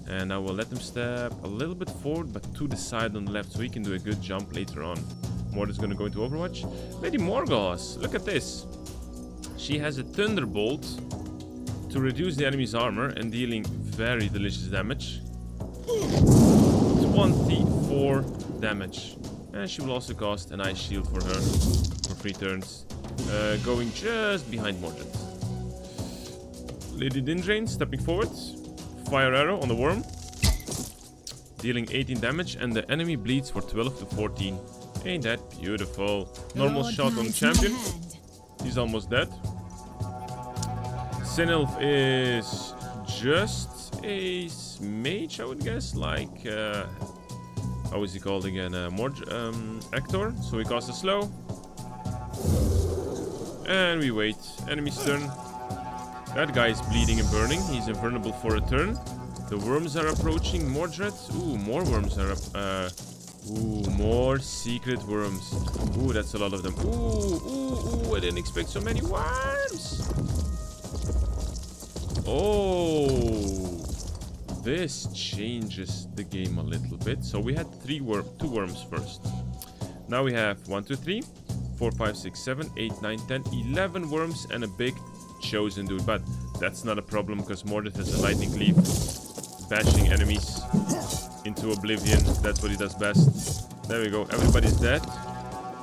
And I will let him step a little bit forward, but to the side on the left, so he can do a good jump later on. Mordred's gonna go into Overwatch. Lady Morgos, look at this. She has a Thunderbolt to reduce the enemy's armor and dealing very delicious damage. 24 damage. And she will also cast an Ice Shield for her for 3 turns. Going just behind Mordred. Lady Dindrain stepping forward. Fire arrow on the worm. Dealing 18 damage, and the enemy bleeds for 12 to 14. Ain't that beautiful? Normal shot on the champion. He's almost dead. Sinelf is just a mage, I would guess. Like, how is he called again? Actor. So we cast a slow. And we wait. Enemy's turn. That guy is bleeding and burning. He's invulnerable for a turn. The worms are approaching Mordred. Ooh, more worms are up. Ooh, more secret worms. Ooh, that's a lot of them. Ooh, I didn't expect so many worms. Oh, this changes the game a little bit. So we had 2 worms first. Now we have 1, 2, 3, 4, 5, 6, 7, 8, 9, 10, 11 worms and a big chosen dude. But that's not a problem because Mordred has a lightning cleave, bashing enemies into oblivion. That's what he does best. There we go. Everybody's dead.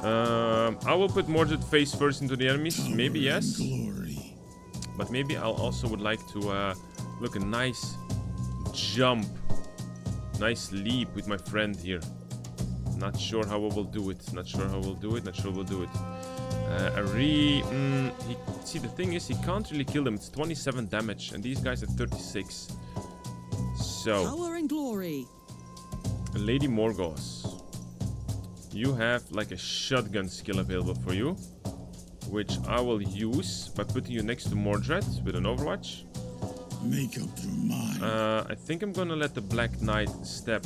I will put Mordred face first into the enemies. Maybe yes. But maybe I also would like to look a nice jump. Nice leap with my friend here. Not sure how I will do it. Not sure how we'll do it. Not sure we'll do it. See, the thing is, he can't really kill them. It's 27 damage, and these guys are 36. So, Power and glory. Lady Morgos, you have like a shotgun skill available for you, which I will use by putting you next to Mordred with an Overwatch. Make up your mind. I think I'm gonna let the Black Knight step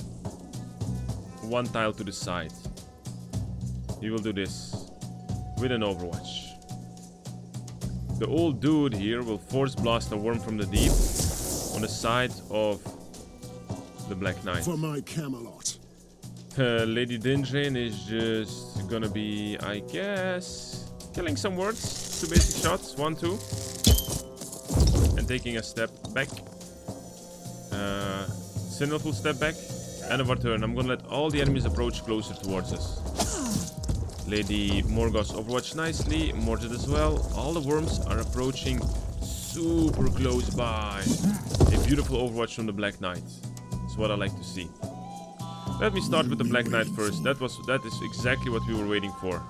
1 tile to the side. He will do this with an Overwatch. The old dude here will force blast a worm from the deep on the side of the Black Knight. For my Camelot. Lady Dindrain is just gonna be, I guess, killing some words. 2 basic shots, 1, 2. And taking a step back. Sinelf will step back. End of our turn. I'm gonna let all the enemies approach closer towards us. Lady Morgos Overwatch nicely. Mordred as well. All the worms are approaching super close by. A beautiful Overwatch from the Black Knight. That's what I like to see. Let me start with the Black Knight first. That is exactly what we were waiting for.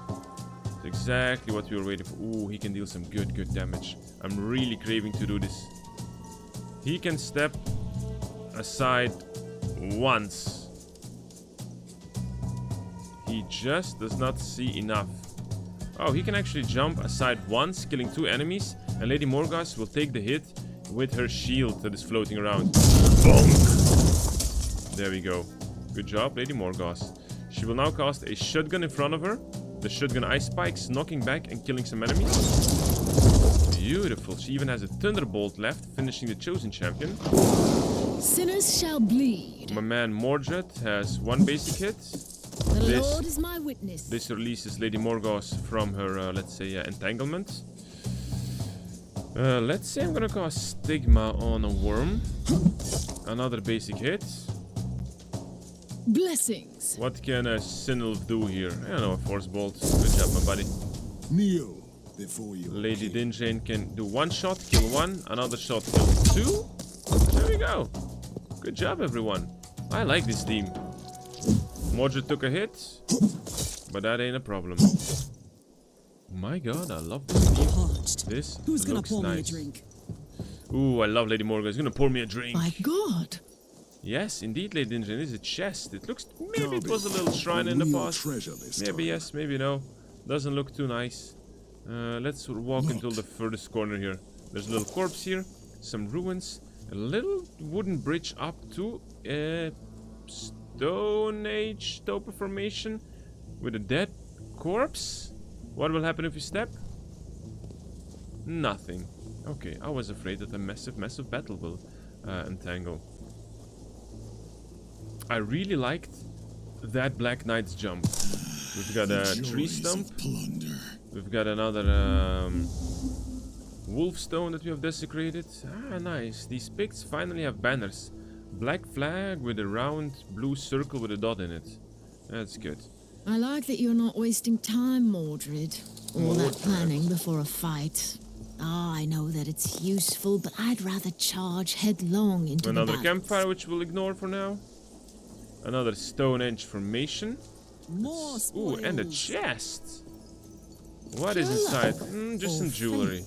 It's exactly what we were waiting for. Ooh, he can deal some good damage. I'm really craving to do this. He can step aside once. He just does not see enough. Oh, he can actually jump aside once, killing 2 enemies, and Lady Morgos will take the hit with her shield that is floating around. Bonk! There we go. Good job, Lady Morgos. She will now cast a shotgun in front of her. The shotgun ice spikes, knocking back and killing some enemies. Beautiful. She even has a thunderbolt left, finishing the chosen champion. Sinners shall bleed. My man Mordred has 1 basic hit. The Lord is my witness. This releases Lady Morgos from her, let's say, entanglement. Let's say I'm gonna cast Stigma on a worm. Another basic hit. Blessings. What can a Sinelf do here? I don't know, a Force Bolt. Good job, my buddy. Kneel before you. Lady Dindrain can do 1 shot, kill 1. Another shot, kill 2. There we go. Good job, everyone. I like this team. Mordred took a hit. but that ain't a problem. My god, I love this theme. Parched. This Who's gonna looks pour me a nice. drink? Ooh, I love Lady Morgan. She's gonna pour me a drink. My God. Yes, indeed, Lady Dingerin. This is a chest. It looks... Maybe it was a little shrine in the past. Maybe yes, maybe no. Doesn't look too nice. Let's walk until the furthest corner here. There's a little corpse here. Some ruins. A little wooden bridge up to a Stone Age Topa formation with a dead corpse. What will happen if you step? Nothing. Okay, I was afraid that a massive battle will entangle. I really liked that Black Knight's jump. We've got a tree stump. We've got another wolf stone that we have desecrated. Ah, nice. These picts finally have banners. Black flag with a round blue circle with a dot in it. That's good. I like that you're not wasting time, Mordred. All that planning before a fight. Ah, I know that it's useful, but I'd rather charge headlong into Another the battle. campfire, which we'll ignore for now. Another Stonehenge formation. More Ooh, and a spoils. chest. What is inside? Just some jewelry.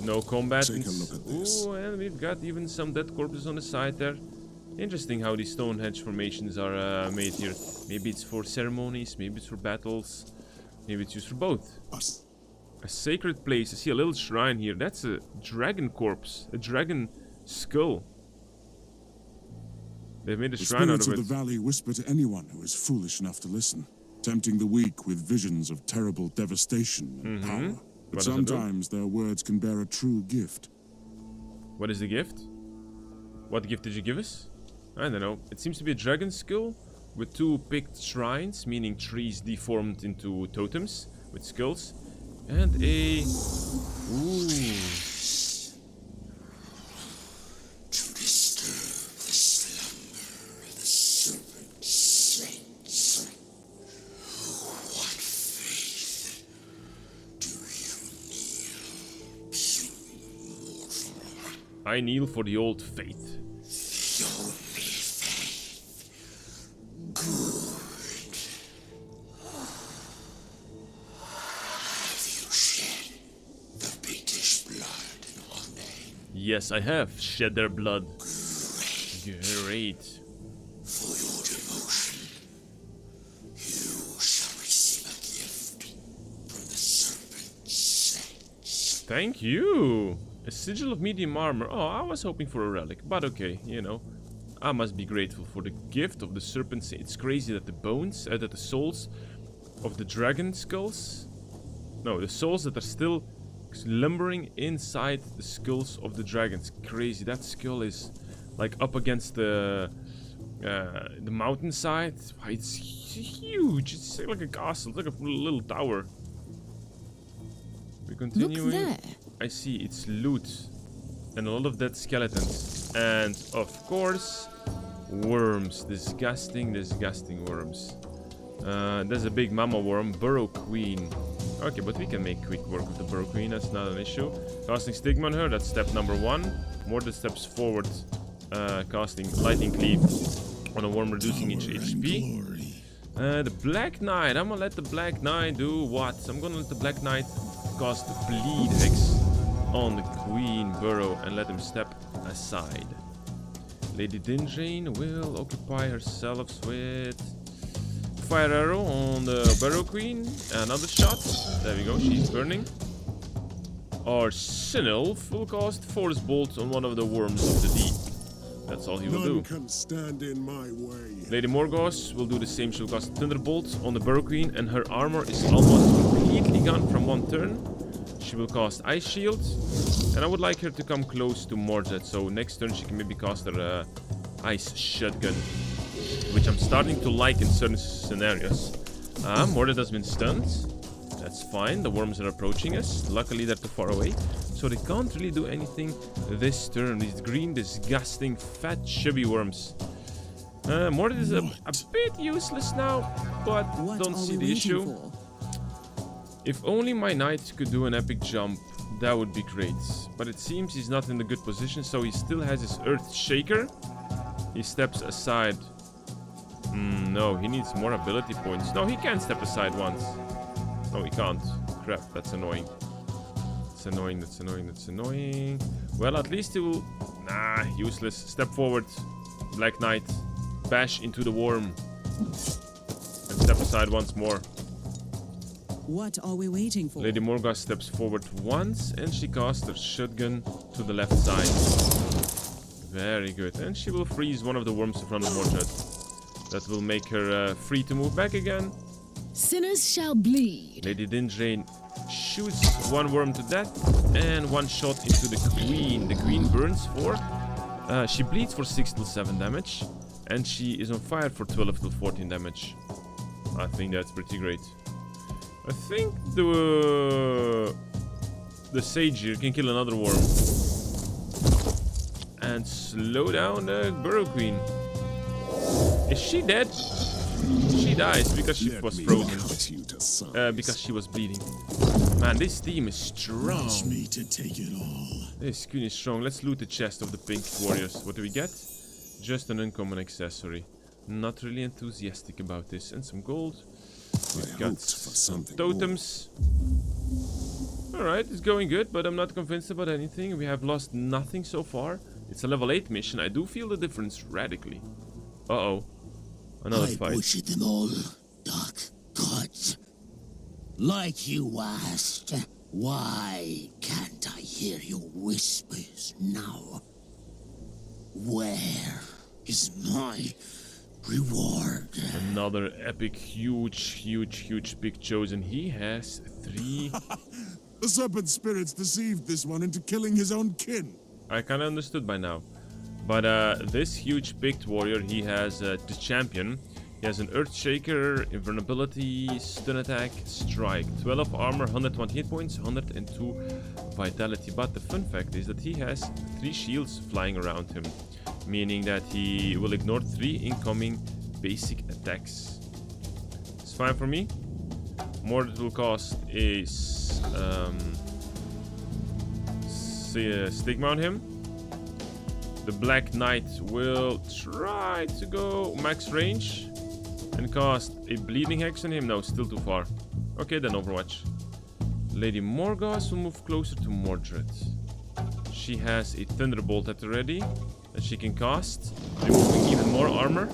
No combatants. Take a look at this. Ooh, and we've got even some dead corpses on the side there. Interesting how these Stonehenge formations are made here. Maybe it's for ceremonies, maybe it's for battles, maybe it's used for both. A sacred place. I see a little shrine here. That's a dragon corpse, a dragon skull. They've made a The shrine out spirits of of it. the valley whisper to anyone who is foolish enough to listen, tempting the weak with visions of terrible devastation and power. But What does it do? sometimes their words can bear a true gift. What is the gift? What gift did you give us? I don't know. It seems to be a dragon skull with two picked shrines, meaning trees deformed into totems with skulls, and a... Ooh. I kneel for the old faith. Yes, I have shed their blood. Great. For your devotion, you shall receive a gift from the serpent's sense. Thank you. A sigil of medium armor. Oh, I was hoping for a relic, but okay, you know. I must be grateful for the gift of the serpent's. It's crazy that the bones, that the souls of the dragon skulls, no, the souls that are still slumbering inside the skulls of the dragons. Crazy. That skull is like up against the mountainside. It's huge. It's like a castle. It's like a little tower. We continue. Look there. I see it's loot and a lot of dead skeletons, and of course worms. Disgusting worms. There's a big mama worm, Burrow Queen. Okay, but we can make quick work of the Burrow Queen, that's not an issue. Casting Stigma on her, that's step number 1. More the steps forward, casting Lightning Cleave on a worm, reducing each HP. The Black Knight, I'm gonna let the Black Knight do what? I'm gonna let the Black Knight cast Bleed Hex on the Queen Burrow and let him step aside. Lady Dindrain will occupy herself with Fire Arrow on the Burrow Queen. Another shot. There we go, she's burning. Our Sinelf will cast Force Bolt on one of the worms of the deep. That's all he will do. None can stand in my way. Lady Morgos will do the same. She'll cast Thunderbolt on the Burrow Queen, and her armor is almost completely gone from one turn. She will cast Ice Shield, and I would like her to come close to Mordred, so next turn she can maybe cast her Ice Shotgun, which I'm starting to like in certain scenarios. Mordred has been stunned. That's fine. The worms are approaching us. Luckily, they're too far away, so they can't really do anything this turn. These green, disgusting, fat, chubby worms. Mordred is a bit useless now, but don't see the issue. If only my knight could do an epic jump, that would be great. But it seems he's not in a good position, so he still has his Earth Shaker. He steps aside No, he needs more ability points. No, he can step aside once. No, he can't. Crap, that's annoying. That's annoying, that's annoying, that's annoying. Well, at least he will... Nah, useless. Step forward. Black Knight. Bash into the worm. And step aside once more. What are we waiting for? Lady Morga steps forward once and she casts her shotgun to the left side. Very good. And she will freeze one of the worms in front of Mordred. That will make her free to move back again. Sinners shall bleed. Lady Dindrain shoots one worm to death and one shot into the queen. The queen burns for... she bleeds for 6 till 7 damage. And she is on fire for 12 till 14 damage. I think that's pretty great. I think the sage here can kill another worm. And slow down the Burrow Queen. Is she dead? She dies because she was frozen. Because she was bleeding. Man, this team is strong. Watch me to take it all. This queen is strong. Let's loot the chest of the pink warriors. What do we get? Just an uncommon accessory. Not really enthusiastic about this. And some gold. We've got some totems. Alright, it's going good, but I'm not convinced about anything. We have lost nothing so far. It's a level 8 mission. I do feel the difference radically. Uh-oh. Another fight. I worship them all, dark gods. Like you asked, why can't I hear your whispers now? Where is my reward? Another epic, huge big chosen. He has 3. The serpent spirits deceived this one into killing his own kin. I kinda understood by now. But this huge picked warrior, he has the champion. He has an Earthshaker, invulnerability, stun attack, strike, 12 armor, 120 hit points, 102 vitality. But the fun fact is that he has 3 shields flying around him, meaning that he will ignore 3 incoming basic attacks. It's fine for me. More that will cost is stigma on him. The Black Knight will try to go max range and cast a bleeding hex on him. No, still too far. Okay, then Overwatch. Lady Morgause will move closer to Mordred. She has a Thunderbolt at the ready that she can cast, removing even more armor.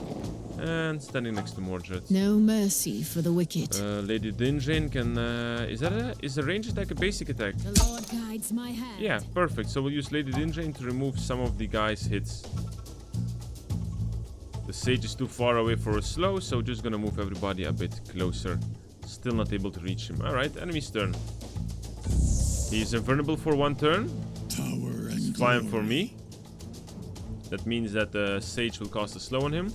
And standing next to Mordred. No mercy for the wicked. Lady Dindrain can... is a range attack a basic attack? The Lord guides my hand. Yeah, perfect. So we'll use Lady Dindrain to remove some of the guy's hits. The sage is too far away for a slow, so just gonna move everybody a bit closer. Still not able to reach him. Alright, enemy's turn. He's invulnerable for 1 turn. Power and fine for me. That means that the sage will cast a slow on him.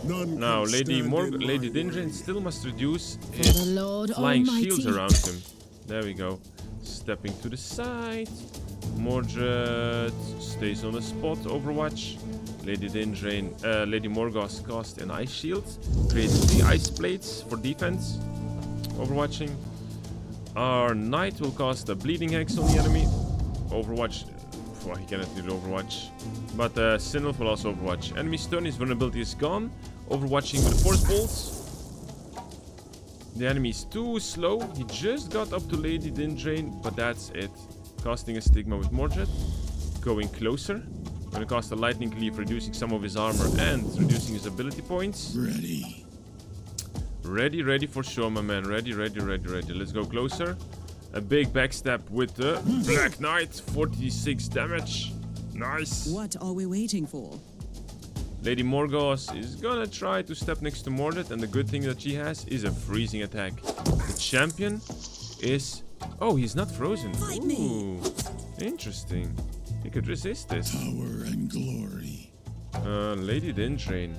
Now, Lady Dindrain still must reduce his flying shields around him. There we go. Stepping to the side. Mordred stays on the spot. Overwatch. Lady Dindrain, Lady Morgause cast an ice shield. Creates 3 ice plates for defense. Overwatching. Our knight will cast a bleeding hex on the enemy. Overwatch. Well, he cannot do the Overwatch. But Sinulf will also Overwatch. Enemy's turn, his vulnerability is gone. Overwatching with the Force Bolts. The enemy is too slow. He just got up to Lady Dindrain, but that's it. Casting a Stigma with Mordred. Going closer. Gonna cast a Lightning Cleave, reducing some of his armor and reducing his ability points. Ready for sure, my man. Ready. Let's go closer. A big backstab with the Black Knight. 46 damage. Nice. What are we waiting for? Lady Morgause is gonna try to step next to Mordred, and the good thing that she has is a freezing attack. The champion is... Oh, he's not frozen. Ooh, interesting. He could resist this. Power and glory. Lady Dindrain.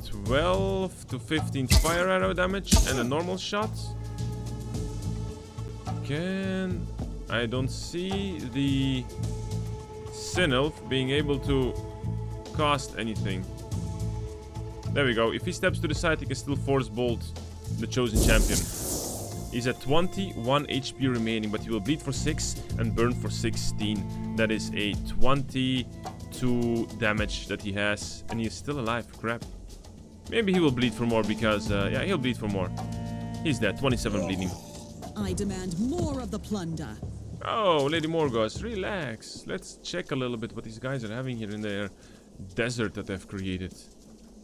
12 to 15 fire arrow damage and a normal shot. I don't see the Sinulf being able to cast anything. There we go. If he steps to the side, he can still Force Bolt the chosen champion. He's at 21 HP remaining, but he will bleed for 6 and burn for 16. That is a 22 2 damage that he has, and he is still alive. Crap. Maybe he will bleed for more because, yeah, he'll bleed for more. He's dead. 27 bleeding. I demand more of the plunder. Oh, Lady Morgos, relax. Let's check a little bit what these guys are having here in their desert that they've created.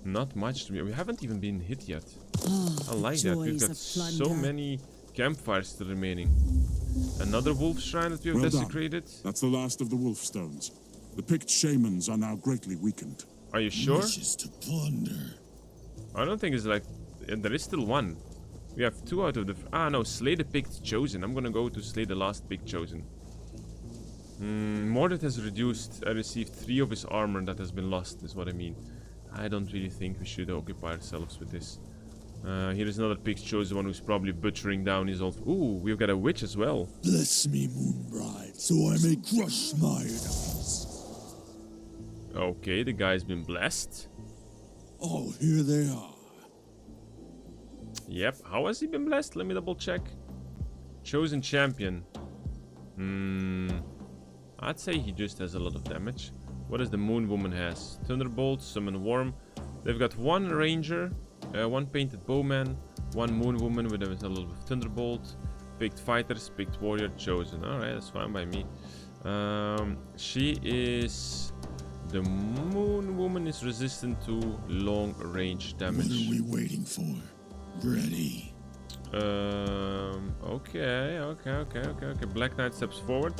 Not much to me. We haven't even been hit yet. I like that. We've got so many campfires still remaining. Another wolf shrine that we have desecrated. That's the last of the wolf stones. The picked shamans are now greatly weakened. Are you sure? Wishes to plunder. I don't think it's like... there is still one. We have 2 out of the... Ah, no. Slay the picked chosen. I'm gonna go to slay the last picked chosen. Mordred has received 3 of his armor that has been lost, is what I mean. I don't really think we should occupy ourselves with this. Here is another picked chosen one who's probably butchering down his old... Ooh, we've got a witch as well. Bless me, Moonbride, so I may crush my enemies. Okay, the guy's been blessed. Oh, here they are. Yep, how has he been blessed? Let me double check. Chosen champion. I'd say he just has a lot of damage. What does the moon woman has? Thunderbolt, summon worm. They've got 1 ranger, 1 painted bowman, 1 moon woman with a little bit of thunderbolt, picked fighters, picked warrior, chosen. Alright, that's fine by me. She is... The moon woman is resistant to long range damage. What are we waiting for? Ready. Okay. Black Knight steps forward,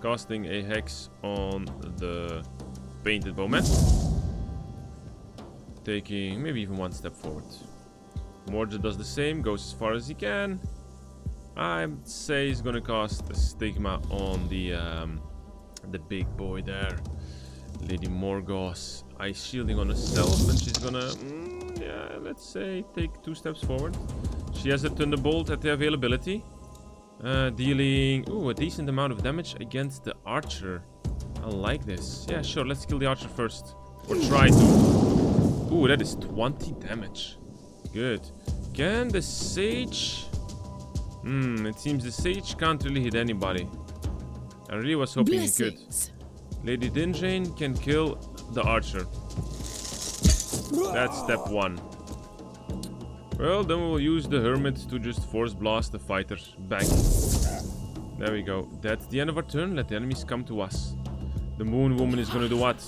casting a hex on the painted bowman. Taking maybe even 1 step forward. Mordred does the same, goes as far as he can. I'd say he's gonna cast a stigma on the big boy there. Lady Morgos, ice shielding on herself, and she's gonna, yeah, let's say take 2 steps forward. She has a thunderbolt at the availability, dealing a decent amount of damage against the archer. I like this. Yeah, sure. Let's kill the archer first, or try to. Ooh, that is 20 damage. Good. Can the sage? It seems the sage can't really hit anybody. I really was hoping he could. Lady Dinjane can kill the archer. That's step 1. Well, then we'll use the hermit to just force blast the fighter back. There we go. That's the end of our turn. Let the enemies come to us. The moon woman is gonna do what?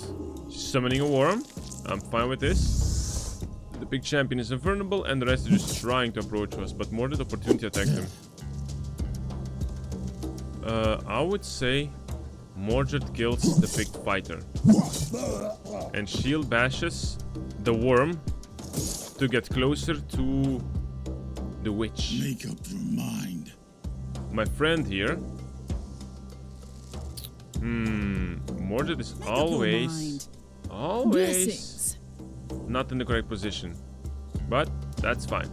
She's summoning a worm. I'm fine with this. The big champion is invulnerable, and the rest are just trying to approach us, but Mordred opportunity attacked him. I would say Mordred kills the picked fighter. And shield bashes the worm to get closer to the witch. Make up your mind. My friend here. Mordred is always not in the correct position. But that's fine.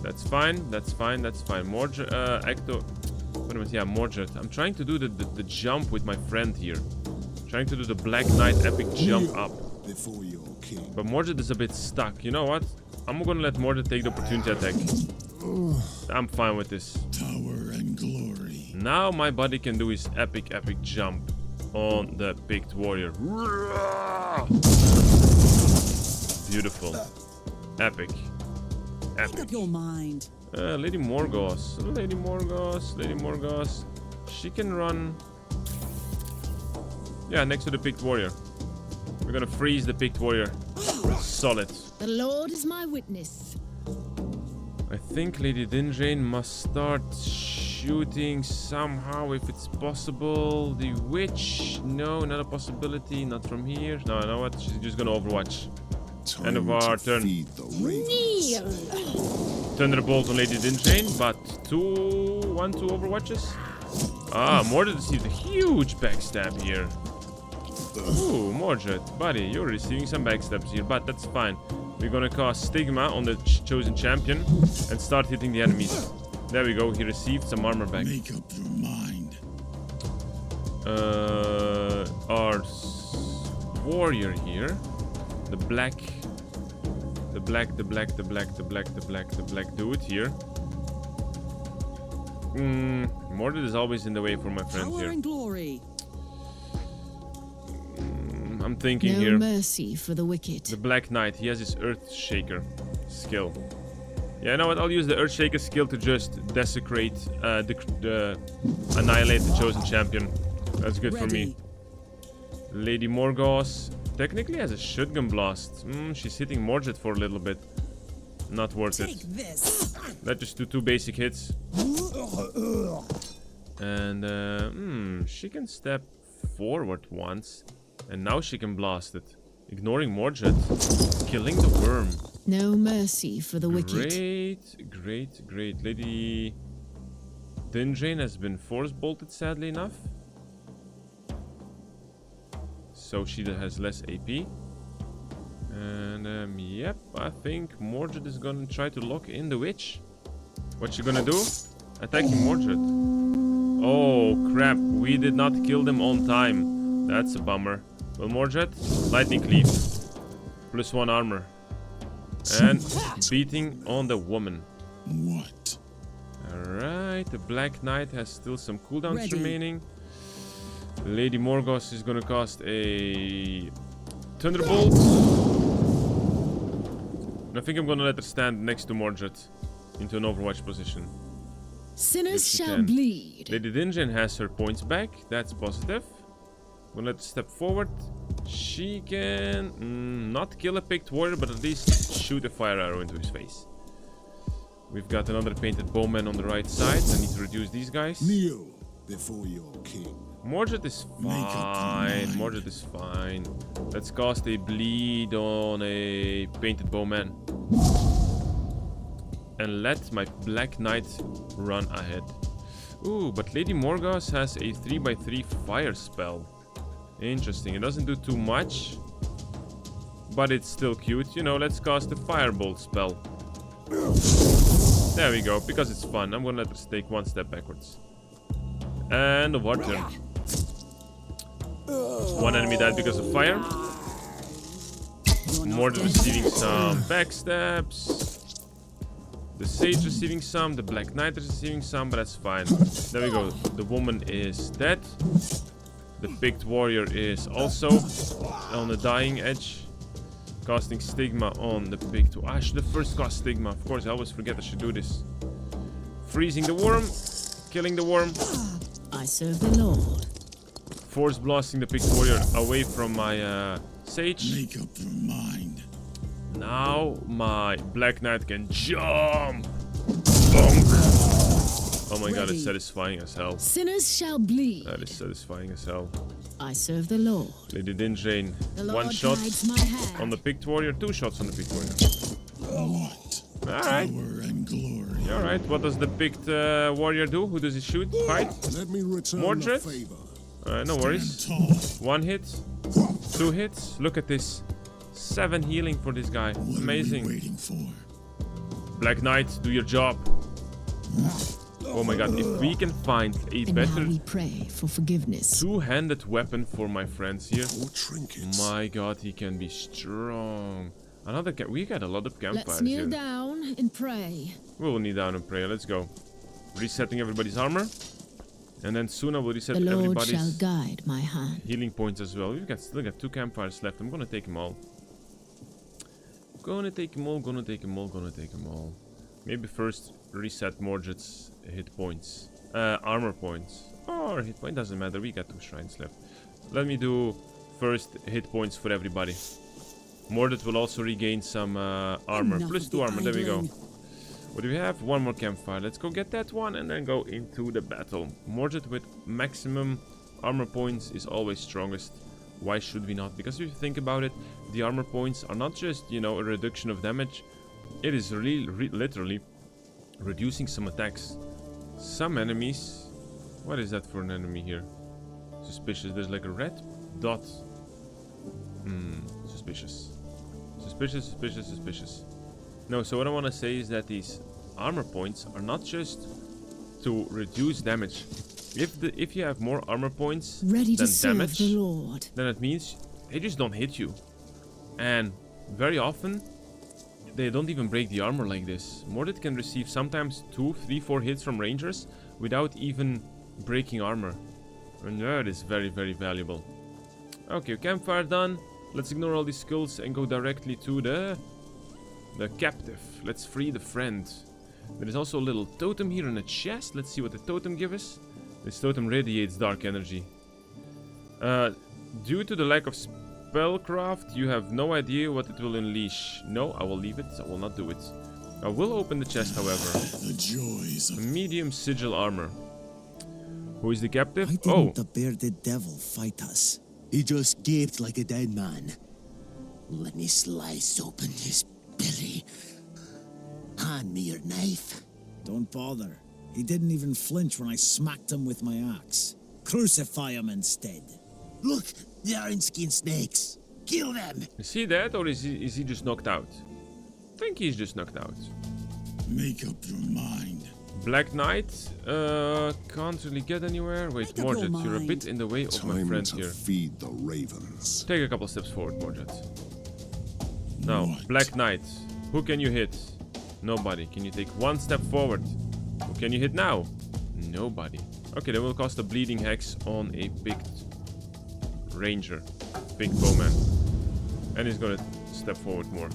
That's fine. Mordred, Mordred. I'm trying to do the jump with my friend here. Trying to do the Black Knight epic jump up. But Mordred is a bit stuck. You know what? I'm gonna let Mordred take the opportunity attack. I'm fine with this. Power and glory. Now my buddy can do his epic jump on the picked warrior. Beautiful. Epic. Make up your mind. Lady Morgos. She can run. Yeah, next to the picked warrior. We're gonna freeze the picked warrior. Solid. The Lord is my witness. I think Lady Dinjane must start shooting somehow if it's possible. The witch, no, not a possibility. Not from here. No, you know what? She's just gonna overwatch. End of our turn. Kneel. Thunderbolt on Lady Dinjane, but 2 overwatches. Mordred received a huge backstab here. Ooh, Mordred, buddy, you're receiving some backstabs here, but that's fine. We're gonna cast Stigma on the chosen champion and start hitting the enemies. There we go, he received some armor back. Make up your mind. Our warrior here, the black dude here. Mordred is always in the way for my friend Power here. and glory. I'm thinking No here. mercy for the wicked. The Black Knight, he has his Earthshaker skill. Yeah, you know what? I'll use the Earthshaker skill to just desecrate, annihilate the chosen champion. That's good for me. Lady Morgause technically has a shotgun blast. She's hitting Mordred for a little bit. Not worth it. Let's just do 2 basic hits. And she can step forward once, and now she can blast it, ignoring Mordred, killing the worm. No mercy for the wicked. Great. Lady Dindrain has been force bolted, sadly enough, so she has less AP. And yep, I think Mordred is gonna try to lock in the witch. What's she gonna do? Attacking Mordred. Oh crap, we did not kill them on time. That's a bummer. Well, Mordred, lightning cleave. +1 armor. And beating on the woman. What? Alright, the Black Knight has still some cooldowns remaining. Lady Morgause is gonna cast a Thunderbolt. And I think I'm gonna let her stand next to Mordred into an Overwatch position. Sinners shall bleed. Lady Dinjan has her points back. That's positive. I'm gonna let her step forward. She can not kill a picked warrior, but at least shoot a fire arrow into his face. We've got another painted bowman on the right side. I need to reduce these guys. Kneel before your king. Mordred is fine. Mordred is fine. Let's cast a bleed on a painted bowman. And let my Black Knight run ahead. Ooh, but Lady Morgause has a 3x3 fire spell. Interesting. It doesn't do too much, but it's still cute. You know, let's cast a firebolt spell. There we go, because it's fun. I'm gonna let her take 1 step backwards. And of our turn. 1 enemy died because of fire. Mordred receiving some backstabs. The Sage receiving some. The Black Knight is receiving some, but that's fine. There we go. The woman is dead. The picked warrior is also on the dying edge. Casting Stigma on the picked... I should have first cast Stigma. Of course, I always forget I should do this. Freezing the worm. Killing the worm. I serve the Lord. Force blasting the picked warrior away from my Sage. Make up your mind. Now my Black Knight can jump. Bonk. Oh my god, it's satisfying as hell. Sinners shall bleed. That is satisfying as hell. I serve the Lord. Lady Dindrain, The 1 Lord shot guides my hand. on the picked warrior, 2 shots on the picked warrior. What? Alright. Power and glory. Alright, what does the picked warrior do? Who does he shoot? Fight? Let me return Mordred? the favor. No worries. 1 hit, 2 hits. Look at this. 7 healing for this guy. Amazing. What are we waiting for? Black Knight, do your job. Oh my god, if we can find a And better now we pray for forgiveness. 2-handed weapon for my friends here. Or trinkets. My god, he can be strong. Another we got a lot of campfires Let's kneel here. down and pray. We will kneel down and pray. Let's go. Resetting everybody's armor. And then soon I will reset The Lord everybody's shall guide my hand. healing points as well. We've still got 2 campfires left. I'm gonna take them all. Gonna take them all. Maybe first reset Mordred's hit points. Armor points. Or hit point, doesn't matter. We got 2 shrines left. Let me do first hit points for everybody. Mordred will also regain some armor. +2 armor, there we go. What do we have? 1 more campfire. Let's go get that one and then go into the battle. Mordred with maximum armor points is always strongest. Why should we not? Because if you think about it, the armor points are not just, you know, a reduction of damage. It is really literally reducing some attacks. Some enemies... What is that for an enemy here? Suspicious. There's like a red dot. Suspicious. Suspicious. No, so what I want to say is that these armor points are not just to reduce damage. If you have more armor points Ready than to serve damage, the Lord. then it means they just don't hit you. And very often, they don't even break the armor like this. Mordred can receive sometimes 2, 3, 4 hits from rangers without even breaking armor. And that is very, very valuable. Okay, campfire done. Let's ignore all these skulls and go directly to the captive. Let's free the friend. There is also a little totem here in a chest. Let's see what the totem gives us. This totem radiates dark energy. Due to the lack of spellcraft, you have no idea what it will unleash. No, I will leave it. I will not do it. I will open the chest, however. The joys of Medium sigil armor. Who is the captive? Why didn't the bearded devil fight us? He just gaped like a dead man. Let me slice open his belly. Hand me your knife. Don't bother. He didn't even flinch when I smacked him with my axe. Crucify him instead. Look, they aren't skin snakes. Kill them. Is he dead or is he just knocked out? I think he's just knocked out. make up your mind. Black Knight, can't really get anywhere. Wait, Mordred, you're a bit in the way of my friend here. Feed the ravens. Take a couple steps forward, Mordred. Now, Black Knight, who can you hit? Nobody. Can you take one step forward? Who can you hit now? Nobody. Okay, then we'll cast a Bleeding Hex on a picked ranger, big bowman. And he's gonna step forward more.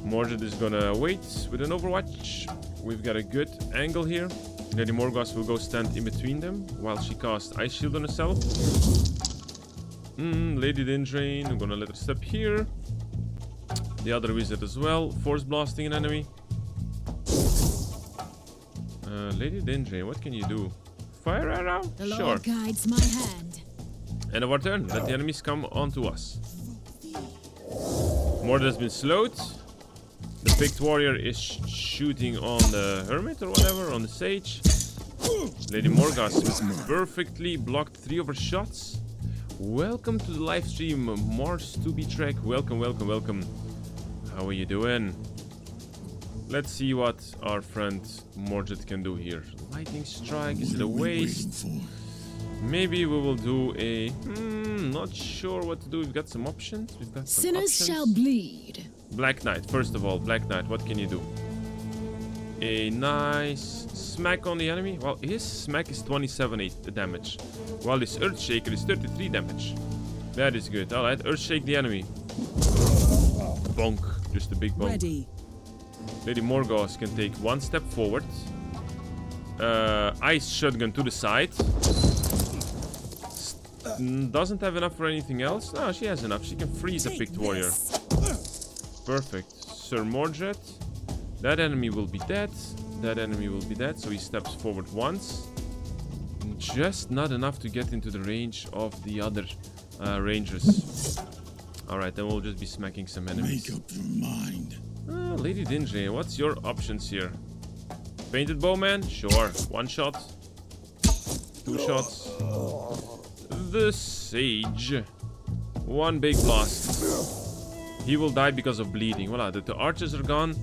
Mordred is gonna wait with an Overwatch. We've got a good angle here. Lady Morgoth will go stand in between them while she casts Ice Shield on herself. Lady Dindrain, I'm gonna let her step here. The other wizard as well, force blasting an enemy. Lady Dindrain, what can you do? Fire arrow? The Sure. Lord guides my hand. End of our turn. Let the enemies come onto us. Mordred has been slowed. The picked warrior is shooting on the hermit or whatever, on the sage. Lady Morgoth perfectly blocked 3 of her shots. Welcome to the live stream, Mars to be Trek. Welcome, welcome, welcome. How are you doing? Let's see what our friend Mordred can do here. Lightning strike, is it a waste? Maybe we will do a... not sure what to do. We've got some options. Sinners shall bleed. Black Knight, first of all, Black Knight, what can you do? A nice smack on the enemy. Well, his smack is 27 damage, while his Earthshaker is 33 damage. That is good. Alright, Earthshake the enemy. Bonk, just a big bonk. Ready. Lady Morgoth can take 1 step forward. Ice Shotgun to the side. Doesn't have enough for anything else. No, she has enough. She can freeze a picked warrior. Perfect. Sir Mordred. That enemy will be dead. That enemy will be dead. So he steps forward once. Just not enough to get into the range of the other rangers. Alright, then we'll just be smacking some enemies. Make up your mind. Lady Dindrain, what's your options here? Painted Bowman? Sure. 1 shot. 2 shots. The Sage. 1 big blast. He will die because of bleeding. Voila, the archers are gone.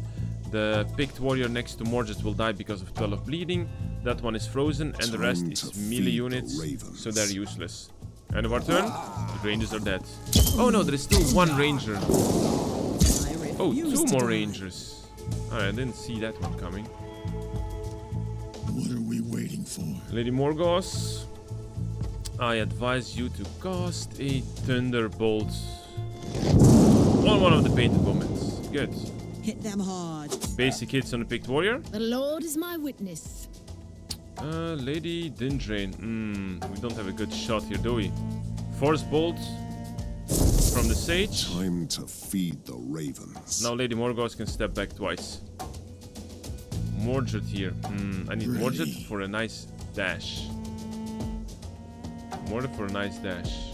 The picked warrior next to Mordred will die because of 12 blleeding. That one is frozen, and the rest is melee units, so they're useless. End of our turn. The rangers are dead. Oh no, there is still 1 ranger. Oh, 2 more rangers. Alright, I didn't see that one coming. What are we waiting for? Lady Morgoth, I advise you to cast a Thunderbolt on one of the painted moments. Good. Hit them hard. Basic hits on the picked warrior. The Lord is my witness. Lady Dindrain. We don't have a good shot here, do we? Force Bolt from the Sage. Time to feed the ravens. Now Lady Morgoth can step back twice. Mordred here. I need Mordred for a nice dash. Mordred for a nice dash.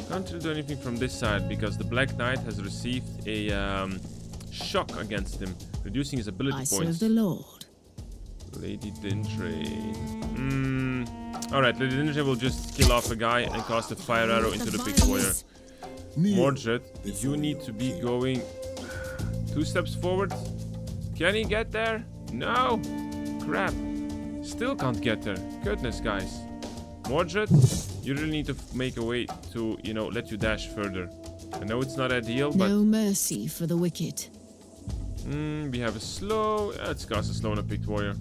Can't really do anything from this side because the Black Knight has received a shock against him, reducing his ability points. I serve the Lord. Lady Dindrain. Alright, Lady Dindrain will just kill off a guy and cast a fire arrow into the picked warrior. Mordred, you need to be going 2 steps forward. Can he get there? No! Crap. Still can't get there. Goodness, guys. Mordred, you really need to make a way to, let you dash further. I know it's not ideal, but... No mercy for the wicked. We have a slow... let's cast a slow on a picked warrior.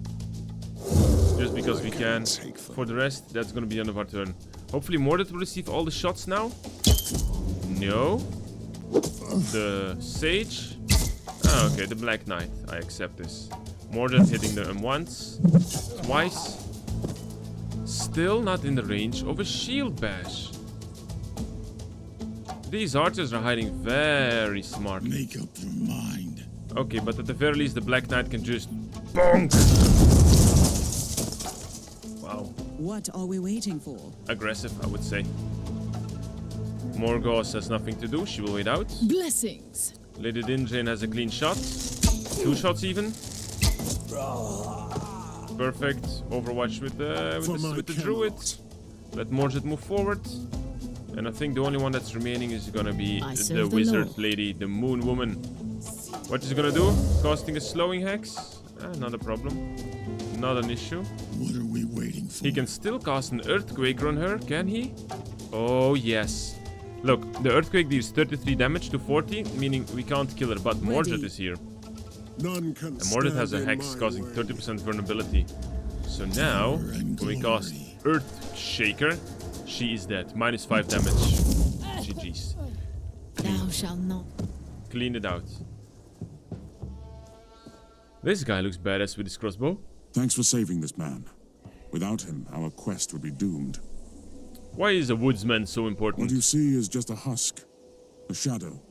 Just because we can. For the rest, that's gonna be the end of our turn. Hopefully Mordred will receive all the shots now. No. The Sage. Ah, okay, the Black Knight. I accept this. Mordred hitting them once, twice. Still not in the range of a shield bash. These archers are hiding very smartly. Make up your mind. Okay, but at the very least, the Black Knight can just bonk. Wow. What are we waiting for? Aggressive, I would say. Morgause has nothing to do. She will wait out. Blessings. Lady Dinjane has a clean shot. 2 shots even. Perfect. Overwatch with the druid. Let Mordred move forward. And I think the only one that's remaining is gonna be the wizard lady, the moon woman. What is he gonna do? Casting a slowing hex? Not a problem. Not an issue. What are we waiting for? He can still cast an earthquake on her, can he? Oh yes. Look, the earthquake deals 33 damage to 40, meaning we can't kill her, but Mordred is here. None can And Mordred has a stand in hex my causing way. 30% vulnerability. So now, when we cast Earth Shaker, she is dead. -5 damage. GG's. Thou shalt not. Clean it out. This guy looks badass with his crossbow. Thanks for saving this man. Without him, our quest would be doomed. Why is a woodsman so important? What you see is just a husk, a shadow,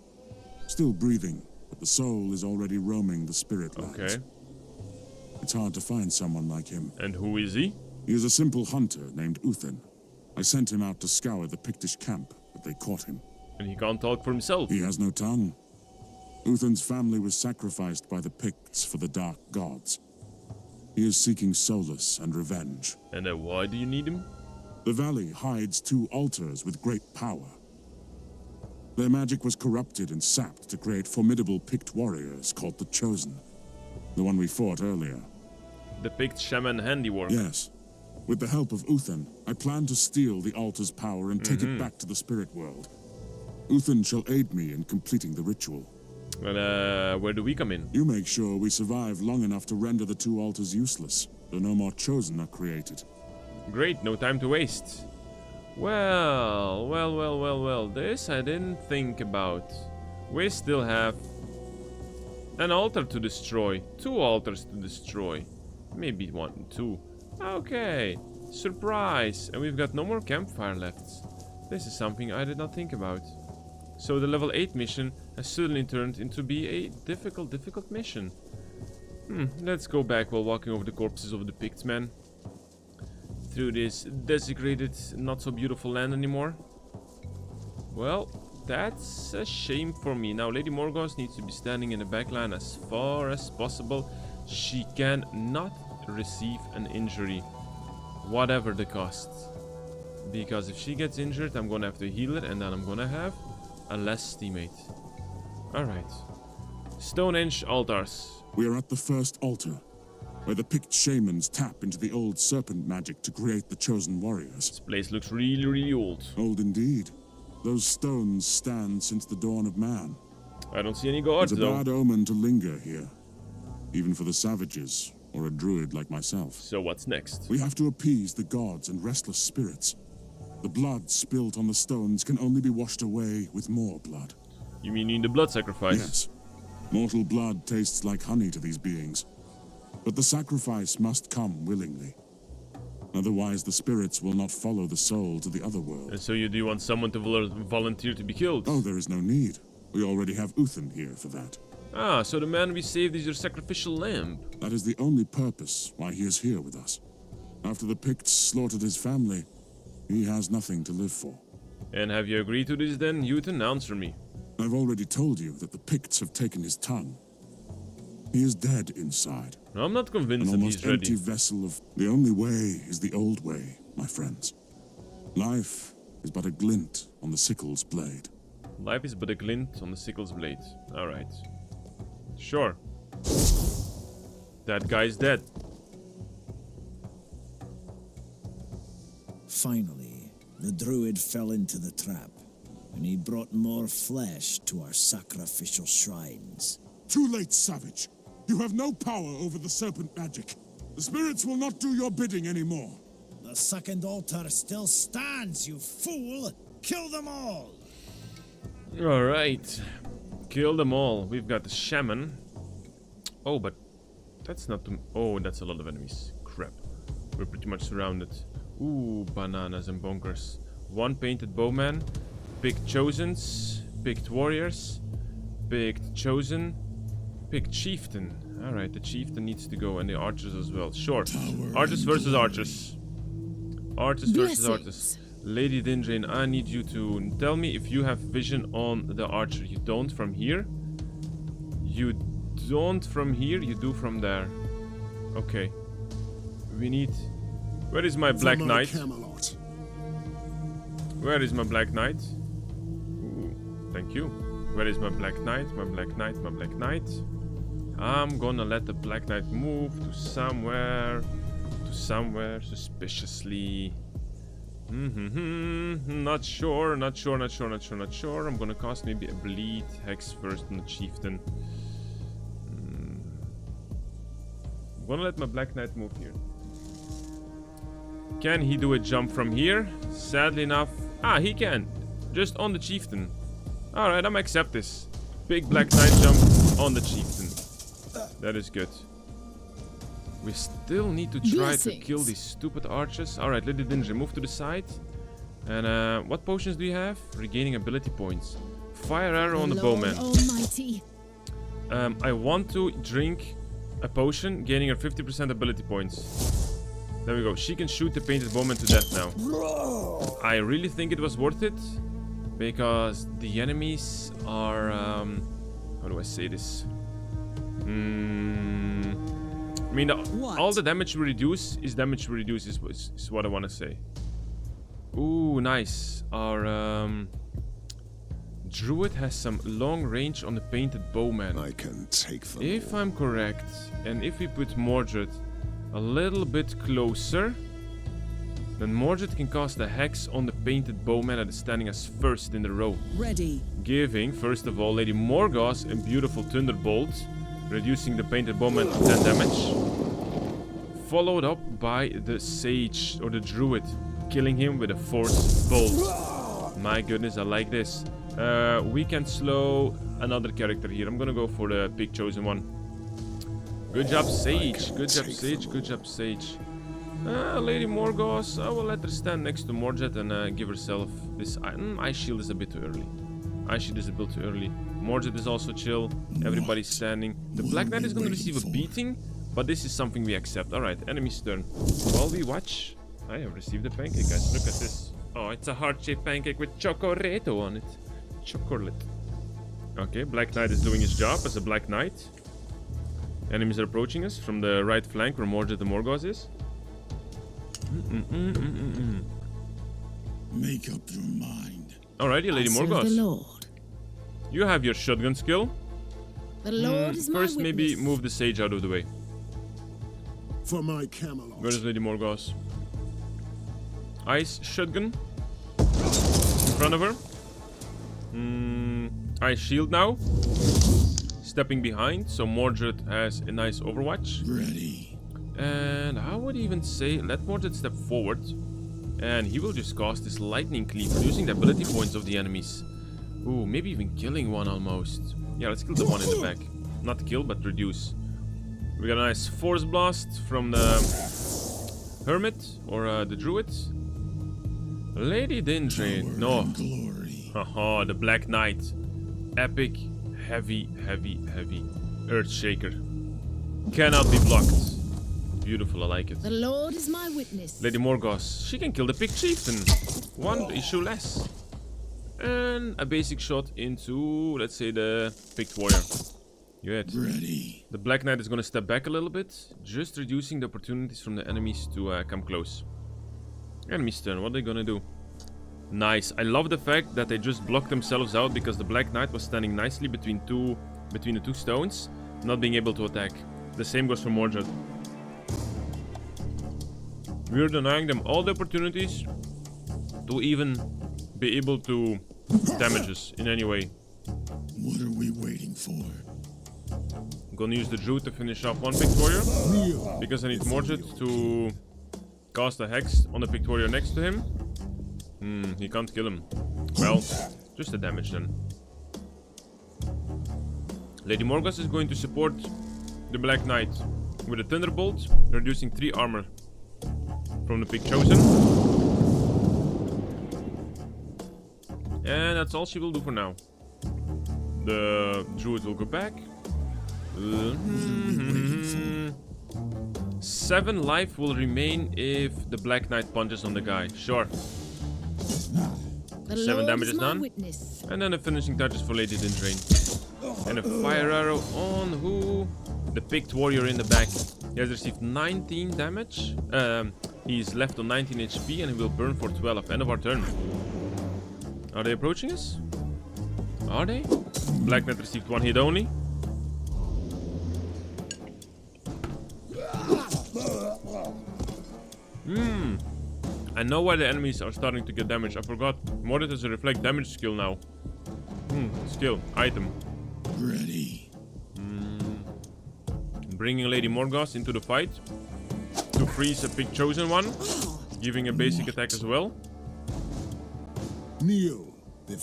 still breathing, but the soul is already roaming the spirit lands. Okay. It's hard to find someone like him. And who is he? He is a simple hunter named Uthin. I sent him out to scour the Pictish camp, but they caught him. And he can't talk for himself. He has no tongue. Uthin's family was sacrificed by the Picts for the dark gods. He is seeking solace and revenge. And why do you need him? The valley hides 2 altars with great power. Their magic was corrupted and sapped to create formidable Pict warriors called the Chosen. The one we fought earlier. The Pict shaman handiwork. Yes. With the help of Uthin, I plan to steal the altar's power and take it back to the spirit world. Uthin shall aid me in completing the ritual. Well, where do we come in? You make sure we survive long enough to render the 2 altars useless, so no more Chosen are created. Great, no time to waste. Well, this I didn't think about. We still have an altar to destroy, 2 altars to destroy. Maybe 1, 2. Okay, surprise, and we've got no more campfire left. This is something I did not think about. So the level 8 mission has suddenly turned into be a difficult mission. Let's go back while walking over the corpses of the Pict men. Through this desecrated, not so beautiful land anymore. Well, that's a shame for me. Now Lady Morgause needs to be standing in the backline as far as possible. She cannot receive an injury, whatever the cost. Because if she gets injured, I'm gonna have to heal her, and then I'm gonna have a less teammate. Alright. Stonehenge altars. We are at the first altar, where the Pict shamans tap into the old serpent magic to create the Chosen warriors. This place looks really old. Old indeed. Those stones stand since the dawn of man. I don't see any gods, It's a though. bad omen to linger here, even for the savages, or a druid like myself. So what's next? We have to appease the gods and restless spirits. The blood spilt on the stones can only be washed away with more blood. You mean the blood sacrifice? Yes. Mortal blood tastes like honey to these beings. But the sacrifice must come willingly. Otherwise, the spirits will not follow the soul to the other world. And so you do want someone to volunteer to be killed? Oh, there is no need. We already have Uthin here for that. Ah, so the man we saved is your sacrificial lamb. That is the only purpose why he is here with us. After the Picts slaughtered his family, he has nothing to live for. And have you agreed to this then, Uthin? Answer me. I've already told you that the Picts have taken his tongue. He is dead inside. No, I'm not convinced An that almost he's ready. empty vessel of... The only way is the old way, my friends. Life is but a glint on the sickle's blade. Life is but a glint on the sickle's blade. Alright. Sure. That guy's dead. Finally, the druid fell into the trap, and he brought more flesh to our sacrificial shrines. Too late, savage. You have no power over the serpent magic. The spirits will not do your bidding anymore. The second altar still stands, you fool! Kill them all! Alright. Kill them all. We've got the shaman. Oh, but that's not too... Oh, that's a lot of enemies. Crap. We're pretty much surrounded. Ooh, bananas and bonkers. One painted bowman. Picked chosens. Picked warriors. Picked chosen. Picked chieftain. Alright, the chieftain needs to go. And the archers as well. Sure. Archers versus archers. Archers versus archers. Lady Dindrain, I need you to tell me if you have vision on the archer. You don't from here. You don't from here. You do from there. Okay. We need... Where is my Black Knight? Where is my Black Knight? Ooh, thank you. Where is my Black Knight? My Black Knight, my Black Knight. I'm gonna let the Black Knight move to somewhere suspiciously. Not sure. I'm gonna cast maybe a bleed hex first on the chieftain. I'm gonna let my Black Knight move here. Can he do a jump from here? Sadly enough. Ah, he can. Just on the chieftain. Alright, I'm accept this. Big Black Knight jump on the chieftain. That is good. We still need to try to kill these stupid archers. Alright, Lady Dindrain, move to the side. And what potions do you have? Regaining ability points. Fire arrow on the bowman. Almighty. I want to drink a potion, gaining her 50% ability points. There we go. She can shoot the painted bowman to death now. I really think it was worth it. Because the enemies are... how do I say this? I mean, all the damage we reduce is what I want to say. Ooh, nice. Our druid has some long range on the painted bowman. I can take them. If I'm correct, and if we put Mordred a little bit closer, then Mordred can cast a hex on the painted bowman that is standing as first in the row. Ready. Giving, first of all, Lady Morgoth a beautiful thunderbolt, reducing the painted bowman to 10 damage. Followed up by the sage, or the druid, killing him with a force bolt. My goodness, I like this. We can slow another character here. I'm gonna go for the big chosen one. Good job, Sage. Good job, Sage. Good job, Sage. Lady Morgoth, I will let her stand next to Mordred and give herself this ice shield is a bit too early. Ice shield is a bit too early. Mordred is also chill. Everybody's standing. The Black Knight is going to receive a beating, but this is something we accept. Alright, enemy's turn. While we watch, I have received a pancake, guys. Look at this. Oh, it's a heart-shaped pancake with chocoreto on it. Chocolate. Okay, Black Knight is doing his job as a Black Knight. Enemies are approaching us from the right flank where Mordred the Morgoth is. Make up your mind. Alrighty, Lady Morgoth. The Lord. You have your shotgun skill. The Lord is my first, maybe witness. move the sage out of the way. For my Camelot. Where is Lady Morgoth? Ice shotgun. In front of her. Ice shield now. Stepping behind, so Mordred has a nice overwatch. Ready. And I would even say let Mordred step forward. And he will just cast this lightning cleave, reducing the ability points of the enemies. Ooh, maybe even killing one almost. Yeah, let's kill the one in the back. Not kill, but reduce. We got a nice force blast from the hermit or the druid. Lady Dindrain. No. Haha, the Black Knight. Epic, heavy Earthshaker. Cannot be blocked. Beautiful, I like it. The Lord is my witness. Lady Morgoth, she can kill the Pick Chieftain. One issue less. And a basic shot into, let's say, the Picked Warrior. Good. Ready. The Black Knight is going to step back a little bit, just reducing the opportunities from the enemies to come close. Enemy's turn, what are they going to do? Nice. I love the fact that they just blocked themselves out because the Black Knight was standing nicely between the two stones, not being able to attack. The same goes for Mordred. We're denying them all the opportunities to even be able to damage us in any way. What are we waiting for? I'm gonna use the Druid to finish off one Picked Warrior, because I need Mordred to cast a Hex on the Picked Warrior next to him. He can't kill him. Well, just the damage then. Lady Morgos is going to support the Black Knight with a Thunderbolt, reducing 3 armor from the pick chosen. And that's all she will do for now. The Druid will go back. 7 life will remain if the Black Knight punches on the guy. Sure. 7 damage is done. And then the finishing touches for Lady Dindrain. And a fire arrow on who? The picked warrior in the back. He has received 19 damage. He's left on 19 HP and he will burn for 12. End of our turn. Are they approaching us? Are they? Black Knight received 1 hit only. I know why the enemies are starting to get damage. I forgot. Mordred has a reflect damage skill now. Skill. Item. Ready. Bringing Lady Morgos into the fight. To freeze a pick chosen one. Giving a basic attack as well.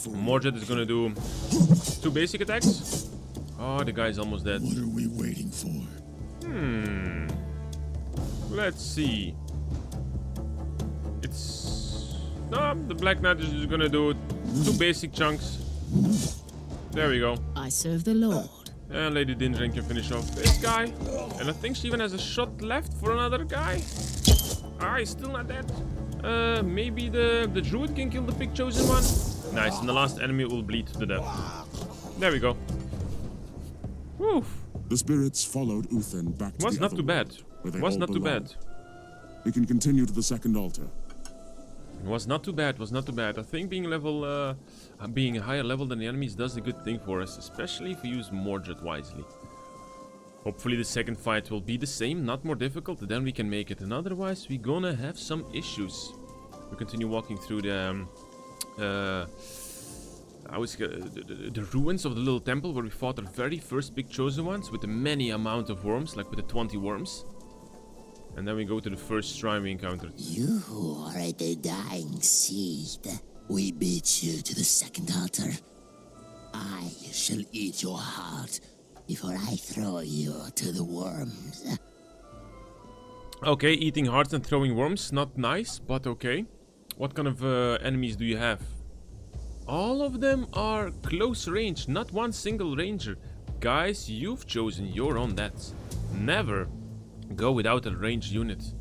Mordred is gonna do 2 basic attacks. Oh, the guy's almost dead. What are we waiting for? Let's see. No, the Black Knight is just gonna do 2 basic chunks. There we go. I serve the Lord. And Lady Dindrain can finish off this guy. And I think she even has a shot left for another guy. Ah, he's still not dead. Maybe the Druid can kill the pick chosen one. Nice, and the last enemy will bleed to death. There we go. Woo. The spirits followed Uthen back to Was not too bad. Was not too bad. We can continue to the second altar. Was not too bad, was not too bad. I think being being a higher level than the enemies does a good thing for us, especially if we use Mordred wisely. Hopefully the second fight will be the same, not more difficult, then we can make it. And otherwise we're gonna have some issues. We continue walking through the ruins of the little temple where we fought our very first big chosen ones with the many amount of worms, like with the 20 worms. And then we go to the first shrine we encountered. You are at the dying seed. We beat you to the second altar. I shall eat your heart before I throw you to the worms. Okay, eating hearts and throwing worms, not nice, but okay. What kind of enemies do you have? All of them are close range, not one single ranger. Guys, you've chosen your own deaths. Never go without a ranged unit.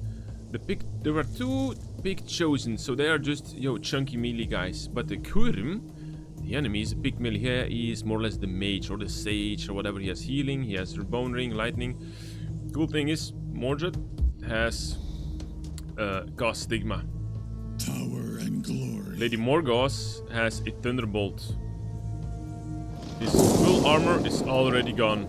There were 2 pick chosen, so they are just chunky melee guys. But the Kurim, the enemy, is a pick melee. He is more or less the mage or the sage or whatever. He has healing, he has bone ring, lightning. Cool thing is, Mordred has cast stigma. Power and glory. Lady Morgos has a thunderbolt. His full armor is already gone.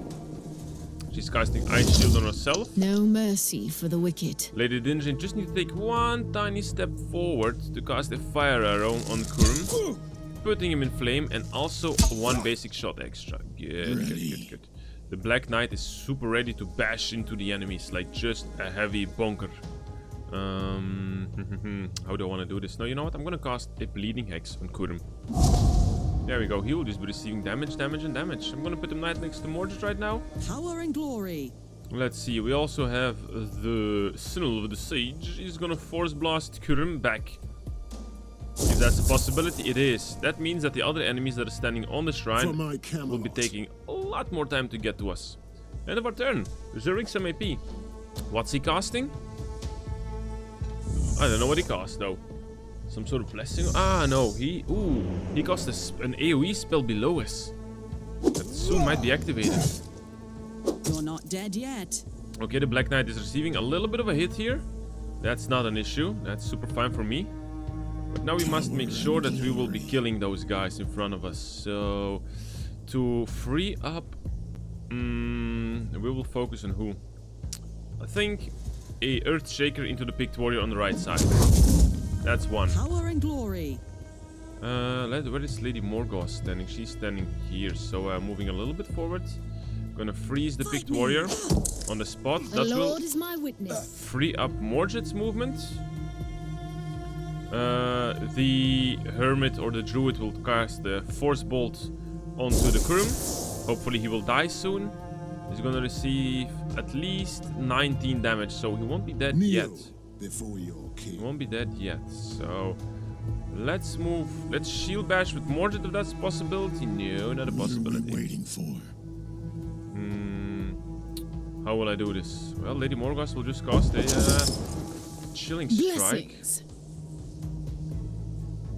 She's casting Ice Shield on herself. No mercy for the wicked. Lady Dindrain just need to take 1 tiny step forward to cast a fire arrow on Kurum, putting him in flame, and also 1 basic shot extra. Good. The Black Knight is super ready to bash into the enemies, like just a heavy bonker. How do I want to do this? No, you know what? I'm gonna cast a Bleeding Hex on Kurum. There we go. He will just be receiving damage, damage, and damage. I'm gonna put him right next to Mordred right now. Power and glory. Let's see. We also have the Signal of the Sage. He's gonna Force Blast Kurum back. If that's a possibility, it is. That means that the other enemies that are standing on the shrine will be taking a lot more time to get to us. End of our turn. Reserving some AP. What's he casting? I don't know what he cast though. Some sort of blessing? Ah, no. He cast an AoE spell below us. That soon might be activated. You're not dead yet. Okay, the Black Knight is receiving a little bit of a hit here. That's not an issue. That's super fine for me. But now we must make sure that we will be killing those guys in front of us. So, to free up, we will focus on who? I think a Earth Shaker into the picked warrior on the right side. That's 1. Power and glory. Where is Lady Morgos standing? She's standing here. So moving a little bit forward. Gonna freeze the picked warrior on the spot. The Lord is my witness. Free up Mordred's movement. The Hermit or the Druid will cast the Force Bolt onto the Kurum. Hopefully he will die soon. He's gonna receive at least 19 damage, so he won't be dead yet. Before your king. He won't be dead yet, so let's move. Let's shield bash with Mordred if that's a possibility. No, not a possibility. What are we waiting for? How will I do this? Well, Lady Morgoth will just cast a chilling strike. Blessings.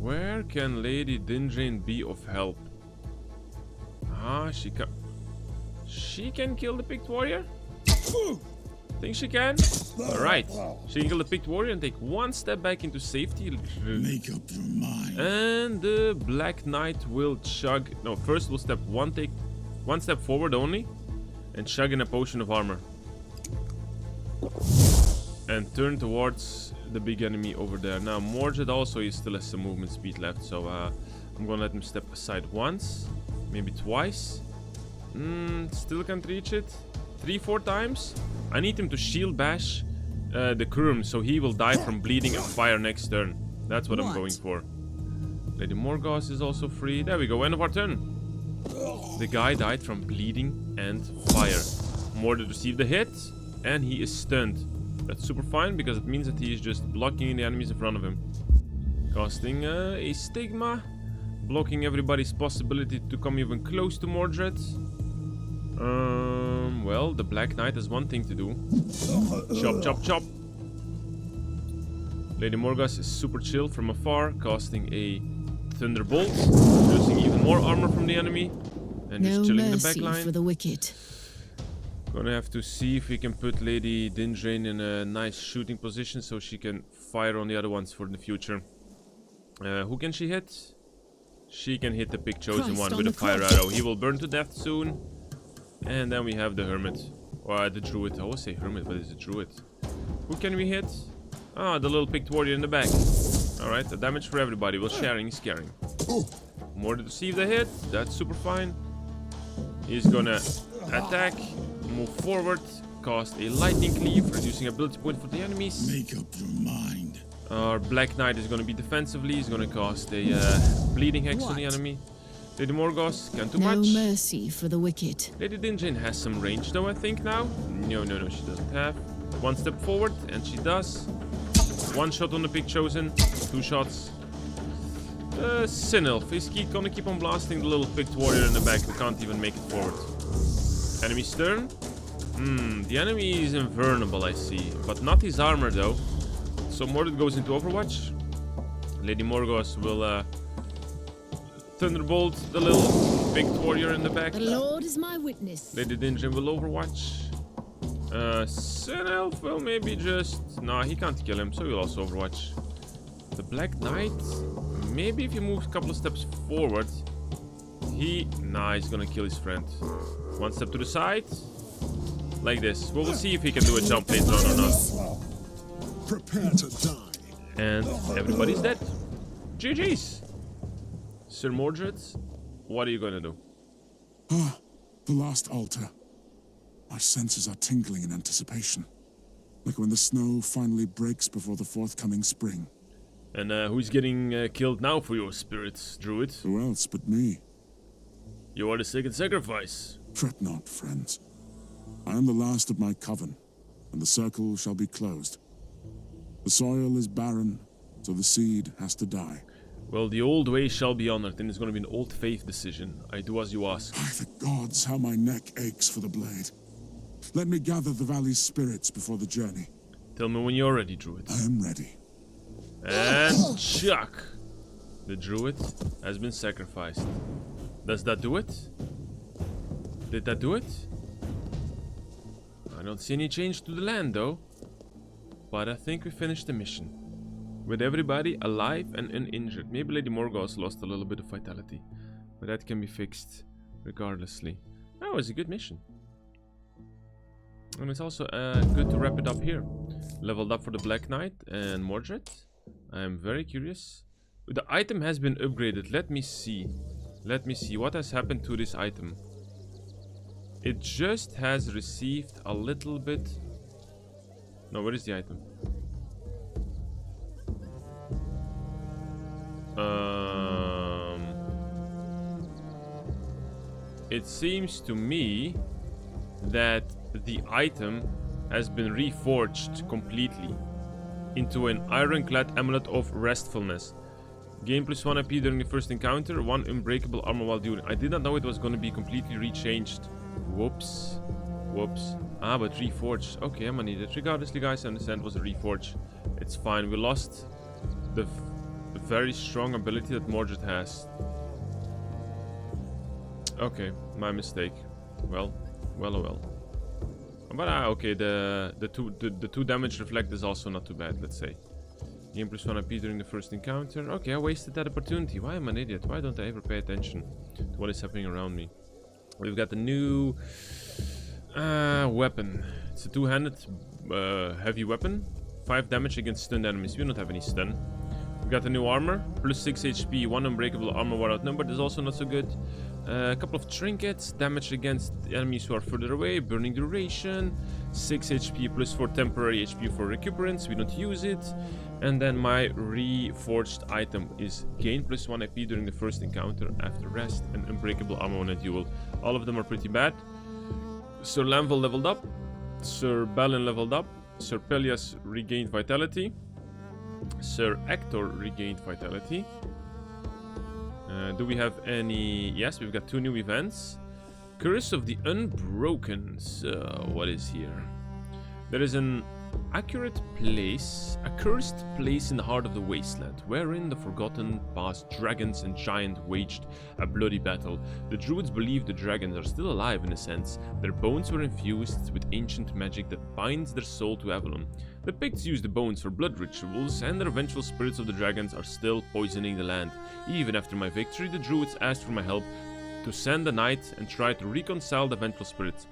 Where can Lady Dindrain be of help? Ah, she can kill the picked warrior? Think she can? Alright. She can kill the picked warrior and take one step back into safety. Make up your mind. And the Black Knight will chug. No, first we'll take one step forward only. And chug in a potion of armor. And turn towards the big enemy over there. Now, Mordred also he still has some movement speed left. So I'm gonna let him step aside once. Maybe twice. Still can't reach it. 3-4 times. I need him to shield bash the Kurm so he will die from bleeding and fire next turn. That's what I'm going for. Lady Morgoth is also free. There we go. End of our turn. The guy died from bleeding and fire. Mordred received the hit, and he is stunned. That's super fine, because it means that he is just blocking the enemies in front of him. Casting a stigma, blocking everybody's possibility to come even close to Mordred. Well, the Black Knight has one thing to do. Chop, chop, chop. Lady Morgoth is super chill from afar, casting a Thunderbolt, reducing even more armor from the enemy, and just chilling in the back line. For the wicked. Gonna have to see if we can put Lady Dindrain in a nice shooting position so she can fire on the other ones for the future. Who can she hit? She can hit the Big Chosen one with a fire arrow. He will burn to death soon. And then we have the Hermit. Or the Druid. I always say Hermit, but it's a Druid. Who can we hit? Ah, the little picked warrior in the back. Alright, the damage for everybody. Well, sharing is caring. Mordred received the hit. That's super fine. He's gonna attack, move forward, cast a lightning cleave, reducing ability point for the enemies. Make up your mind. Our Black Knight is gonna be defensively. He's gonna cast a bleeding hex on the enemy. Lady Morgoth can't do much. No mercy for the wicked. Lady Dindrain has some range though, I think now. No, she doesn't have. One step forward, and she does. One shot on the Big Chosen. 2 shots. Sinelf is gonna keep on blasting the little picked warrior in the back who can't even make it forward. Enemy's turn. The enemy is invulnerable, I see. But not his armor though. So Mordred goes into Overwatch. Lady Morgoth will Thunderbolt the little picked warrior in the back. The Lord is my witness. Lady Dindrain will Overwatch. Sinelf will maybe just... Nah, he can't kill him, so he'll also Overwatch. The Black Knight... Maybe if he moves a couple of steps forward... Nah, he's gonna kill his friend. One step to the side. Like this. We'll see if he can do a jump later on or not. Prepare to die. And everybody's dead. GG's. Sir Mordred, what are you gonna do? Ah, the last altar. My senses are tingling in anticipation. Like when the snow finally breaks before the forthcoming spring. And who's getting killed now for your spirits, Druid? Who else but me? You are the second sacrifice. Fret not, friends. I am the last of my coven, and the circle shall be closed. The soil is barren, so the seed has to die. Well, the old way shall be honored, and it's going to be an old faith decision. I do as you ask. By the gods, how my neck aches for the blade. Let me gather the valley's spirits before the journey. Tell me when you're ready, Druid. I am ready. And chuck! The Druid has been sacrificed. Does that do it? Did that do it? I don't see any change to the land, though. But I think we finished the mission. With everybody alive and uninjured. Maybe Lady Morgoth lost a little bit of vitality. But that can be fixed regardlessly. That was a good mission. And it's also good to wrap it up here. Leveled up for the Black Knight and Mordred. I am very curious. The item has been upgraded. Let me see. Let me see what has happened to this item. It just has received a little bit... No, where is the item? it seems to me that the item has been reforged completely into an ironclad amulet of restfulness. Gain +1 IP during the first encounter, 1 unbreakable armor while during. I did not know it was going to be completely rechanged. Whoops. Whoops. Ah, but reforged. Okay, I'm gonna need it. Regardlessly, guys, I understand it was a reforge. It's fine. We lost the very strong ability that Mordred has. Okay, my mistake. Well. But okay, the two damage reflect is also not too bad, let's say. Gain +1 IP during the first encounter. Okay, I wasted that opportunity. Why am I an idiot? Why don't I ever pay attention to what is happening around me? We've got the new weapon. It's a two-handed heavy weapon. 5 damage against stunned enemies. We don't have any stun. We got the new armor. +6 HP, 1 unbreakable armor while outnumbered is also not so good. A couple of trinkets. Damage against enemies who are further away. Burning duration. 6 HP +4 temporary HP for recuperance. We don't use it. And then my reforged item is gain +1 IP during the first encounter after rest and unbreakable armor on a duel. All of them are pretty bad. Sir Lanville leveled up. Sir Balin leveled up. Sir Pelias regained vitality. Sir Ector regained vitality. Do we have any? Yes, we've got 2 new events. Curse of the Unbroken. So, what is here? There is an accurate place, a cursed place in the heart of the wasteland, wherein the forgotten past dragons and giants waged a bloody battle. The druids believe the dragons are still alive in a sense. Their bones were infused with ancient magic that binds their soul to Avalon. The Picts use the bones for blood rituals, and the revengeful spirits of the dragons are still poisoning the land. Even after my victory, the druids asked for my help to send a knight and try to reconcile the vengeful spirits.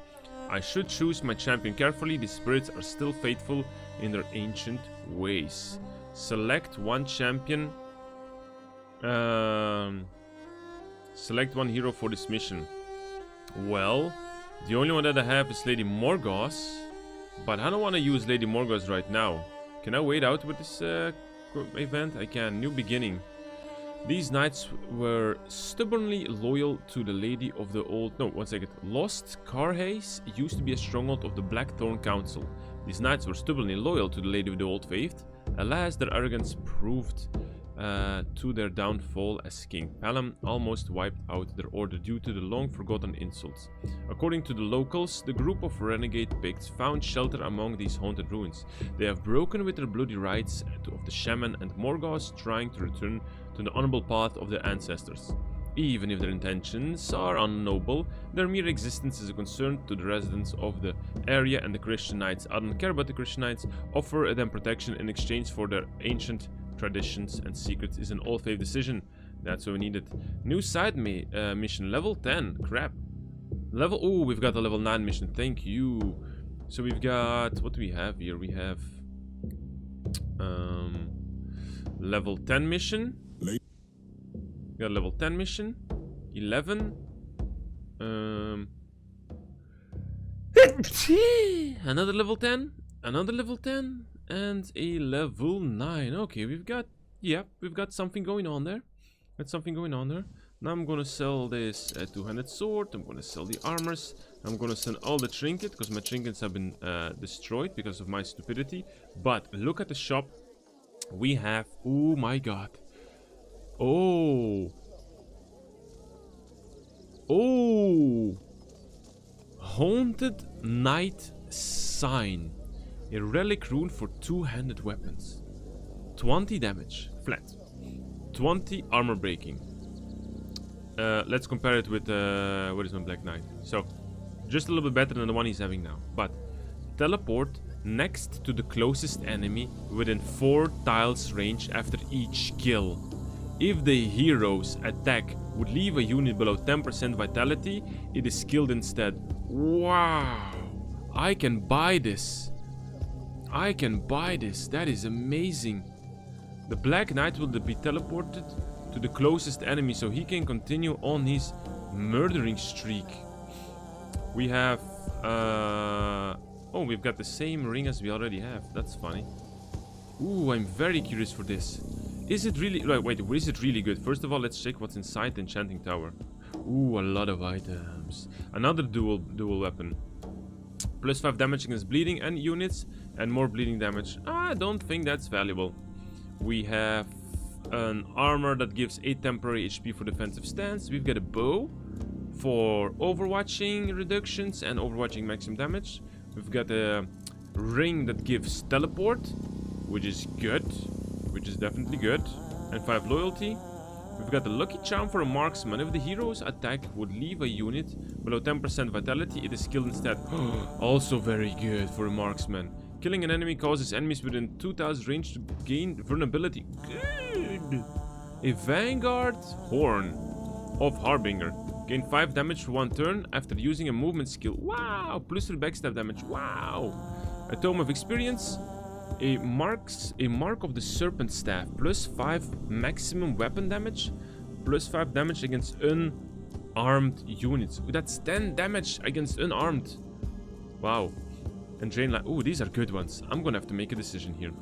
I should choose my champion carefully. The spirits are still faithful in their ancient ways. Select one champion. Select one hero for this mission. Well, the only one that I have is Lady Morgause. But I don't want to use Lady Morgause right now. Can I wait out with this event? I can. New beginning. These knights were stubbornly loyal to the Lady of the Old... No, one second. Lost Carhaze used to be a stronghold of the Blackthorn Council. These knights were stubbornly loyal to the Lady of the Old Faith. Alas, their arrogance proved to their downfall as King Pelham almost wiped out their order due to the long-forgotten insults. According to the locals, the group of renegade Picts found shelter among these haunted ruins. They have broken with their bloody rites of the shaman and Morgause, trying to return to the honorable path of their ancestors. Even if their intentions are unnoble, their mere existence is a concern to the residents of the area, and the Christian Knights, I don't care about the Christian Knights, offer them protection in exchange for their ancient traditions and secrets. Is an all-faith decision. That's what we needed. New side mission, level 10. Crap. Level... Oh, we've got a level 9 mission. Thank you. So we've got... What do we have here? We have... level 10 mission. We got level 10 mission. 11. Another level 10. Another level 10. And a level 9. Okay, we've got... Yeah, we've got something going on there. Got something going on there. Now I'm gonna sell this two-handed sword. I'm gonna sell the armors. I'm gonna sell all the trinkets, because my trinkets have been destroyed because of my stupidity. But look at the shop. We have... Oh my god. Oh. Oh. Haunted Knight Sign. A relic rune for two-handed weapons. 20 damage, flat. 20 armor breaking. Let's compare it with, what is my Black Knight? So, just a little bit better than the one he's having now. But, teleport next to the closest enemy within 4 tiles range after each kill. If the hero's attack would leave a unit below 10% vitality, it is killed instead. Wow! I can buy this. I can buy this. That is amazing. The Black Knight will be teleported to the closest enemy so he can continue on his murdering streak. We have... Oh, we've got the same ring as we already have. That's funny. Ooh, I'm very curious for this. Is it really... Right, wait, is it really good? First of all, let's check what's inside the enchanting tower. Ooh, a lot of items. items. Another dual weapon. Plus 5 damage against bleeding and units, and more bleeding damage. I don't think that's valuable. We have an armor that gives 8 temporary HP for defensive stance. We've got a bow for overwatching reductions and overwatching maximum damage. We've got a ring that gives teleport, which is good, which is definitely good, and 5 loyalty. We've got the lucky charm for a marksman. If the hero's attack would leave a unit below 10% vitality, it is killed instead. Also very good for a marksman. Killing an enemy causes enemies within 2000 range to gain vulnerability. Good. A Vanguard Horn of Harbinger. Gain 5 damage for 1 turn after using a movement skill. Wow! Plus 3 backstab damage. Wow! A Tome of Experience. A mark of the Serpent Staff. Plus 5 maximum weapon damage. Plus 5 damage against unarmed units. Ooh, that's 10 damage against unarmed. Wow. And drain life. Ooh, these are good ones. I'm gonna have to make a decision here.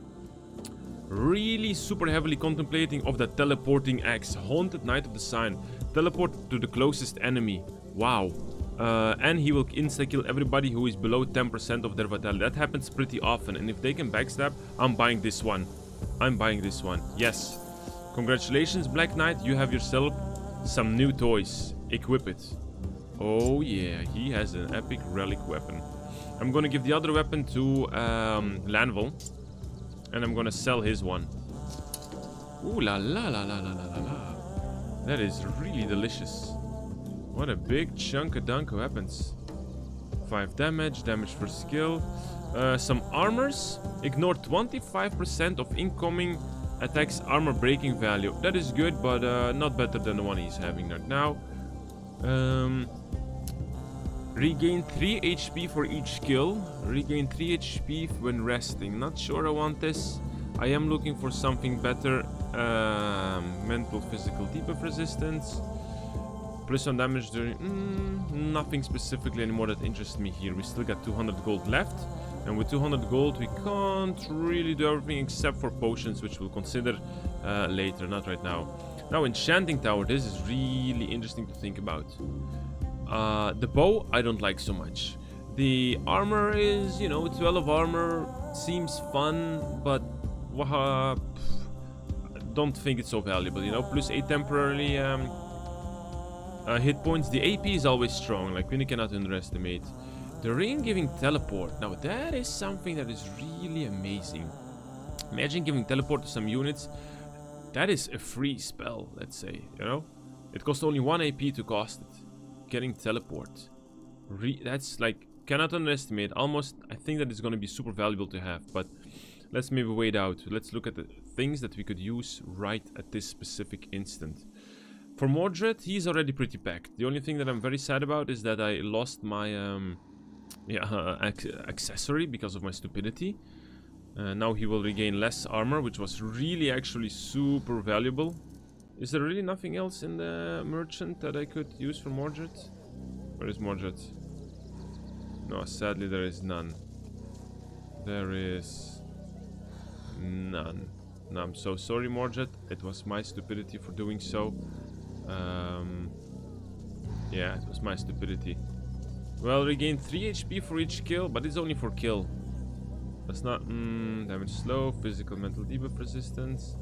Really super heavily contemplating of that teleporting axe. Haunted Knight of the Sign. Teleport to the closest enemy. Wow. And he will insta-kill everybody who is below 10% of their vitality. That happens pretty often. And if they can backstab, I'm buying this one. I'm buying this one. Yes. Congratulations, Black Knight. You have yourself some new toys. Equip it. Oh yeah, he has an epic relic weapon. I'm gonna give the other weapon to Lanvil. And I'm gonna sell his one. Ooh la la la la la la la la. That is really delicious. What a big chunk of dunk weapons. 5 damage, damage for skill. Some armors. Ignore 25% of incoming attacks armor breaking value. That is good, but not better than the one he's having right now. Regain 3 HP for each skill. Regain 3 HP when resting. Not sure I want this. I am looking for something better. Mental physical debuff resistance. Plus 1 damage during... nothing specifically anymore that interests me here. We still got 200 gold left. And with 200 gold we can't really do everything except for potions, which we'll consider later, not right now. Now, Enchanting Tower. This is really interesting to think about. The bow, I don't like so much. The armor is, you know, 12 armor. Seems fun, but... don't think it's so valuable, you know. Plus 8 temporarily... hit points. The AP is always strong, like we cannot underestimate. The ring giving teleport. Now that is something that is really amazing. Imagine giving teleport to some units. That is a free spell, let's say, you know. It costs only 1 AP to cost it. Getting teleport. That's like, cannot underestimate. Almost, I think that is going to be super valuable to have, but let's maybe wait out. Let's look at the things that we could use right at this specific instant. For Mordred, he's already pretty packed. The only thing that I'm very sad about is that I lost my accessory because of my stupidity. Now he will regain less armor, which was really actually super valuable. Is there really nothing else in the merchant that I could use for Mordred? Where is Mordred? No, sadly there is none. There is none. No, I'm so sorry, Mordred. It was my stupidity for doing so. Yeah, it was my stupidity. Well, regain 3 HP for each kill, but it's only for kill. That's not... damage slow, physical mental debuff resistance.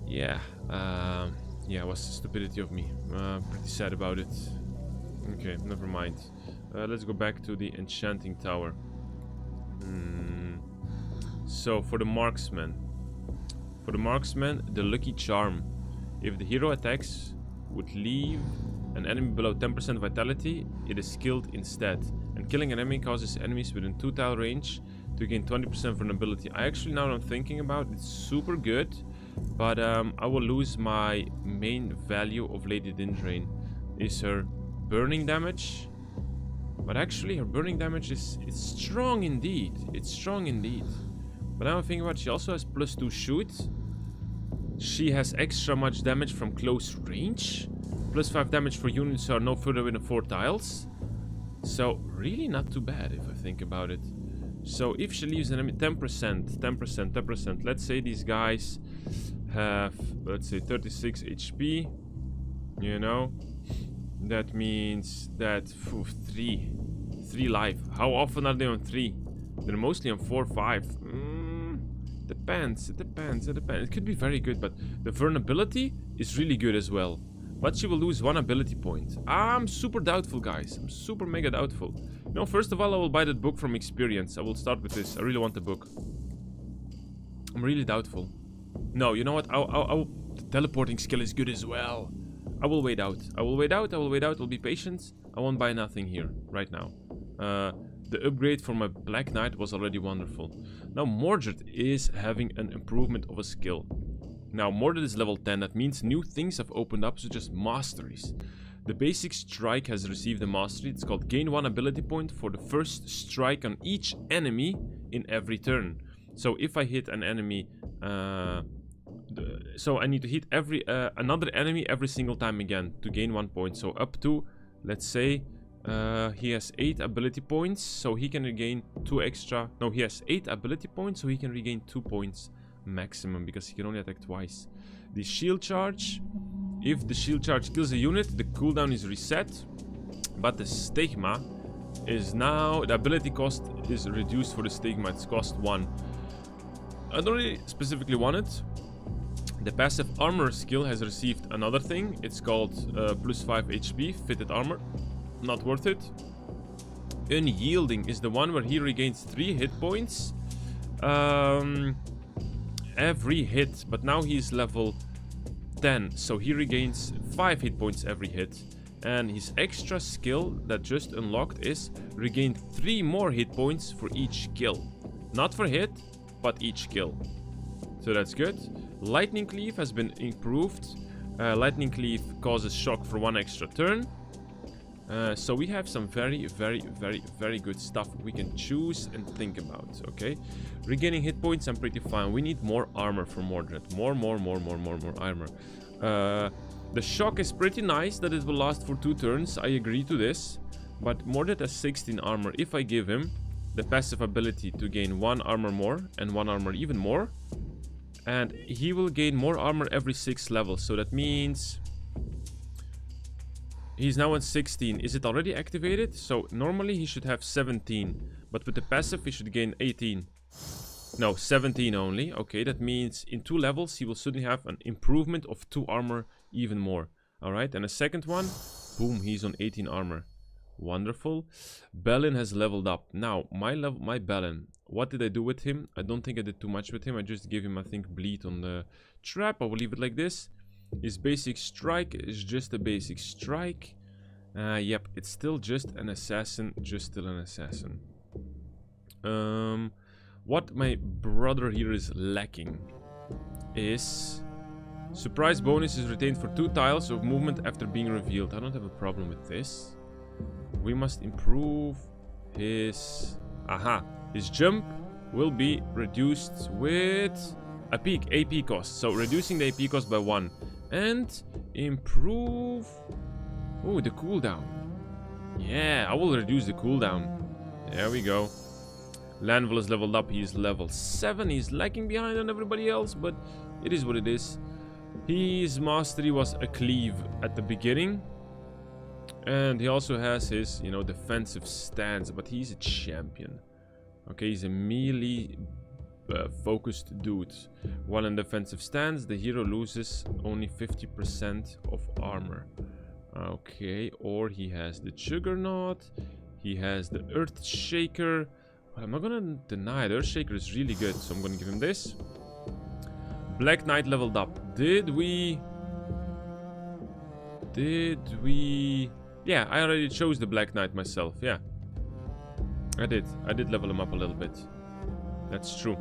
Yeah, yeah, it was stupidity of me. Pretty sad about it. Okay, never mind. Let's go back to the Enchanting Tower. So, for the Marksman. For the Marksman, the Lucky Charm. If the hero attacks would leave an enemy below 10% vitality, it is killed instead. And killing an enemy causes enemies within 2 tile range to gain 20% vulnerability. I actually, now that I'm thinking about it, it's super good. But I will lose my main value of Lady Dindrain. Is her burning damage. But actually, her burning damage is strong indeed. It's strong indeed. But now I'm thinking about it, she also has +2 shoot. She has extra much damage from close range. +5 damage for units who are no further within 4 tiles. So, really not too bad if I think about it. So, if she leaves an enemy 10%. Let's say these guys have, let's say, 36 HP. You know. That means that 3 life. How often are they on 3? They're mostly on 4 or 5. Depends. It depends. It could be very good, but the vulnerability is really good as well. But she will lose 1 ability point. I'm super doubtful, guys. I'm super mega doubtful. You know, first of all, I will buy that book from experience. I will start with this. I really want the book. I'm really doubtful. No, you know what? The teleporting skill is good as well. I will wait out. I will wait out. I'll be patient. I won't buy nothing here right now. The upgrade for my Black Knight was already wonderful. Now Mordred is having an improvement of a skill. Now Mordred is level 10. That means new things have opened up, such as masteries. The basic strike has received a mastery. It's called gain 1 ability point for the first strike on each enemy in every turn. So if I hit an enemy, so I need to hit another enemy every single time again to gain 1 point. So up to, let's say, he has 8 ability points, so he can regain 2 extra. No, he has 8 ability points, so he can regain 2 points maximum, because he can only attack twice. The shield charge, if the shield charge kills a unit, the cooldown is reset, but the stigma is now, the ability cost is reduced for the stigma. It's cost 1. I don't really specifically want it. The passive armor skill has received another thing. It's called plus 5 HP fitted armor. Not worth it. Unyielding is the one where he regains 3 hit points every hit, but now he's level 10, so he regains 5 hit points every hit. And his extra skill that just unlocked is regain 3 more hit points for each kill. Not for hit, but each kill. So that's good. Lightning Cleave has been improved. Lightning Cleave causes shock for 1 extra turn. So we have some very good stuff we can choose and think about, okay? Regaining hit points, I'm pretty fine. We need more armor for Mordred. More armor. The shock is pretty nice that it will last for 2 turns. I agree to this. But Mordred has 16 armor. If I give him the passive ability to gain 1 armor more and 1 armor even more, and he will gain more armor every 6 levels. So that means he's now on 16. Is it already activated? So normally he should have 17. But with the passive he should gain 18. No, 17 only. Okay, that means in 2 levels he will suddenly have an improvement of 2 armor even more. Alright, and a second one. Boom, he's on 18 armor. Wonderful. Balin has leveled up. Now, my Balin. What did I do with him? I don't think I did too much with him. I just gave him, I think, bleed on the trap. I will leave it like this. His basic strike is just a basic strike. Yep, it's still just an assassin. Just still an assassin. What my brother here is lacking is surprise bonus is retained for 2 tiles of movement after being revealed. I don't have a problem with this. We must improve his... Aha. His jump will be reduced with a peak AP cost. So reducing the AP cost by 1. And improve... Oh, the cooldown. Yeah, I will reduce the cooldown. There we go. Lanville is leveled up. He is level 7. He's lagging behind on everybody else, but it is what it is. His mastery was a cleave at the beginning. And he also has his, you know, defensive stance, but he's a champion. Okay, he's a melee focused dude. While in defensive stance, the hero loses only 50% of armor. Okay, or he has the Juggernaut. He has the Earth Shaker. I'm not gonna deny the Earth Shaker is really good, so I'm gonna give him this. Black Knight leveled up. Did we... Yeah, I already chose the Black Knight myself, yeah. I did level him up a little bit. That's true.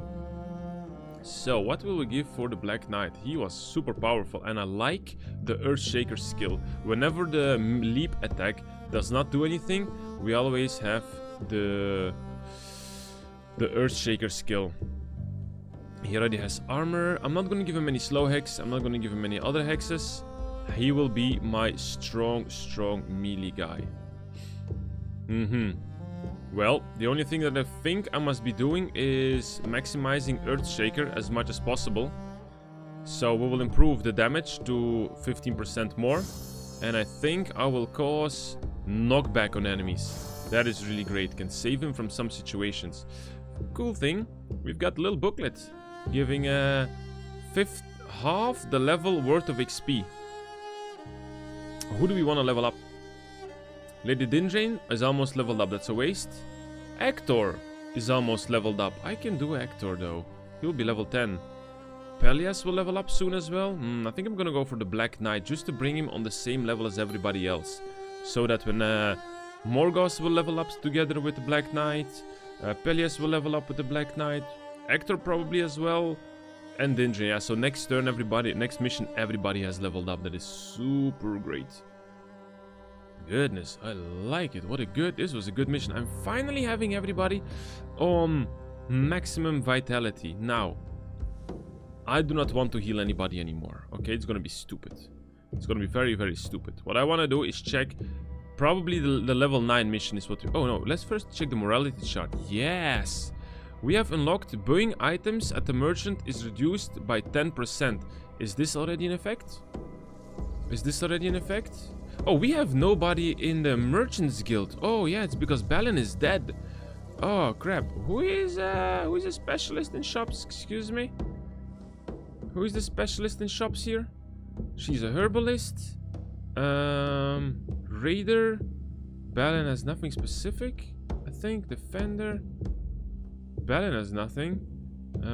So, what will we give for the Black Knight? He was super powerful, and I like the Earthshaker skill. Whenever the leap attack does not do anything, we always have the Earthshaker skill. He already has armor. I'm not going to give him any slow hex. I'm not going to give him any other hexes. He will be my strong melee guy. Well, the only thing that I think I must be doing is maximizing Earthshaker as much as possible. So we will improve the damage to 15% more. And I think I will cause knockback on enemies. That is really great. Can save him from some situations. Cool thing, we've got a little booklet giving half the level worth of XP. Who do we want to level up? Lady Dindrain is almost leveled up. That's a waste. Hector is almost leveled up. I can do Hector though. He'll be level 10. Pelias will level up soon as well. I think I'm gonna go for the Black Knight just to bring him on the same level as everybody else. So that when Morgos will level up together with the Black Knight, Pelias will level up with the Black Knight, Hector probably as well, and Dindrain. Yeah, so next turn next mission everybody has leveled up. That is super great. Goodness, I like it. This was a good mission. I'm finally having everybody on maximum vitality. Now, I do not want to heal anybody anymore. Okay, it's gonna be stupid. It's gonna be very, very stupid. What I want to do is check. Probably the level 9 mission is what we... Oh no, let's first check the morality chart. Yes! We have unlocked buying items at the merchant is reduced by 10%. Is this already in effect? Is this already in effect? Oh, we have nobody in the merchant's guild. Oh yeah, it's because Balin is dead. Oh crap. Who is a specialist in shops? Excuse me? Who is the specialist in shops here? She's a herbalist. Raider. Balin has nothing specific. I think Defender. Balin has nothing.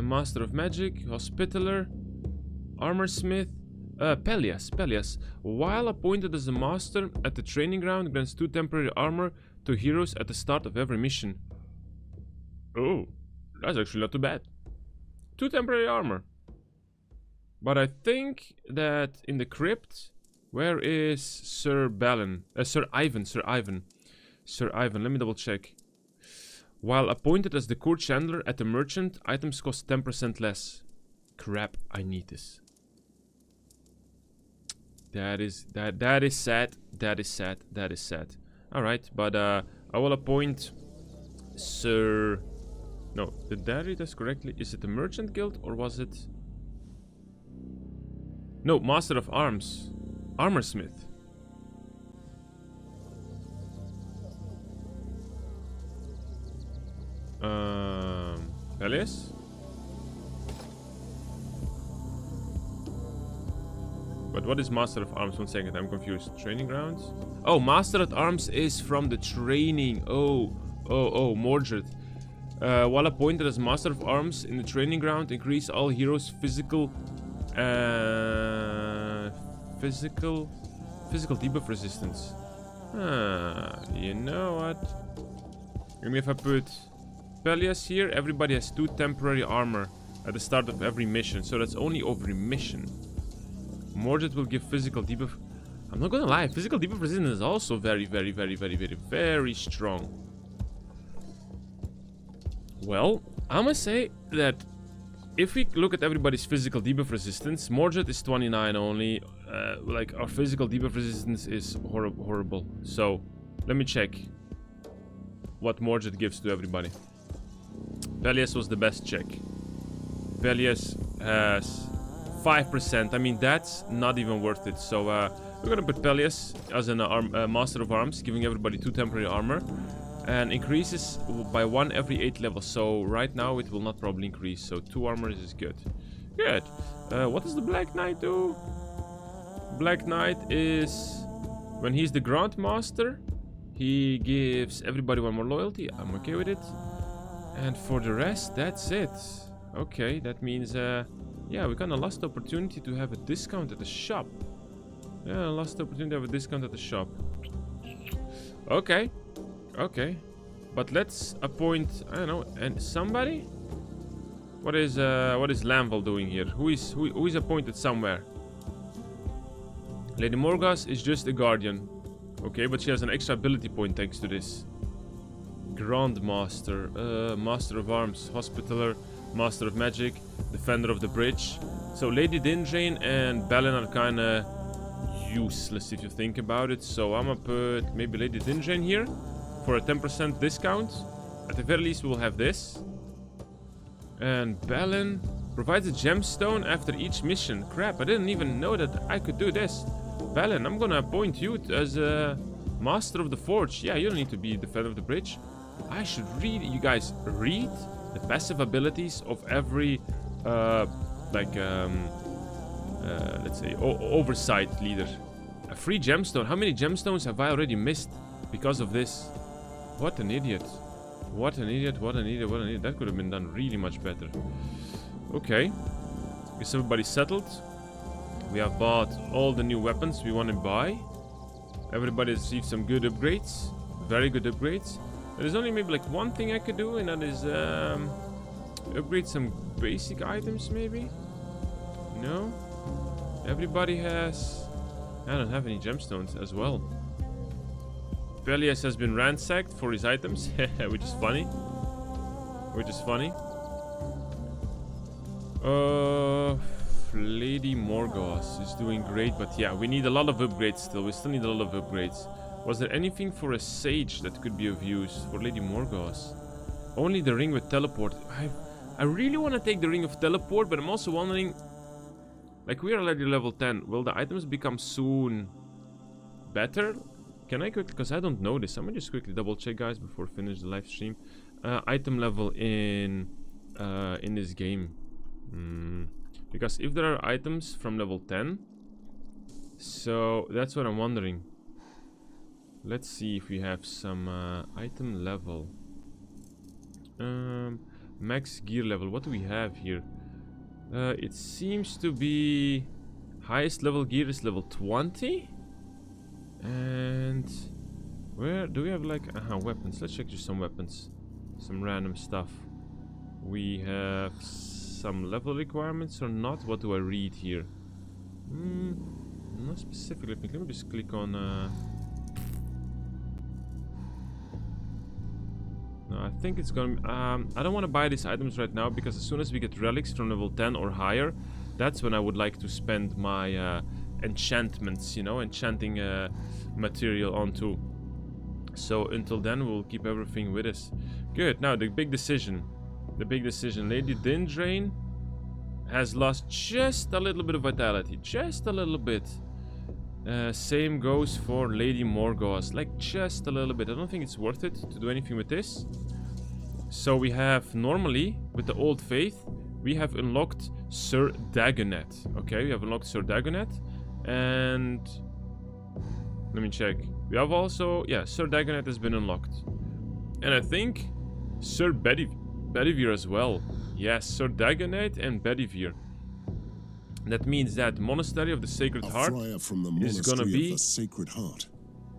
Master of Magic. Hospitaller. Armorsmith. Pelias. While appointed as a master at the training ground, grants 2 temporary armor to heroes at the start of every mission. Oh, that's actually not too bad. 2 temporary armor. But I think that in the crypt, where is Sir Balin? Sir Ivan. Let me double check. While appointed as the court chandler at the merchant, items cost 10% less. Crap, I need this. That is sad. Alright, but I will appoint Sir... No, did I read this correctly? Is it the merchant guild or was it... No, Master of Arms. Armorsmith. Pelias? But what is Master of Arms? 1 second, I'm confused. Training grounds? Oh, Master at Arms is from the training. Oh, Mordred. While appointed as Master of Arms in the training ground, increase all heroes' physical debuff resistance. You know what? Maybe if I put Pelias here, everybody has 2 temporary armor at the start of every mission, so that's only every mission. Mordred will give physical debuff. I'm not gonna lie, physical debuff resistance is also very strong. Well, I must say that if we look at everybody's physical debuff resistance, Mordred is 29 only. Like, our physical debuff resistance is horrible. So, let me check what Mordred gives to everybody. Pelias was the best check. Pelias has 5%. I mean, that's not even worth it. So, we're gonna put Pelias as an Master of Arms, giving everybody 2 temporary armor. And increases by 1 every 8 levels. So right now it will not probably increase. So 2 armor is good. Good. What does the Black Knight do? Black Knight is... When he's the Grand Master, he gives everybody 1 more loyalty. I'm okay with it. And for the rest, that's it. Okay, that means... yeah, we kind of lost the opportunity to have a discount at the shop. Yeah, lost the opportunity to have a discount at the shop. Okay. Okay, but let's appoint, I don't know, and somebody. What is Lamval doing here? Who is appointed somewhere? Lady Morgos is just a guardian, okay, but she has an extra ability point thanks to this. Grand Master, Master of Arms, Hospitaller, Master of Magic, Defender of the Bridge. So Lady Dindrain and Balin are kind of useless if you think about it. So I'm gonna put maybe Lady Dindrain here. For a 10% discount. At the very least, we'll have this. And Balin provides a gemstone after each mission. Crap, I didn't even know that I could do this. Valen, I'm gonna appoint you as a Master of the Forge. Yeah, you don't need to be Defender of the Bridge. I should read, you guys, read the passive abilities of every, let's say, oversight leader. A free gemstone. How many gemstones have I already missed because of this? What an idiot. What an idiot, what an idiot, what an idiot. That could have been done really much better. Okay. Guess everybody's settled. We have bought all the new weapons we want to buy. Everybody has received some good upgrades. Very good upgrades. There's only maybe like one thing I could do, and that is upgrade some basic items maybe? No? Everybody has... I don't have any gemstones as well. Pelias has been ransacked for his items, which is funny. Which is funny. Lady Morgoth is doing great, but yeah, we need a lot of upgrades still. We still need a lot of upgrades. Was there anything for a sage that could be of use for Lady Morgoth? Only the ring with teleport. I really want to take the ring of teleport, but I'm also wondering... Like, we are already level 10. Will the items become soon better? Can I quickly... Because I don't know this. I'm going to just quickly double check, guys, before I finish the live stream. Item level in this game. Because if there are items from level 10... So, that's what I'm wondering. Let's see if we have some item level. Max gear level. What do we have here? It seems to be highest level gear is level 20. And where do we have like weapons? Let's check just some weapons. Some random stuff. We have some level requirements or not? What do I read here? Not specifically. Let me just click on no, I think it's gonna be, I don't want to buy these items right now, because as soon as we get relics from level 10 or higher, that's when I would like to spend my enchantments, you know, enchanting material onto. So until then, we'll keep everything with us. Good. Now the big decision. The big decision. Lady Dindrain has lost just a little bit of vitality. Just a little bit. Same goes for Lady Morgoth, like just a little bit. I don't think it's worth it to do anything with this. So we have normally, with the Old Faith, we have unlocked Sir Dagonet. Okay, we have unlocked Sir Dagonet. And let me check. We have also, yeah, Sir Dagonet has been unlocked. And I think Sir Bedivere as well. Yes, Sir Dagonet and Bedivere. That means that Monastery of the Sacred Heart is gonna be Sacred Heart.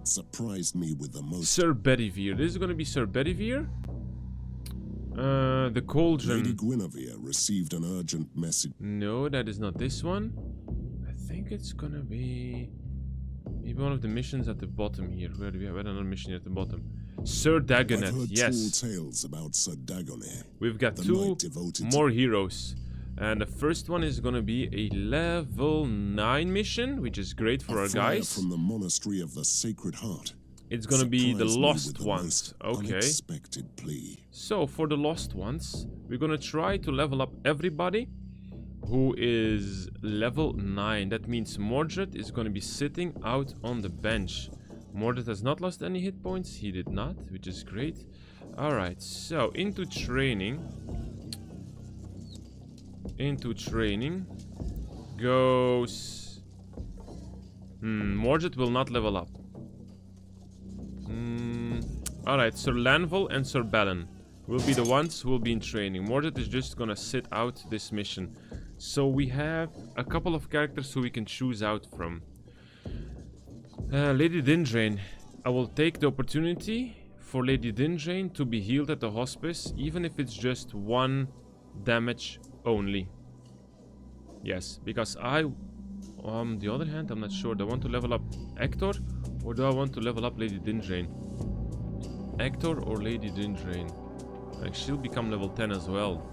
Surprised me with the most. Sir Bedivere. This is gonna be Sir Bedivere. The Cauldron. Lady Guinevere received an urgent message. No, that is not this one. I think it's gonna be maybe one of the missions at the bottom here. Where do we have another mission at the bottom? Sir Dagonet. I've heard yes. tall tales about Sir Dagonet. We've got two more heroes. And the first one is gonna be a level 9 mission, which is great for our guys. From the Monastery of the Sacred Heart. It's gonna be the Lost Ones. Okay. Unexpected plea. So for the Lost Ones, we're gonna try to level up everybody who is level 9. That means Mordred is gonna be sitting out on the bench. Mordred has not lost any hit points. He did not, which is great. Alright, so into training. Into training goes... Mordred will not level up. Alright, Sir Lanval and Sir Balin will be the ones who will be in training. Mordred is just gonna sit out this mission. So we have a couple of characters who we can choose out from. Lady Dindrain. I will take the opportunity for Lady Dindrain to be healed at the hospice, even if it's just 1 damage only. Yes, because I... on the other hand, I'm not sure. Do I want to level up Hector, or do I want to level up Lady Dindrain? Hector or Lady Dindrain? Like, she'll become level 10 as well.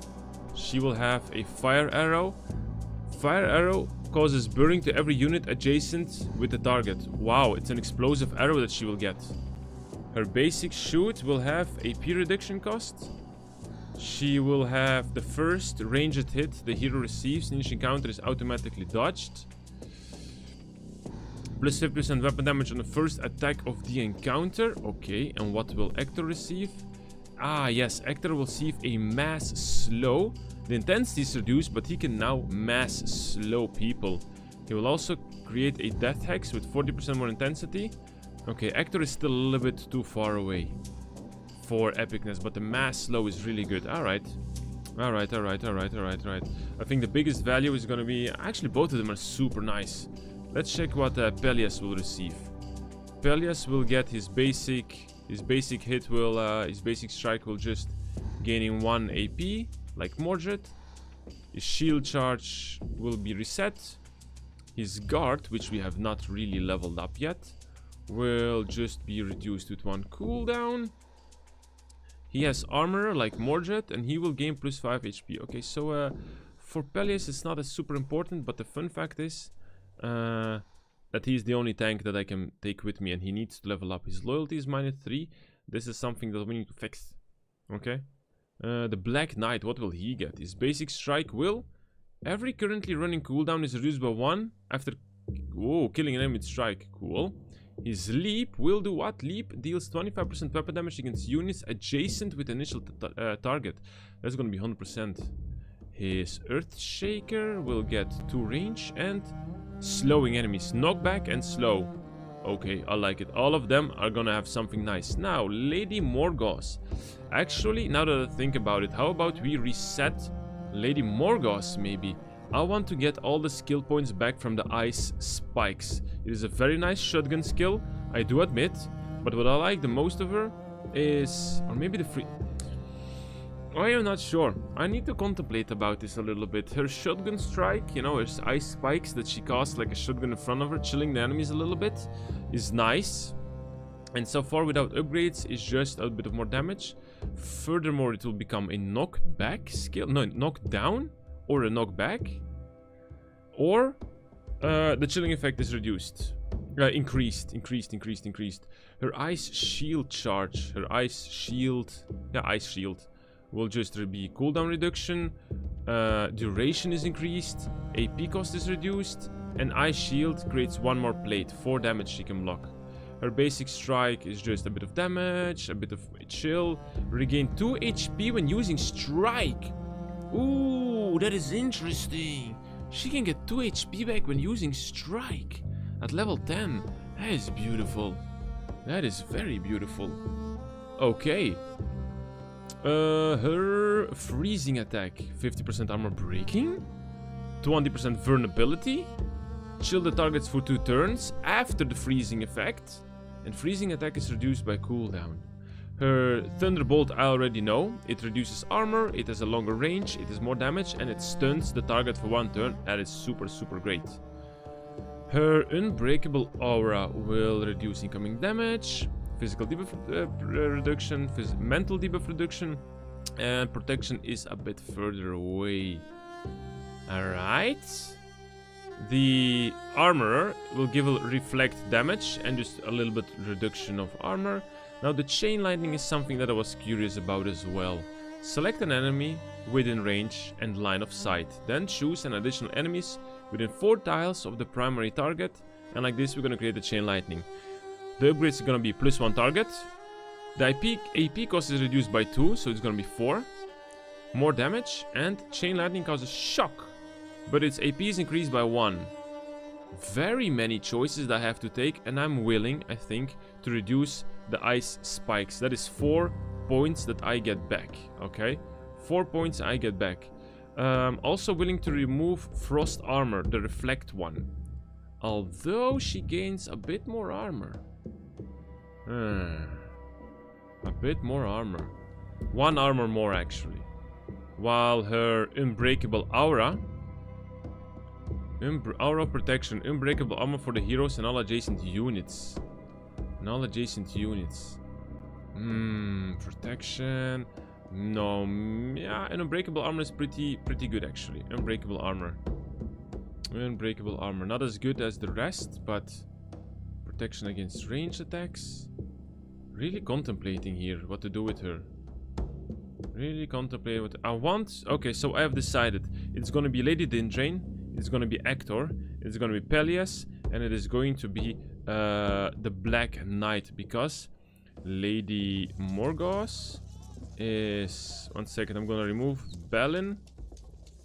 She will have a fire arrow. Fire arrow causes burning to every unit adjacent with the target. Wow, it's an explosive arrow that she will get. Her basic shoot will have AP reduction cost. She will have the first ranged hit the hero receives in each encounter is automatically dodged. Plus 50% weapon damage on the first attack of the encounter. Okay, and what will Hector receive? Ah, yes, Hector will receive a mass slow. The intensity is reduced, but he can now mass slow people. He will also create a death hex with 40% more intensity. Okay, Hector is still a little bit too far away for epicness, but the mass slow is really good. Alright. Alright. I think the biggest value is gonna be... Actually, both of them are super nice. Let's check what Peleus will receive. Peleus will get his basic hit will... his basic strike will just gaining 1 AP, like Mordred. His shield charge will be reset. His guard, which we have not really leveled up yet, will just be reduced with 1 cooldown. He has armor like Mordred, and he will gain plus 5 HP. Okay, so for Peleus it's not as super important, but the fun fact is that he's the only tank that I can take with me, and he needs to level up. His loyalty is -3. This is something that we need to fix. Okay. The Black Knight, what will he get? His basic strike will... Every currently running cooldown is reduced by 1 after... Whoa, killing an enemy with strike. Cool. His leap will do what? Leap deals 25% weapon damage against units adjacent with initial target. That's gonna be 100%. His Earthshaker will get 2 range and slowing enemies. Knockback and slow. Okay, I like it. All of them are gonna have something nice. Now, Lady Morgause. Actually, now that I think about it, how about we reset Lady Morgause maybe? I want to get all the skill points back from the ice spikes. It is a very nice shotgun skill, I do admit. But what I like the most of her is... Or maybe the free... I am not sure. I need to contemplate about this a little bit. Her shotgun strike, you know, her ice spikes that she casts like a shotgun in front of her, chilling the enemies a little bit, is nice. And so far without upgrades, it's just a bit of more damage. Furthermore, it will become a knockback skill. No, knockdown or a knockback. Or the chilling effect is reduced. Increased. Her ice shield charge. Her ice shield. Yeah, ice shield. Will just be cooldown reduction. Duration is increased. AP cost is reduced. And ice shield creates 1 more plate. 4 damage she can block. Her basic strike is just a bit of damage, a bit of chill. Regain 2 HP when using strike. Ooh, that is interesting. She can get 2 HP back when using strike. At level 10. That is beautiful. That is very beautiful. Okay. Her freezing attack. 50% armor breaking. 20% vulnerability. Chill the targets for 2 turns after the freezing effect. And freezing attack is reduced by cooldown. Her Thunderbolt I already know. It reduces armor, it has a longer range, it has more damage, and it stuns the target for 1 turn. That is super great. Her Unbreakable Aura will reduce incoming damage, physical debuff reduction, mental debuff reduction, and protection is a bit further away. Alright. The Armorer will give a reflect damage and just a little bit reduction of armor. Now the Chain Lightning is something that I was curious about as well. Select an enemy within range and line of sight. Then choose an additional enemies within 4 tiles of the primary target. And like this we're going to create the Chain Lightning. The upgrades are going to be +1 target. The AP cost is reduced by 2, so it's going to be 4. More damage, and Chain Lightning causes shock. But its AP is increased by 1. Very many choices that I have to take, and I'm willing, I think, to reduce the ice spikes. That is 4 points that I get back, okay? 4 points I get back. Also willing to remove Frost Armor, the reflect one. Although she gains a bit more armor. A bit more armor. 1 armor more, actually. While her Unbreakable Aura... Aura protection, unbreakable armor for the heroes and all adjacent units. Protection. No, yeah, and unbreakable armor is pretty good actually. Unbreakable armor, not as good as the rest, but protection against range attacks. Really contemplating here what to do with her. Really contemplate what I want. Okay, so I have decided it's gonna be Lady Dindrain. It's gonna be Hector, it's gonna be Peleus, And it is going to be the Black Knight, because Lady Morgause is... One second, I'm gonna remove Balin.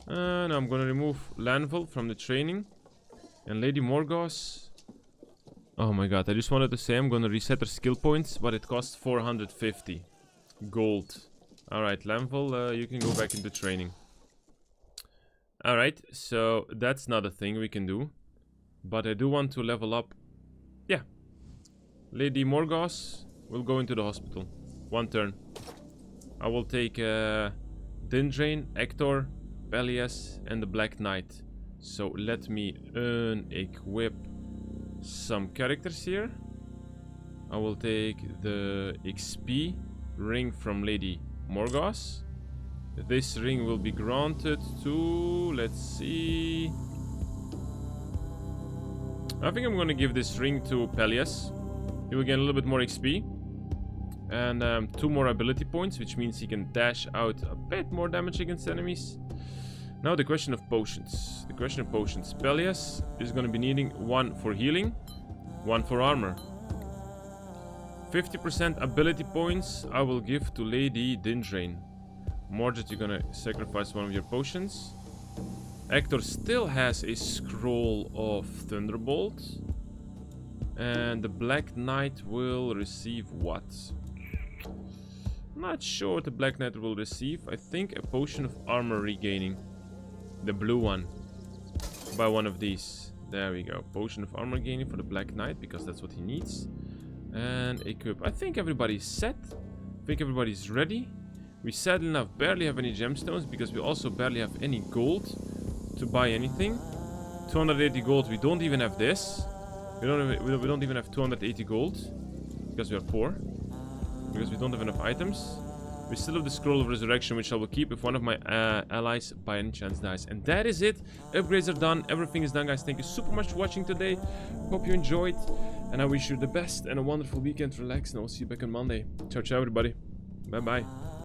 No, I'm gonna remove Lanville from the training. And Lady Morgause... Oh my god, I just wanted to say I'm gonna reset her skill points, but it costs 450 gold. Alright, Lanville, you can go back into training. Alright, so that's not a thing we can do. But I do want to level up. Yeah. Lady Morgause will go into the hospital. 1 turn. I will take Dindrain, Hector, Pelias, and the Black Knight. So let me unequip some characters here. I will take the XP ring from Lady Morgause. This ring will be granted to... Let's see... I think I'm going to give this ring to Pelias. He will get a little bit more XP. And 2 more ability points, which means he can dash out a bit more damage against enemies. Now the question of potions. Pelias is going to be needing 1 for healing, 1 for armor. 50% ability points I will give to Lady Dindrain. Mordred, you're going to sacrifice 1 of your potions. Hector still has a scroll of Thunderbolt. And the Black Knight will receive what? Not sure what the Black Knight will receive. I think a potion of armor regaining. The blue one. By one of these. There we go. Potion of armor gaining for the Black Knight, because that's what he needs. And equip. I think everybody's set. I think everybody's ready. We sadly enough barely have any gemstones, because we also barely have any gold to buy anything. 280 gold. We don't even have this. We don't even have 280 gold, because we are poor. Because we don't have enough items. We still have the Scroll of Resurrection, which I will keep if one of my allies by any chance dies. And that is it. Upgrades are done. Everything is done, guys. Thank you super much for watching today. Hope you enjoyed. And I wish you the best and a wonderful weekend. Relax, and I'll see you back on Monday. Ciao, ciao, everybody. Bye-bye.